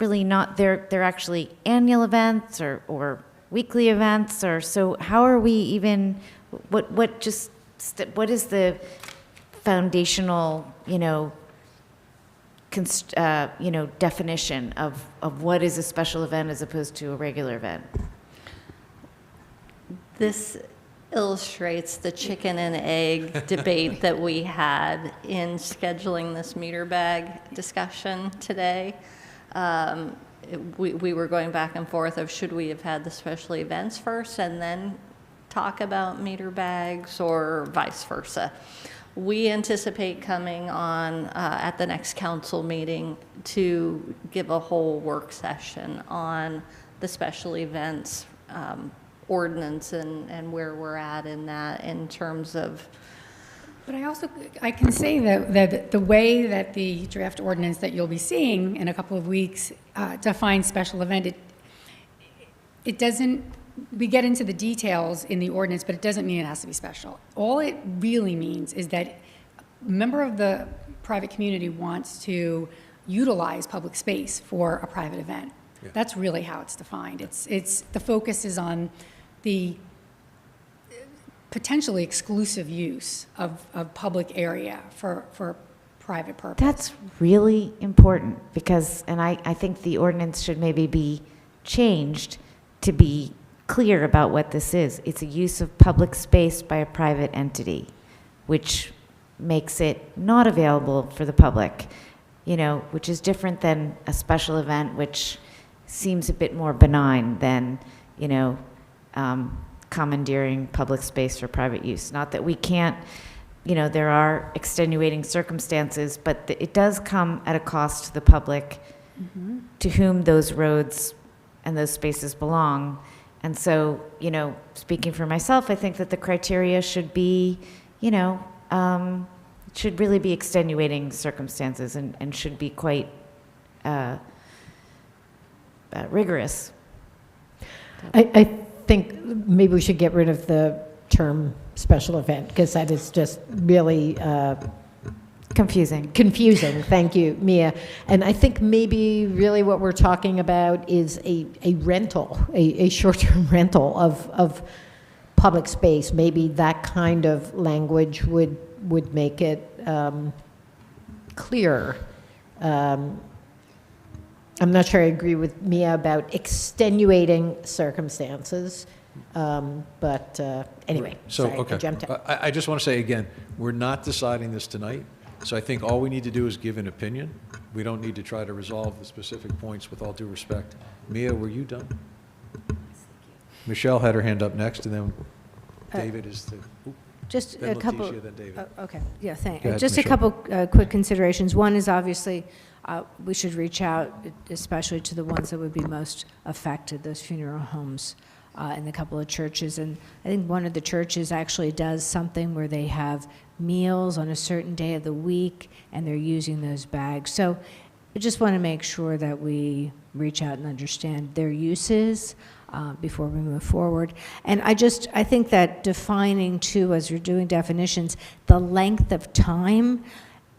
really not, they're actually annual events or weekly events, or so how are we even, what is the foundational, definition of what is a special event as opposed to a regular event? This illustrates the chicken and egg debate that we had in scheduling this meter bag discussion today. We were going back and forth of should we have had the special events first and then talk about meter bags, or vice versa. We anticipate coming on at the next council meeting to give a whole work session on the special events ordinance and where we're at in that in terms of. But I can say that the way that the draft ordinance that you'll be seeing in a couple of weeks defines special event, it doesn't, we get into the details in the ordinance, but it doesn't mean it has to be special. All it really means is that a member of the private community wants to utilize public space for a private event. Yeah. That's really how it's defined. It's the focus is on the potentially exclusive use of public area for private purpose. That's really important because, and I think the ordinance should maybe be changed to be clear about what this is. It's a use of public space by a private entity, which makes it not available for the public, which is different than a special event, which seems a bit more benign than, commandeering public space for private use. Not that we can't, there are extenuating circumstances, but it does come at a cost to the public to whom those roads and those spaces belong. And so, speaking for myself, I think that the criteria should be, should really be extenuating circumstances and should be quite rigorous. I think maybe we should get rid of the term special event because that is just really confusing. Thank you, Mia. And I think maybe really what we're talking about is a rental, a short-term rental of public space. Maybe that kind of language would make it clearer. I'm not sure I agree with Mia about extenuating circumstances, but anyway, So, sorry, okay. I jumped out. I just want to say again, we're not deciding this tonight, so I think all we need to do is give an opinion. We don't need to try to resolve the specific points with all due respect. Mia, were you done? Michelle had her hand up next, and then David is the... Just then a couple. Leticia, then David. Okay, yeah, thanks. Go ahead, Just Michelle. a couple quick considerations. One is obviously we should reach out, especially to the ones that would be most affected, those funeral homes. in a couple of churches. And I think one of the churches actually does something where they have meals on a certain day of the week, and they're using those bags. So I just want to make sure that we reach out and understand their uses before we move forward. And I think that defining too, as you're doing definitions, the length of time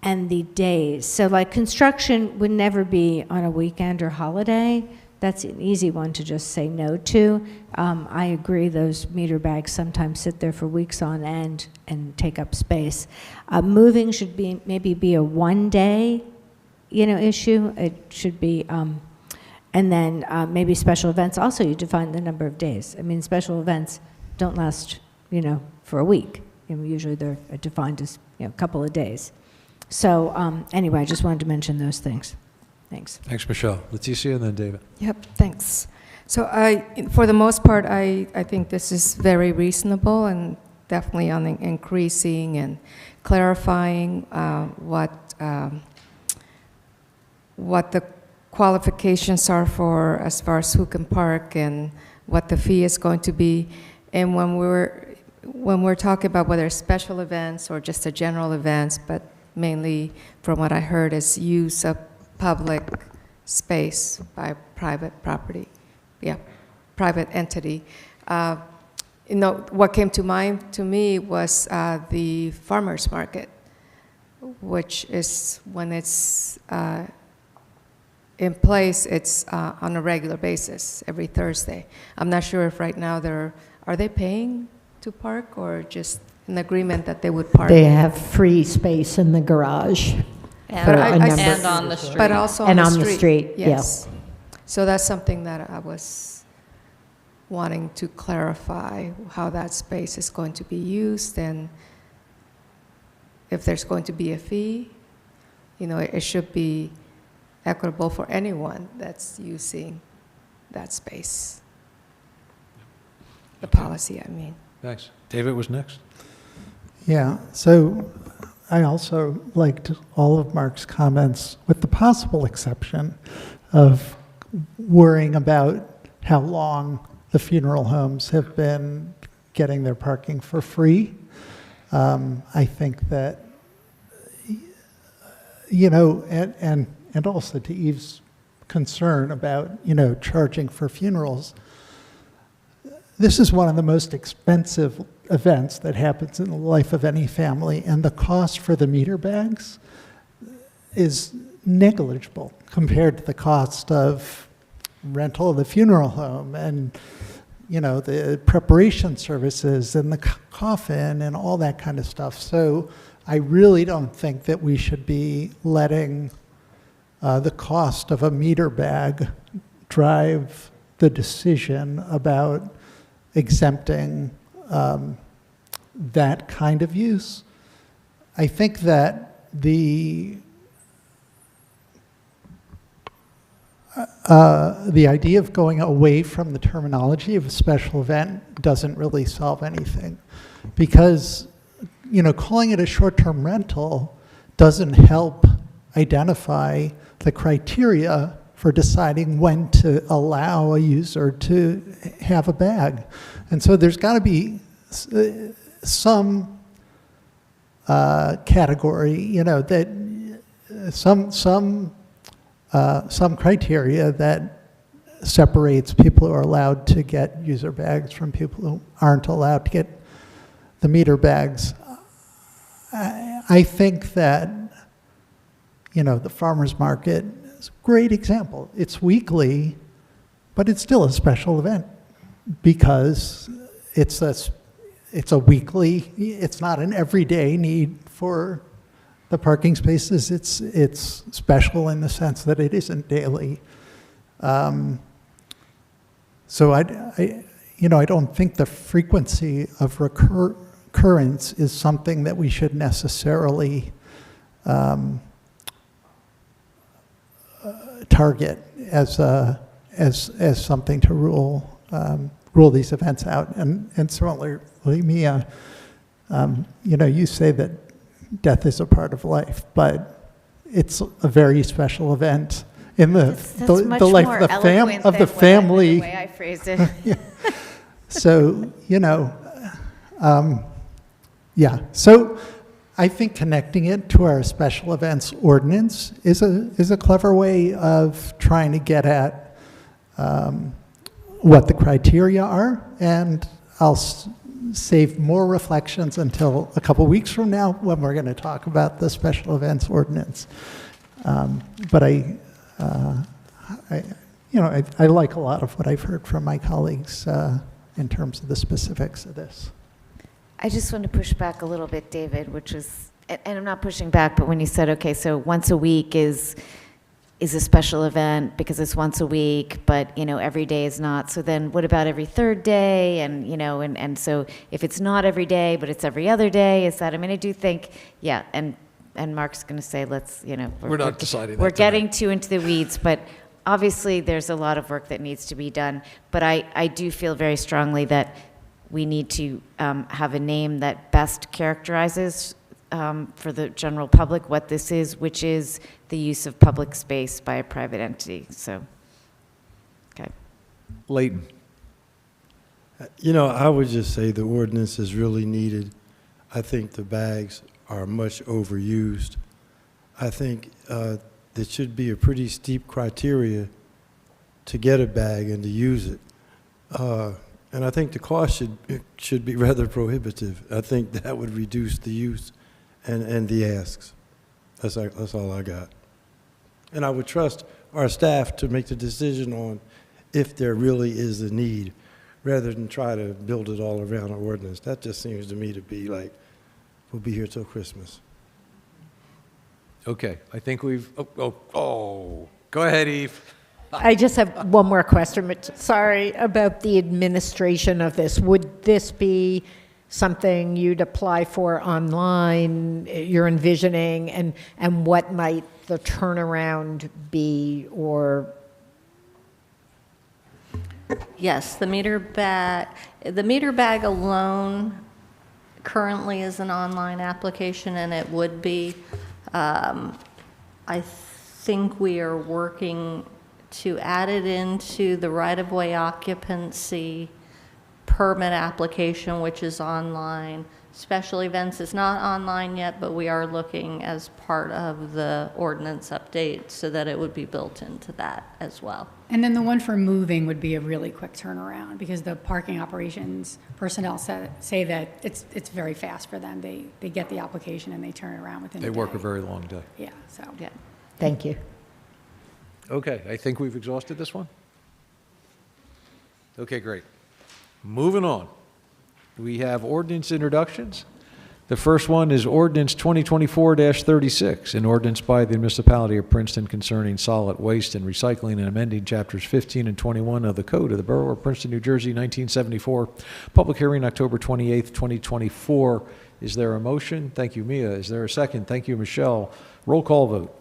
and the days. So like construction would never be on a weekend or holiday. That's an easy one to just say no to. I agree, those meter bags sometimes sit there for weeks on end and take up space. Moving should be maybe be a one-day, issue. It should be, and then maybe special events. Also, you define the number of days. I mean, special events don't last, for a week. Usually they're defined as a couple of days. So anyway, I just wanted to mention those things. Thanks. Thanks, Michelle. Leticia and then David. Yep, thanks. So for the most part, I think this is very reasonable and definitely on increasing and clarifying what the qualifications are for as far as who can park and what the fee is going to be. And when we're talking about whether it's special events or just a general events, but mainly from what I heard is use of public space by private property, private entity. What came to mind to me was the farmers market, which is when it's in place, it's on a regular basis every Thursday. I'm not sure if right now are they paying to park or just an agreement that they would park? They have free space in the garage. And on the street. But also and on the street, yes. So that's something that I was wanting to clarify, how that space is going to be used, and if there's going to be a fee, it should be equitable for anyone that's using that space. The policy, I mean. Thanks. David was next. Yeah, so I also liked all of Mark's comments, with the possible exception of worrying about how long the funeral homes have been getting their parking for free. I think that, and also to Eve's concern about, charging for funerals, this is one of the most expensive events that happens in the life of any family, and the cost for the meter bags is negligible compared to the cost of rental of the funeral home and the preparation services and the coffin and all that kind of stuff. So I really don't think that we should be letting the cost of a meter bag drive the decision about exempting that kind of use. I think that the idea of going away from the terminology of a special event doesn't really solve anything, because calling it a short-term rental doesn't help identify the criteria for deciding when to allow a user to have a bag. And so there's got to be some category, that some criteria that separates people who are allowed to get user bags from people who aren't allowed to get the meter bags. I think that, the farmers market is a great example. It's weekly, but it's still a special event because it's a weekly, it's not an everyday need for the parking spaces. It's special in the sense that it isn't daily. So I don't think the frequency of recurrence is something that we should necessarily target as something to rule these events out. And certainly, Mia, you say that death is a part of life, but it's a very special event in the life of the family. The way I phrased it. So, yeah. So I think connecting it to our special events ordinance is a clever way of trying to get at what the criteria are, and I'll save more reflections until a couple weeks from now when we're going to talk about the special events ordinance. But I like a lot of what I've heard from my colleagues in terms of the specifics of this. I just want to push back a little bit, David, which is, and I'm not pushing back, but when you said, okay, so once a week is a special event because it's once a week, but, every day is not. So then what about every third day? And, and so if it's not every day, but it's every other day, is that, I do think, yeah, and Mark's going to say, let's, We're not deciding that we're tonight. getting too into the weeds, but obviously there's a lot of work that needs to be done. But I do feel very strongly that we need to have a name that best characterizes for the general public what this is, which is the use of public space by a private entity. So, okay. Leighton. I would just say the ordinance is really needed. I think the bags are much overused. I think there should be a pretty steep criteria to get a bag and to use it. And I think the cost should be rather prohibitive. I think that would reduce the use and the asks. That's all I got. And I would trust our staff to make the decision on if there really is a need, rather than try to build it all around an ordinance. That just seems to me to be like, we'll be here till Christmas. Okay, I think we've, go ahead, Eve. I just have one more question. Sorry, about the administration of this. Would this be something you'd apply for online, you're envisioning, and what might the turnaround be, or? Yes, the meter bag alone currently is an online application, and it would be. I think we are working to add it into the right-of-way occupancy permit application, which is online. Special events is not online yet, but we are looking as part of the ordinance update so that it would be built into that as well. And then the one for moving would be a really quick turnaround because the parking operations personnel say that it's very fast for them. They get the application and they turn it around within a day. They work a very long day. Yeah, so. Yeah. Thank you. Okay, I think we've exhausted this one. Okay, great. Moving on. We have ordinance introductions. The first one is ordinance 2024-36, an ordinance by the municipality of Princeton concerning solid waste and recycling and amending chapters 15 and 21 of the Code of the Borough of Princeton, New Jersey, 1974. Public hearing October 28th, 2024. Is there a motion? Thank you, Mia. Is there a second? Thank you, Michelle. Roll call vote.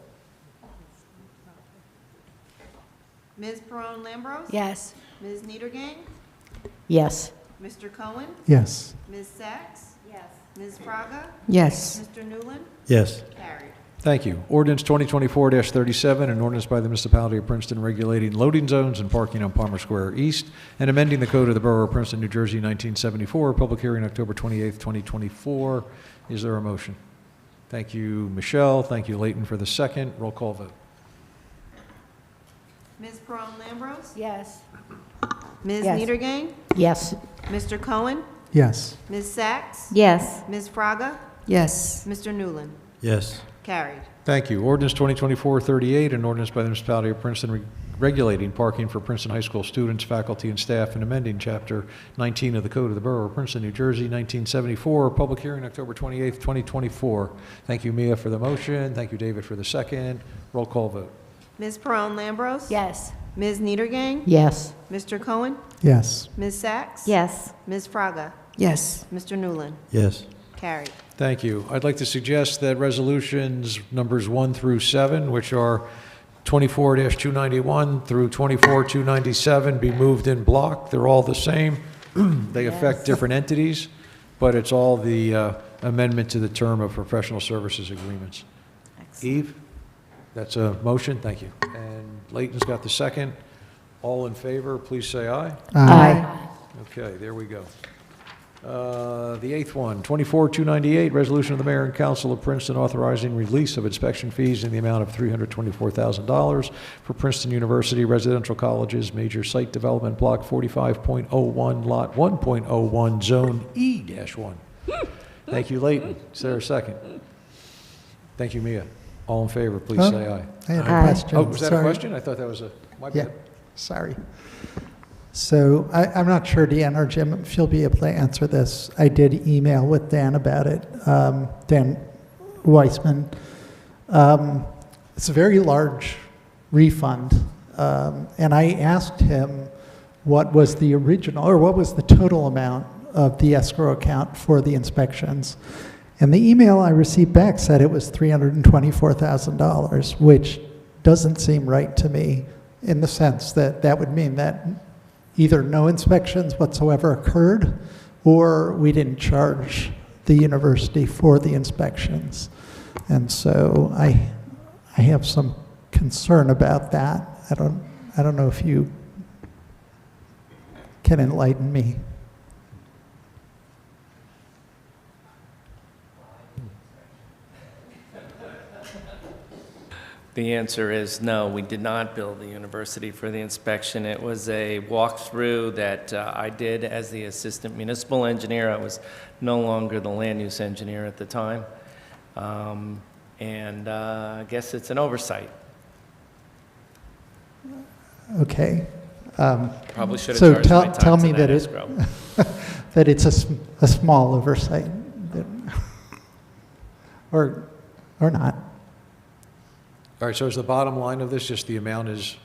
Ms. Perone Lambros? Yes. Ms. Niedergang? Yes. Mr. Cohen? Yes. Ms. Sachs? Yes. Ms. Fraga? Yes. Mr. Newland? Yes. Carried. Thank you. Ordinance 2024-37, an ordinance by the municipality of Princeton regulating loading zones and parking on Palmer Square East and amending the Code of the Borough of Princeton, New Jersey, 1974. Public hearing October 28th, 2024. Is there a motion? Thank you, Michelle. Thank you, Leighton, for the second. Roll call vote. Ms. Perone Lambros? Yes. Ms. Yes. Niedergang? Yes. Mr. Cohen? Yes. Ms. Sachs? Yes. Ms. Fraga? Yes. Mr. Newland? Yes. Carried. Thank you. Ordinance 2024-38, an ordinance by the municipality of Princeton regulating parking for Princeton High School students, faculty, and staff, and amending Chapter 19 of the Code of the Borough of Princeton, New Jersey, 1974. Public hearing October 28th, 2024. Thank you, Mia, for the motion. Thank you, David, for the second. Roll call vote. Ms. Perone Lambros? Yes. Ms. Niedergang? Yes. Mr. Cohen? Yes. Ms. Sachs? Yes. Ms. Fraga? Yes. Mr. Newland? Yes. Carried. Thank you. I'd like to suggest that resolutions numbers 1 through 7, which are 24-291 through 24-297, be moved in block. They're all the same. They affect different entities, but it's all the amendment to the term of professional services agreements. Eve, that's a motion. Thank you. And Leighton's got the second. All in favor, please say aye. Aye. Okay, there we go. The eighth one, 24-298, resolution of the mayor and council of Princeton authorizing release of inspection fees in the amount of $324,000 for Princeton University Residential College's major site development block 45.01, lot 1.01, zone E-1. Thank you, Leighton. Is there a second? Thank you, Mia. All in favor, please say aye. I had a question. Oh, was that a Sorry. question? I thought that was a, my Yeah, bad. sorry. So I'm not sure, Dan or Jim, if you'll be able to answer this. I did email with Dan about it, Dan Weissman. It's a very large refund, and I asked him what was the original, or what was the total amount of the escrow account for the inspections. And the email I received back said it was $324,000, which doesn't seem right to me in the sense that that would mean that either no inspections whatsoever occurred or we didn't charge the university for the inspections. And so I have some concern about that. I don't know if you can enlighten me. The answer is no, we did not bill the university for the inspection. It was a walkthrough that I did as the assistant municipal engineer. I was no longer the land use engineer at the time. I guess it's an oversight. Okay. Probably should have so charged my tell time me to that that it escrow. that it's a small oversight, or not. All right, so is the bottom line of this just the amount is,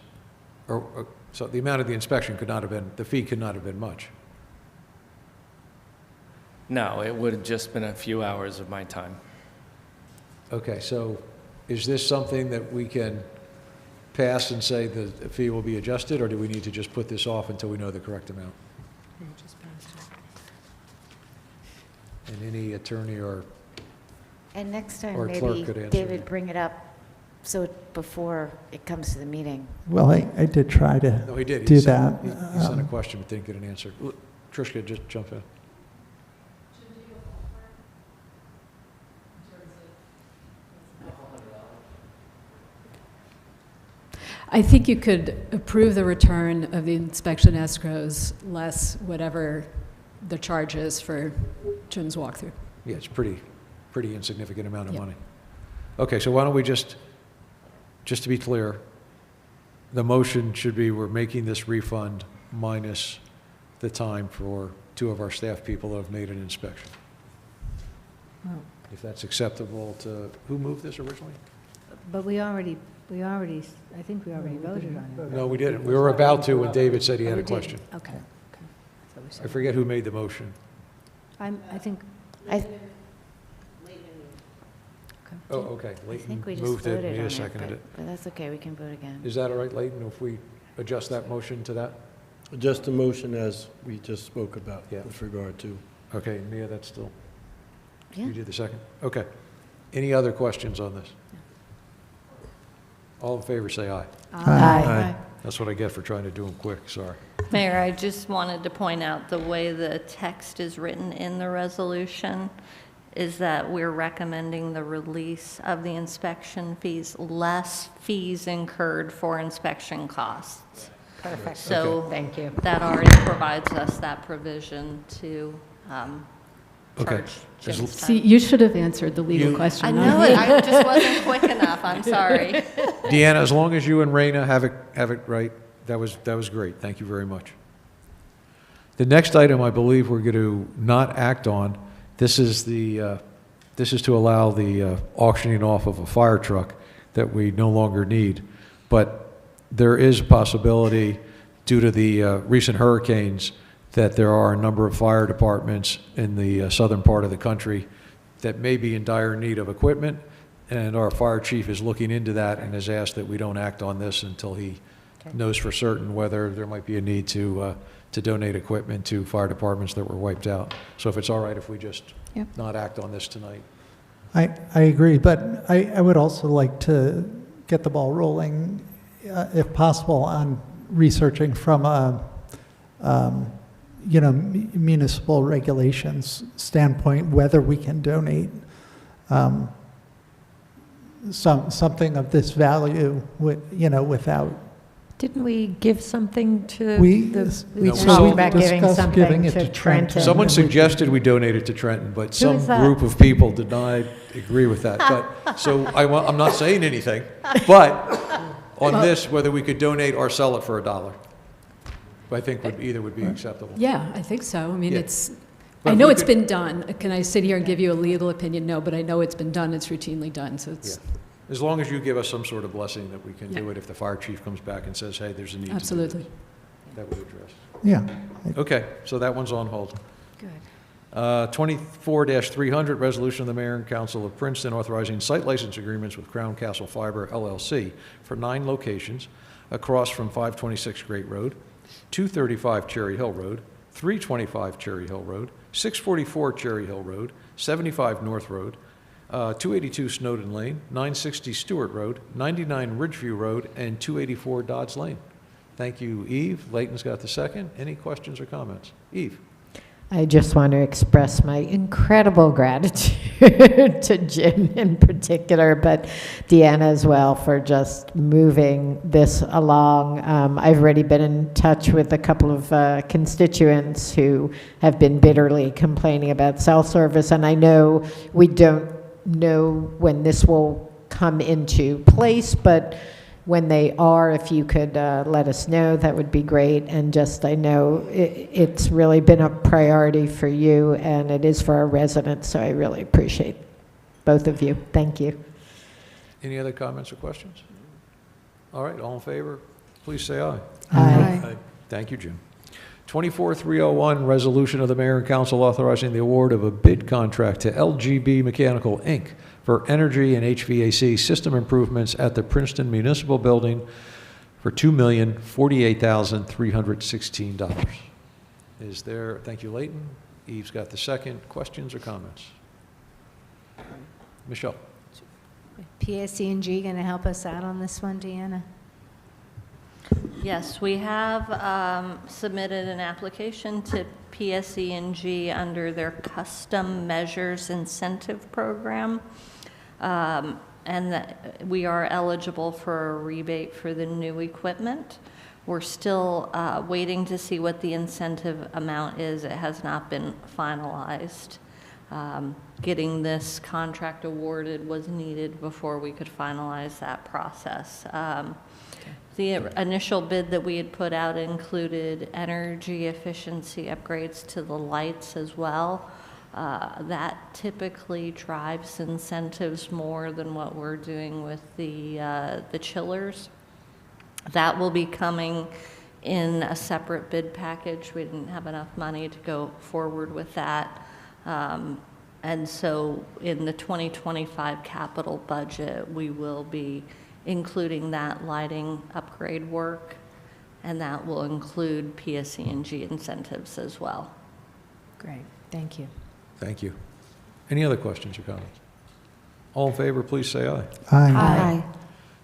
so the amount of the inspection could not have been, the fee could not have been much? No, it would have just been a few hours of my time. Okay, so is this something that we can pass and say the fee will be adjusted, or do we need to just put this off until we know the correct amount? And any attorney or And next time, Or clerk maybe, could answer David, that. bring it up so before it comes to the meeting. Well, I did try to No, he did. do He that. sent, he sent a question but didn't get an answer. Tricia, just jump in. I think you could approve the return of the inspection escrows less whatever the charge is for Jim's walkthrough. Yeah, it's pretty insignificant amount of Yeah. money. Okay, so why don't we just to be clear, the motion should be we're making this refund minus the time for two of our staff people that have made an inspection. If that's acceptable to, who moved this originally? But we already, I think we already voted on it. No, we didn't. We were about to when David said he had Oh, a we did? question. Okay. So we said- I forget who made the motion. I think, Oh, okay. I Leighton think we just moved it, voted on Mia it, seconded it. but that's okay, we can vote again. Is that all right, Leighton, if we adjust that motion to that? Just the motion as we just spoke about Yeah. with regard to. Okay, Mia, that's still, Yeah. you did the second? Okay. Any other questions on this? All in favor, say aye. Aye. That's what I get for trying to do them quick, sorry. Mayor, I just wanted to point out the way the text is written in the resolution is that we're recommending the release of the inspection fees, less fees incurred for inspection costs. perfect. So Thank you. that already provides us that provision to Okay. charge As Jim's See, time. you should have answered the legal You- question. I not know me. it, I just wasn't quick enough, I'm sorry. Deanna, as long as you and Raina have it right, that was great. Thank you very much. The next item I believe we're going to not act on, this is to allow the auctioning off of a fire truck that we no longer need. But there is a possibility, due to the recent hurricanes, that there are a number of fire departments in the southern part of the country that may be in dire need of equipment, and our fire chief is looking into that and has asked that we don't act on this until he knows for certain whether there might be a need to donate equipment to fire departments that were wiped out. So if it's all right if we just Yep. not act on this tonight. I agree, but I would also like to get the ball rolling, if possible, on researching from a municipal regulations standpoint, whether we can donate something of this value, without. Didn't we give something to We talked about giving discussed something giving it to to Trenton. Trenton. Someone suggested we donate it to Trenton, but some is that? group of people did not agree with that. But, so I'm not saying anything, but on this, whether we could donate or sell it for $1. I think either would be acceptable. Yeah, I think so. I mean, Yeah. But I if know we it's could- been done. Can I sit here and give you a legal opinion? No, but I know it's been done. It's routinely done, so it's. Yeah. As long as you give us some sort of blessing that we can do Yeah. it if the fire chief comes back and says, hey, there's a need Absolutely. to do this. That would address. Yeah. Okay, so that one's on hold. Good. 24-300, resolution of the mayor and council of Princeton authorizing site license agreements with Crown Castle Fiber LLC for 9 locations across from 526 Great Road, 235 Cherry Hill Road, 325 Cherry Hill Road, 644 Cherry Hill Road, 75 North Road, 282 Snowden Lane, 960 Stewart Road, 99 Ridgeview Road, and 284 Dodds Lane. Thank you, Eve. Layton's got the second. Any questions or comments? Eve? I just want to express my incredible gratitude to Jim in particular, but Deanna as well, for just moving this along. I've already been in touch with a couple of constituents who have been bitterly complaining about cell service, and I know we don't know when this will come into place, but when they are, if you could let us know, that would be great. And just, I know it's really been a priority for you, and it is for our residents, so I really appreciate both of you. Thank you. Any other comments or questions? All right, all in favor, please say aye. Aye. Thank you, Jim. 24-301, resolution of the mayor and council authorizing the award of a bid contract to LGB Mechanical, Inc. for energy and HVAC system improvements at the Princeton Municipal Building for $2,048,316. Is there, thank you, Layton. Eve's got the second. Questions or comments? Michelle? PSE&G going to help us out on this one, Deanna? Yes, we have submitted an application to PSE&G under their Custom Measures Incentive Program, and that we are eligible for a rebate for the new equipment. We're still waiting to see what the incentive amount is. It has not been finalized. Getting this contract awarded was needed before we could finalize that process. The initial bid that we had put out included energy efficiency upgrades to the lights as well. That typically drives incentives more than what we're doing with the chillers. That will be coming in a separate bid package. We didn't have enough money to go forward with that. And so in the 2025 capital budget, we will be including that lighting upgrade work, and that will include PSE&G incentives as well. Great, thank you. Thank you. Any other questions or comments? All in favor, please say aye. Aye.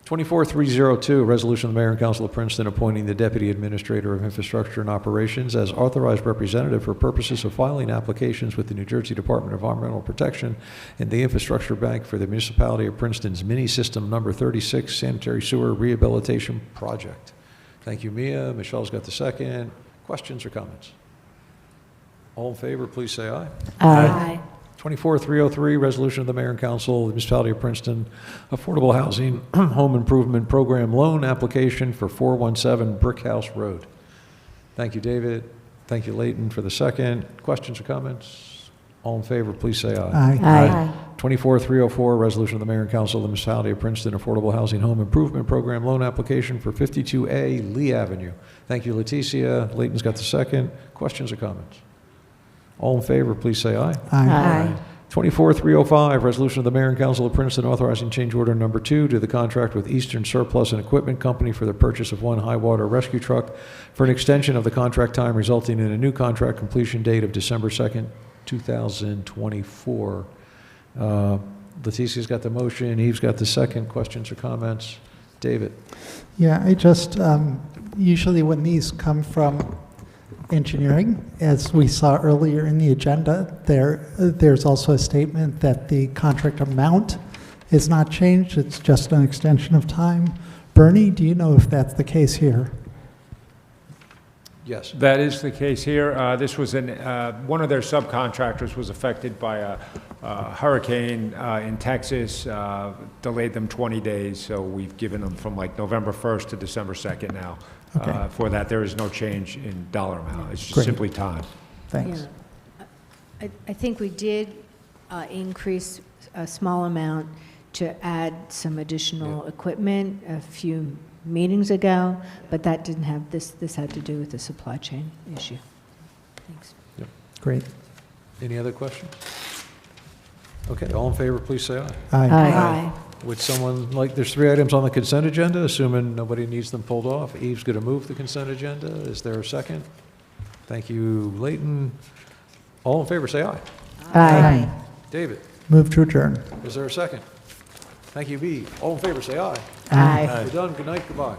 24-302, resolution of the mayor and council of Princeton appointing the deputy administrator of infrastructure and operations as authorized representative for purposes of filing applications with the New Jersey Department of Environmental Protection and the Infrastructure Bank for the municipality of Princeton's mini system number 36 sanitary sewer rehabilitation project. Thank you, Mia. Michelle's got the second. Questions or comments? All in favor, please say aye. Aye. 24-303, resolution of the mayor and council of the municipality of Princeton, affordable housing home improvement program loan application for 417 Brick House Road. Thank you, David. Thank you, Layton, for the second. Questions or comments? All in favor, please say aye. Aye. 24-304, resolution of the mayor and council of the municipality of Princeton, affordable housing home improvement program loan application for 52A Lee Avenue. Thank you, Leticia. Layton's got the second. Questions or comments? All in favor, please say aye. Aye. 24-305, resolution of the mayor and council of Princeton authorizing change order number 2 to the contract with Eastern Surplus and Equipment Company for the purchase of 1 high water rescue truck for an extension of the contract time resulting in a new contract completion date of December 2nd, 2024. Leticia's got the motion. Eve's got the second. Questions or comments? David? Yeah, I just, usually when these come from engineering. As we saw earlier in the agenda, there's also a statement that the contract amount is not changed, it's just an extension of time. Bernie, do you know if that's the case here? Yes. That is the case here. This was one of their subcontractors was affected by a hurricane in Texas, delayed them 20 days, so we've given them from like November 1st to December 2nd now. Okay. For that, there is no change in dollar amount. It's just Great. simply time. Thanks. Yeah. I think we did increase a small amount to add some additional equipment a few meetings ago, but that didn't have, this had to do with the supply chain issue. Thanks. Great. Any other questions? Okay, all in favor, please say aye. Aye. Aye. Would someone like, there's 3 items on the consent agenda, assuming nobody needs them pulled off. Eve's going to move the consent agenda. Is there a second? Thank you, Leighton. All in favor, say aye. Aye. David, Move to adjourn. is there a second? Thank you, B. All in favor, say aye. Aye. We're done. Good night, goodbye.